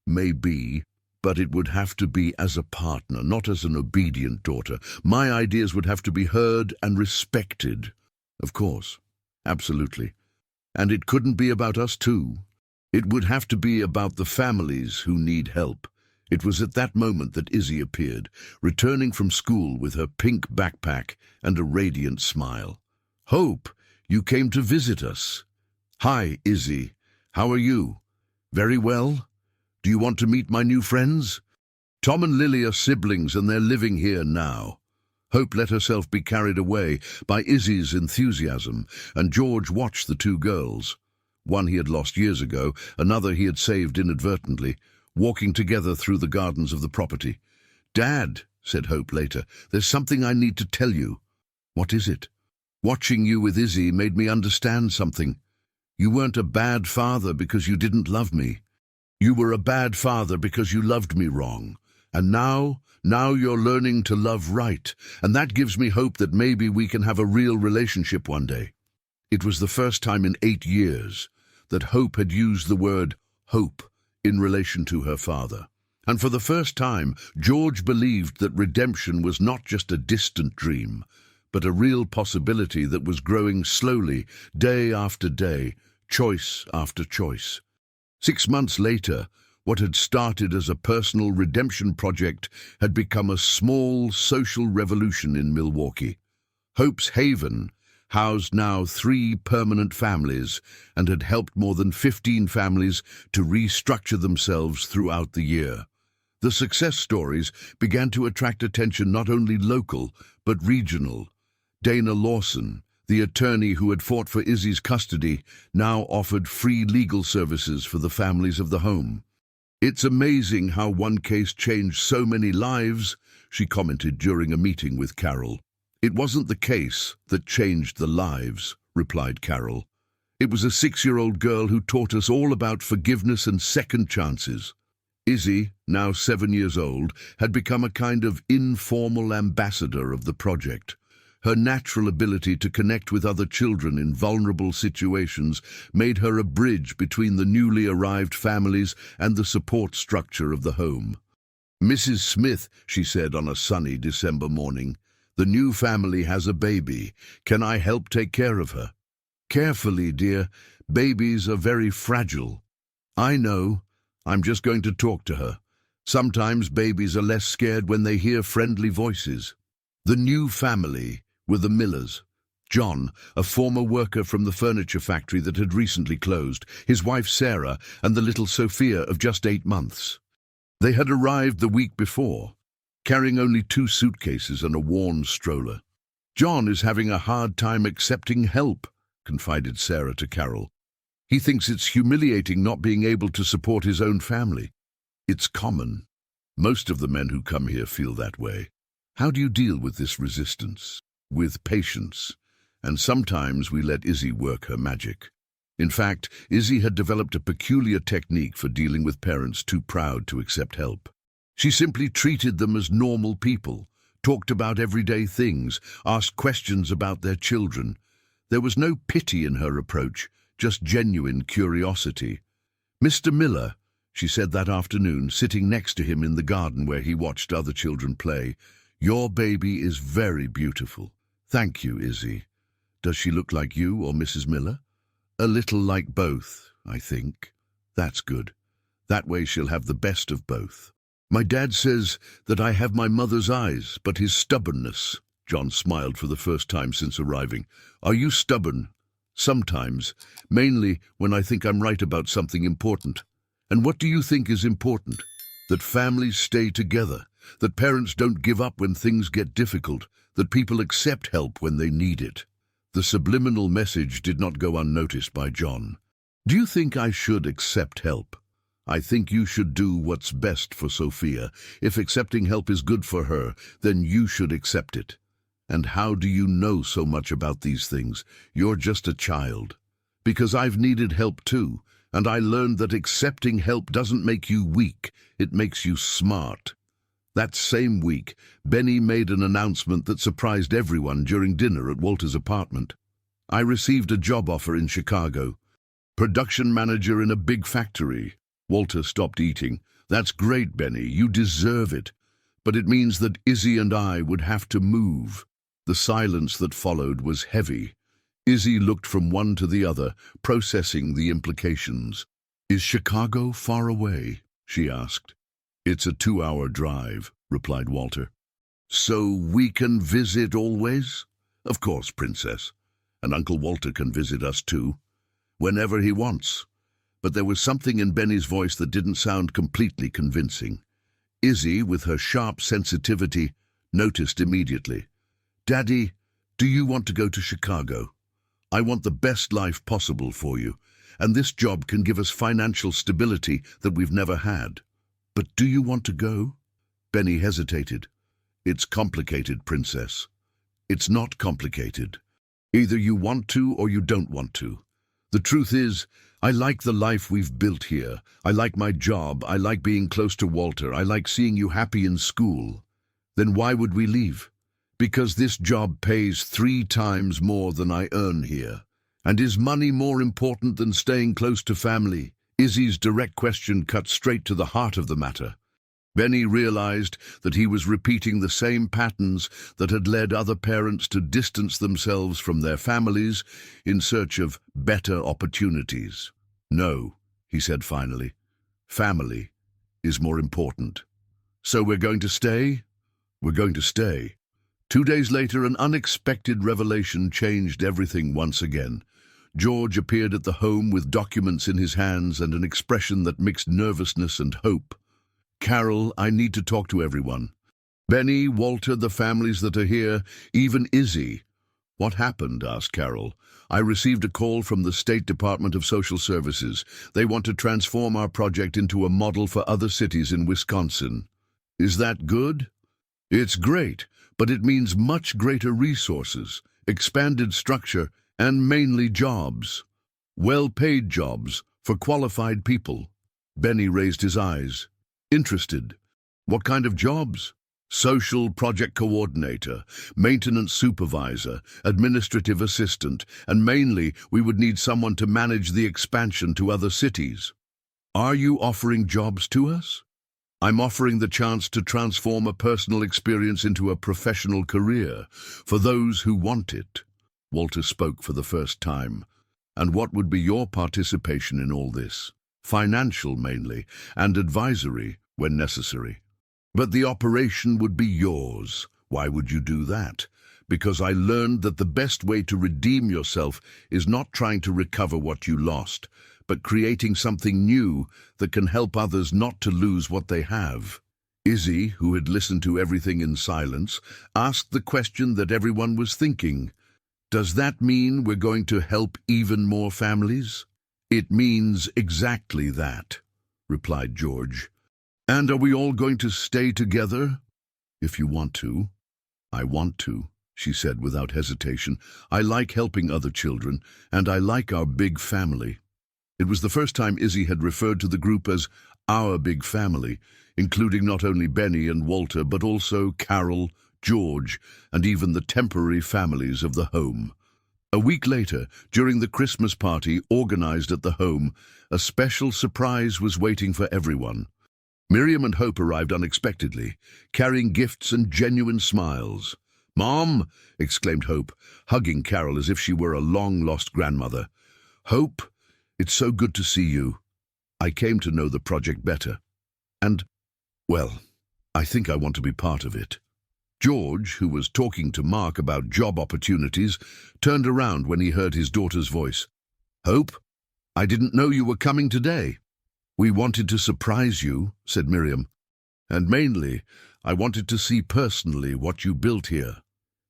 "Maybe, but it would have to be as a partner, not as an obedient daughter. My ideas would have to be heard and respected." "Of course, absolutely. And it couldn't be about us too. It would have to be about the families who need help." It was at that moment that Izzy appeared, returning from school with her pink backpack and a radiant smile. "Hope, you came to visit us." "Hi, Izzy. How are you?" "Very well. Do you want to meet my new friends?" "Tom and Lily are siblings and they're living here now." Hope let herself be carried away by Izzy's enthusiasm, and George watched the 2 girls. One he had lost years ago, another he had saved inadvertently, walking together through the gardens of the property. "Dad," said Hope later, "there's something I need to tell you." "What is it?" "Watching you with Izzy made me understand something. You weren't a bad father because you didn't love me. You were a bad father because you loved me wrong. And now you're learning to love right, and that gives me hope that maybe we can have a real relationship one day." It was the first time in 8 years that Hope had used the word hope in relation to her father. And for the first time, George believed that redemption was not just a distant dream, but a real possibility that was growing slowly, day after day, choice after choice. 6 months later, what had started as a personal redemption project had become a small social revolution in Milwaukee. Hope's Haven housed now 3 permanent families and had helped more than 15 families to restructure themselves throughout the year. The success stories began to attract attention not only local, but regional. Dana Lawson, the attorney who had fought for Izzy's custody, now offered free legal services for the families of the home. "It's amazing how one case changed so many lives," she commented during a meeting with Carol. "It wasn't the case that changed the lives," replied Carol. "It was a 6-year-old girl who taught us all about forgiveness and second chances." Izzy, now 7 years old, had become a kind of informal ambassador of the project. Her natural ability to connect with other children in vulnerable situations made her a bridge between the newly arrived families and the support structure of the home. "Mrs. Smith," she said on a sunny December morning, "the new family has a baby. Can I help take care of her?" "Carefully, dear. Babies are very fragile." "I know. I'm just going to talk to her. Sometimes babies are less scared when they hear friendly voices." The new family were the Millers. John, a former worker from the furniture factory that had recently closed, his wife Sarah, and the little Sophia of just 8 months. They had arrived the week before, carrying only 2 suitcases and a worn stroller. "John is having a hard time accepting help," confided Sarah to Carol. "He thinks it's humiliating not being able to support his own family." "It's common. Most of the men who come here feel that way. How do you deal with this resistance?" "With patience. And sometimes we let Izzy work her magic." In fact, Izzy had developed a peculiar technique for dealing with parents too proud to accept help. She simply treated them as normal people, talked about everyday things, asked questions about their children. There was no pity in her approach, just genuine curiosity. "Mr. Miller," she said that afternoon, sitting next to him in the garden where he watched other children play, "your baby is very beautiful." "Thank you, Izzy. Does she look like you or Mrs. Miller?" "A little like both, I think." "That's good. That way she'll have the best of both." "My dad says that I have my mother's eyes, but his stubbornness." John smiled for the first time since arriving. "Are you stubborn?" "Sometimes, mainly when I think I'm right about something important." "And what do you think is important?" "That families stay together, that parents don't give up when things get difficult, that people accept help when they need it." The subliminal message did not go unnoticed by John. "Do you think I should accept help?" "I think you should do what's best for Sophia. If accepting help is good for her, then you should accept it." "And how do you know so much about these things? You're just a child." "Because I've needed help too, and I learned that accepting help doesn't make you weak, it makes you smart." That same week, Benny made an announcement that surprised everyone during dinner at Walter's apartment. "I received a job offer in Chicago. Production manager in a big factory." Walter stopped eating. "That's great, Benny. You deserve it. But it means that Izzy and I would have to move." The silence that followed was heavy. Izzy looked from one to the other, processing the implications. "Is Chicago far away?" she asked. "It's a 2-hour drive," replied Walter. "So we can visit always?" "Of course, Princess. And Uncle Walter can visit us too, whenever he wants." But there was something in Benny's voice that didn't sound completely convincing. Izzy, with her sharp sensitivity, noticed immediately. "Daddy, do you want to go to Chicago? I want the best life possible for you, and this job can give us financial stability that we've never had. But do you want to go?" Benny hesitated. "It's complicated, Princess." "It's not complicated. Either you want to or you don't want to. The truth is, I like the life we've built here. I like my job. I like being close to Walter. I like seeing you happy in school. Then why would we leave? Because this job pays 3 times more than I earn here. And is money more important than staying close to family?" Izzy's direct question cut straight to the heart of the matter. Benny realized that he was repeating the same patterns that had led other parents to distance themselves from their families in search of better opportunities. "No," he said finally, "family is more important. So we're going to stay? We're going to stay." 2 days later, an unexpected revelation changed everything once again. George appeared at the home with documents in his hands and an expression that mixed nervousness and hope. "Carol, I need to talk to everyone. Benny, Walter, the families that are here, even Izzy." "What happened?" asked Carol. "I received a call from the State Department of Social Services. They want to transform our project into a model for other cities in Wisconsin." "Is that good?" "It's great, but it means much greater resources, expanded structure, and mainly jobs. Well-paid jobs for qualified people." Benny raised his eyes. "Interested. What kind of jobs?" "Social project coordinator, maintenance supervisor, administrative assistant, and mainly we would need someone to manage the expansion to other cities." "Are you offering jobs to us?" "I'm offering the chance to transform a personal experience into a professional career for those who want it." Walter spoke for the first time. "And what would be your participation in all this?" "Financial mainly, and advisory when necessary." "But the operation would be yours." "Why would you do that?" "Because I learned that the best way to redeem yourself is not trying to recover what you lost, but creating something new that can help others not to lose what they have." Izzy, who had listened to everything in silence, asked the question that everyone was thinking. "Does that mean we're going to help even more families?" "It means exactly that," replied George. "And are we all going to stay together?" "If you want to." "I want to," she said without hesitation. "I like helping other children, and I like our big family." It was the first time Izzy had referred to the group as our big family, including not only Benny and Walter, but also Carol, George, and even the temporary families of the home. A week later, during the Christmas party organized at the home, a special surprise was waiting for everyone. Miriam and Hope arrived unexpectedly, carrying gifts and genuine smiles. "Mom!" exclaimed Hope, hugging Carol as if she were a long-lost grandmother. "Hope, it's so good to see you. I came to know the project better. And, well, I think I want to be part of it." George, who was talking to Mark about job opportunities, turned around when he heard his daughter's voice. "Hope, I didn't know you were coming today." "We wanted to surprise you," said Miriam. "And mainly, I wanted to see personally what you built here."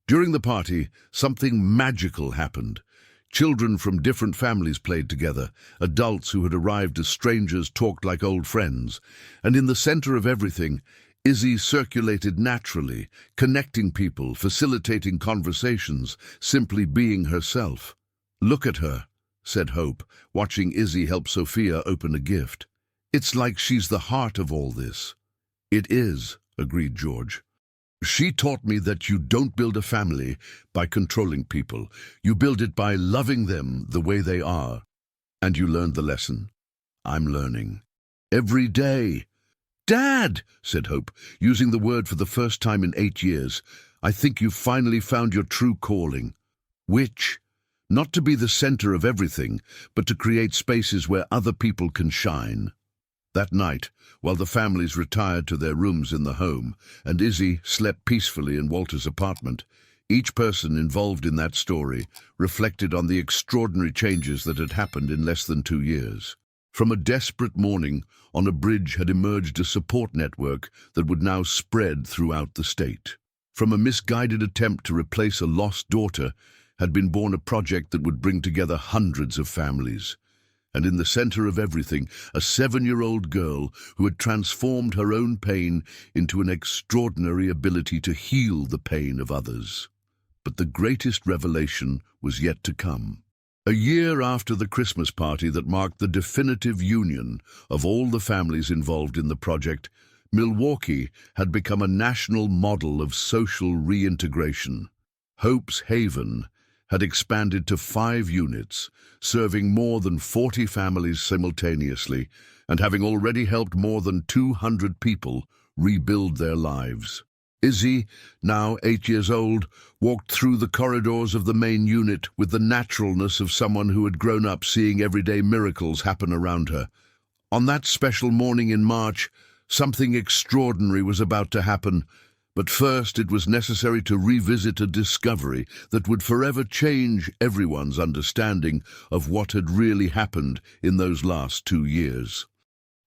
During the party, something magical happened. Children from different families played together. Adults who had arrived as strangers talked like old friends. And in the center of everything, Izzy circulated naturally, connecting people, facilitating conversations, simply being herself. "Look at her," said Hope, watching Izzy help Sophia open a gift. "It's like she's the heart of all this." "It is," agreed George. "She taught me that you don't build a family by controlling people. You build it by loving them the way they are." "And you learned the lesson?" "I'm learning. Every day." "Dad," said Hope, using the word for the first time in 8 years, "I think you've finally found your true calling." "Which?" "Not to be the center of everything, but to create spaces where other people can shine." That night, while the families retired to their rooms in the home, and Izzy slept peacefully in Walter's apartment, each person involved in that story reflected on the extraordinary changes that had happened in less than 2 years. From a desperate morning, on a bridge had emerged a support network that would now spread throughout the state. From a misguided attempt to replace a lost daughter had been born a project that would bring together hundreds of families. And in the center of everything, a 7-year-old girl who had transformed her own pain into an extraordinary ability to heal the pain of others. But the greatest revelation was yet to come. A year after the Christmas party that marked the definitive union of all the families involved in the project, Milwaukee had become a national model of social reintegration. Hope's Haven had expanded to 5 units, serving more than 40 families simultaneously, and having already helped more than 200 people rebuild their lives. Izzy, now 8 years old, walked through the corridors of the main unit with the naturalness of someone who had grown up seeing everyday miracles happen around her. On that special morning in March, something extraordinary was about to happen, but first it was necessary to revisit a discovery that would forever change everyone's understanding of what had really happened in those last 2 years.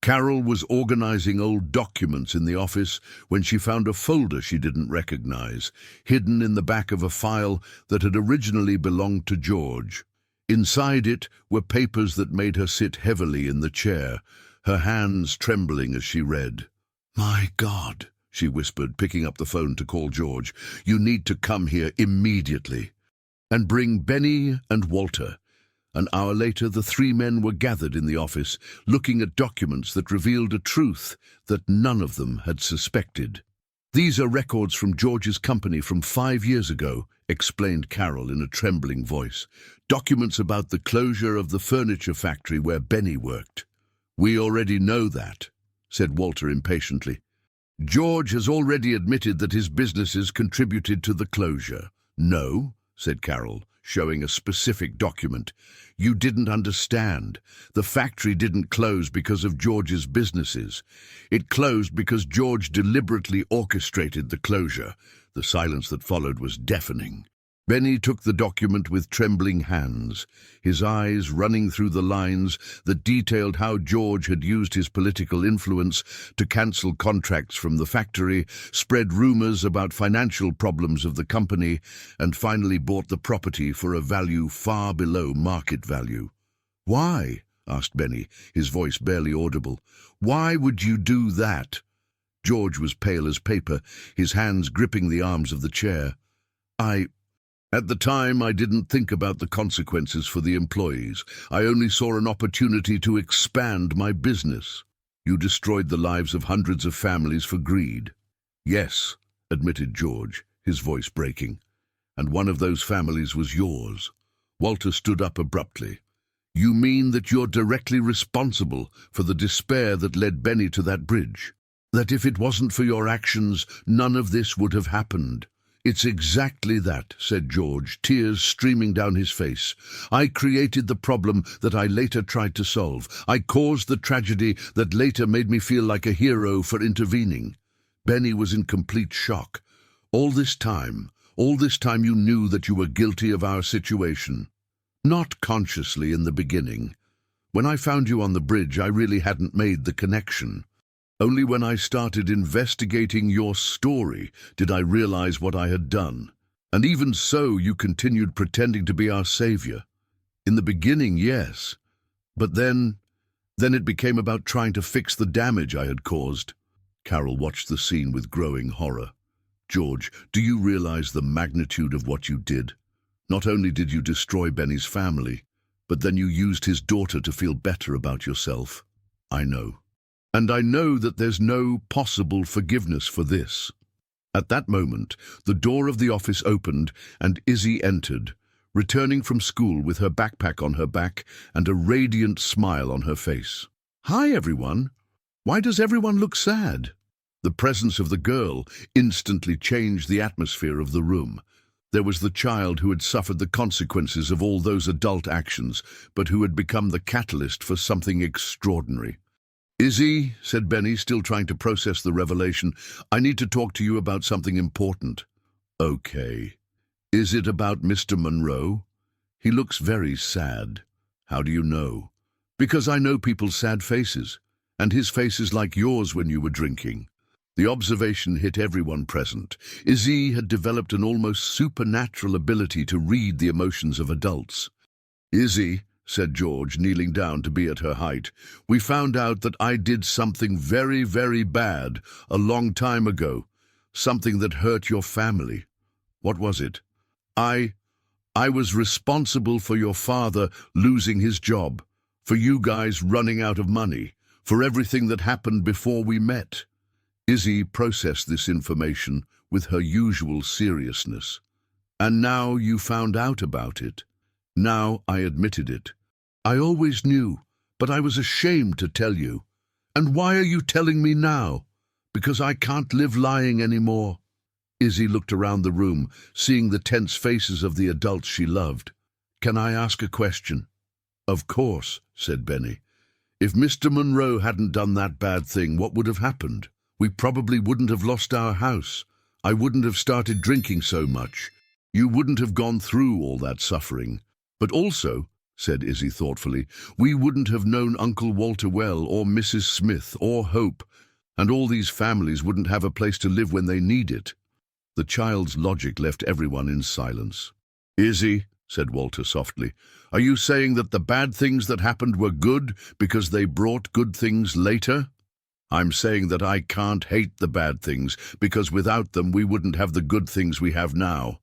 Carol was organizing old documents in the office when she found a folder she didn't recognize, hidden in the back of a file that had originally belonged to George. Inside it were papers that made her sit heavily in the chair, her hands trembling as she read. "My God," she whispered, picking up the phone to call George. "You need to come here immediately. And bring Benny and Walter." An hour later, the 3 men were gathered in the office, looking at documents that revealed a truth that none of them had suspected. "These are records from George's company from 5 years ago," explained Carol in a trembling voice. "Documents about the closure of the furniture factory where Benny worked." "We already know that," said Walter impatiently. "George has already admitted that his businesses contributed to the closure." "No," said Carol, showing a specific document. "You didn't understand. The factory didn't close because of George's businesses. It closed because George deliberately orchestrated the closure." The silence that followed was deafening. Benny took the document with trembling hands, his eyes running through the lines that detailed how George had used his political influence to cancel contracts from the factory, spread rumors about financial problems of the company, and finally bought the property for a value far below market value. "Why?" asked Benny, his voice barely audible. "Why would you do that?" George was pale as paper, his hands gripping the arms of the chair. At the time, I didn't think about the consequences for the employees. I only saw an opportunity to expand my business. You destroyed the lives of hundreds of families for greed." "Yes," admitted George, his voice breaking. "And one of those families was yours." Walter stood up abruptly. "You mean that you're directly responsible for the despair that led Benny to that bridge? That if it wasn't for your actions, none of this would have happened?" "It's exactly that," said George, tears streaming down his face. "I created the problem that I later tried to solve. I caused the tragedy that later made me feel like a hero for intervening." Benny was in complete shock. All this time you knew that you were guilty of our situation." "Not consciously in the beginning. When I found you on the bridge, I really hadn't made the connection. Only when I started investigating your story did I realize what I had done. And even so, you continued pretending to be our savior. In the beginning, yes. But then it became about trying to fix the damage I had caused." Carol watched the scene with growing horror. "George, do you realize the magnitude of what you did? Not only did you destroy Benny's family, but then you used his daughter to feel better about yourself." "I know. And I know that there's no possible forgiveness for this." At that moment, the door of the office opened and Izzy entered, returning from school with her backpack on her back and a radiant smile on her face. "Hi, everyone. Why does everyone look sad?" The presence of the girl instantly changed the atmosphere of the room. There was the child who had suffered the consequences of all those adult actions, but who had become the catalyst for something extraordinary. "Izzy," said Benny, still trying to process the revelation, "I need to talk to you about something important." "Okay. Is it about Mr. Monroe? He looks very sad." "How do you know?" "Because I know people's sad faces, and his face is like yours when you were drinking." The observation hit everyone present. Izzy had developed an almost supernatural ability to read the emotions of adults. "Izzy," said George, kneeling down to be at her height, "we found out that I did something very, very bad a long time ago, something that hurt your family." "What was it?" I was responsible for your father losing his job, for you guys running out of money, for everything that happened before we met." Izzy processed this information with her usual seriousness. "And now you found out about it. Now I admitted it. I always knew, but I was ashamed to tell you." "And why are you telling me now?" because I can't live lying anymore." Izzy looked around the room, seeing the tense faces of the adults she loved. "Can I ask a question?" "Of course," said Benny. "If Mr. Monroe hadn't done that bad thing, what would have happened? We probably wouldn't have lost our house. I wouldn't have started drinking so much. You wouldn't have gone through all that suffering. But also," said Izzy thoughtfully, "we wouldn't have known Uncle Walter well, or Mrs. Smith, or Hope, and all these families wouldn't have a place to live when they need it." The child's logic left everyone in silence. "Izzy," said Walter softly, "are you saying that the bad things that happened were good because they brought good things later?" "I'm saying that I can't hate the bad things because without them we wouldn't have the good things we have now."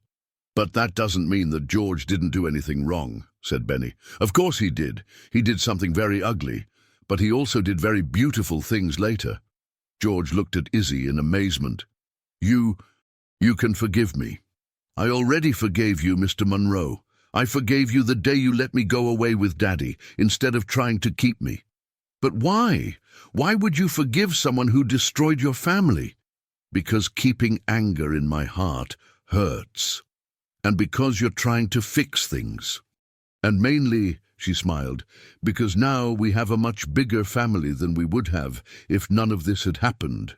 "But that doesn't mean that George didn't do anything wrong," said Benny. "Of course he did. He did something very ugly, but he also did very beautiful things later." George looked at Izzy in amazement. You can forgive me." "I already forgave you, Mr. Monroe. I forgave you the day you let me go away with Daddy, instead of trying to keep me." "But why? Why would you forgive someone who destroyed your family?" "Because keeping anger in my heart hurts. And because you're trying to fix things. And mainly," she smiled, "because now we have a much bigger family than we would have if none of this had happened."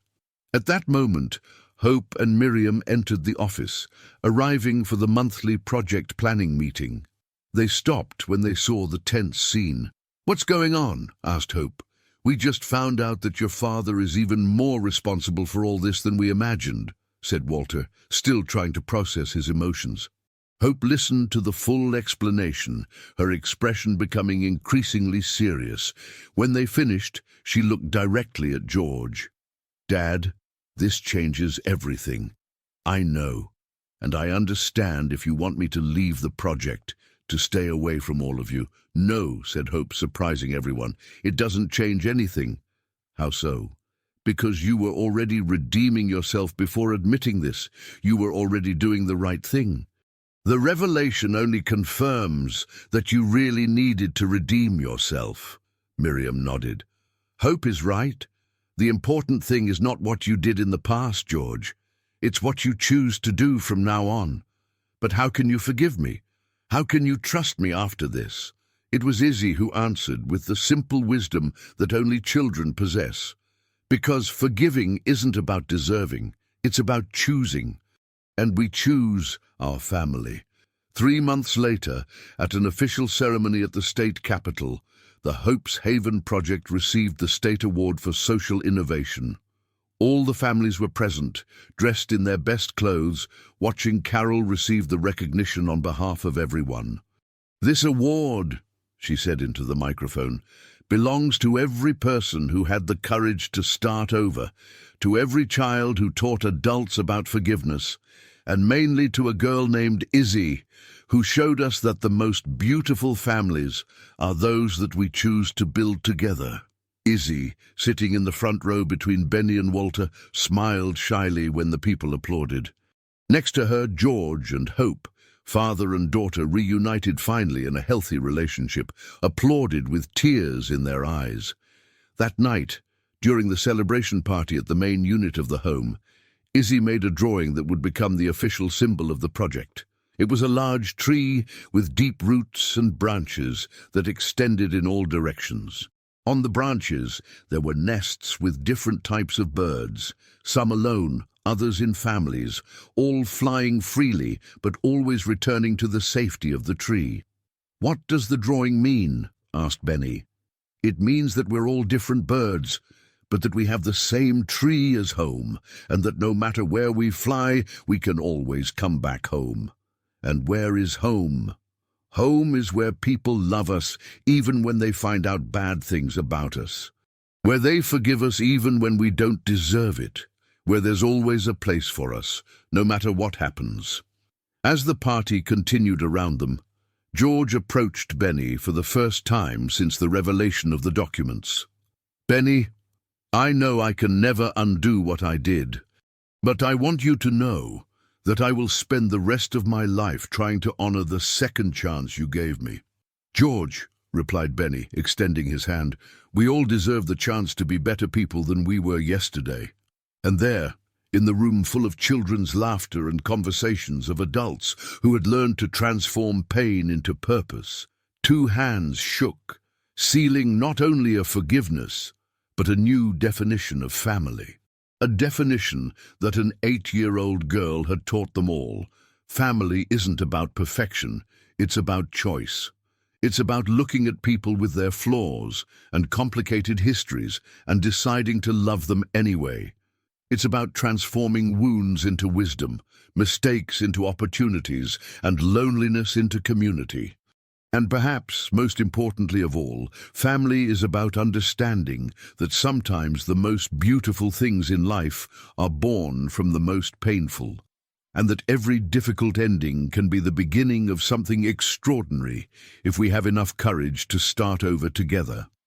At that moment, Hope and Miriam entered the office, arriving for the monthly project planning meeting. They stopped when they saw the tense scene. "What's going on?" asked Hope. "We just found out that your father is even more responsible for all this than we imagined," said Walter, still trying to process his emotions. Hope listened to the full explanation, her expression becoming increasingly serious. When they finished, she looked directly at George. "Dad, this changes everything. I know, and I understand if you want me to leave the project, to stay away from all of you." "No," said Hope, surprising everyone. "It doesn't change anything." "How so?" "Because you were already redeeming yourself before admitting this. You were already doing the right thing. The revelation only confirms that you really needed to redeem yourself." Miriam nodded. "Hope is right. The important thing is not what you did in the past, George. It's what you choose to do from now on. But how can you forgive me? How can you trust me after this?" It was Izzy who answered with the simple wisdom that only children possess. "Because forgiving isn't about deserving, it's about choosing. And we choose our family." 3 months later, at an official ceremony at the state capitol, the Hope's Haven project received the state award for social innovation. All the families were present, dressed in their best clothes, watching Carol receive the recognition on behalf of everyone. "This award," she said into the microphone, "belongs to every person who had the courage to start over, to every child who taught adults about forgiveness, and mainly to a girl named Izzy, who showed us that the most beautiful families are those that we choose to build together." Izzy, sitting in the front row between Benny and Walter, smiled shyly when the people applauded. Next to her, George and Hope, father and daughter reunited finally in a healthy relationship, applauded with tears in their eyes. That night, during the celebration party at the main unit of the home, Izzy made a drawing that would become the official symbol of the project. It was a large tree with deep roots and branches that extended in all directions. On the branches, there were nests with different types of birds, some alone, others in families, all flying freely but always returning to the safety of the tree. "What does the drawing mean?" asked Benny. "It means that we're all different birds, but that we have the same tree as home, and that no matter where we fly, we can always come back home. And where is home? Home is where people love us even when they find out bad things about us, where they forgive us even when we don't deserve it, where there's always a place for us, no matter what happens." As the party continued around them, George approached Benny for the first time since the revelation of the documents. "Benny, I know I can never undo what I did, but I want you to know that I will spend the rest of my life trying to honor the second chance you gave me." "George," replied Benny, extending his hand, "we all deserve the chance to be better people than we were yesterday." And there, in the room full of children's laughter and conversations of adults who had learned to transform pain into purpose, two hands shook, sealing not only a forgiveness, but a new definition of family. A definition that an 8-year-old girl had taught them all. Family isn't about perfection, it's about choice. It's about looking at people with their flaws and complicated histories and deciding to love them anyway. It's about transforming wounds into wisdom, mistakes into opportunities, and loneliness into community. And perhaps, most importantly of all, family is about understanding that sometimes the most beautiful things in life are born from the most painful, and that every difficult ending can be the beginning of something extraordinary if we have enough courage to start over together.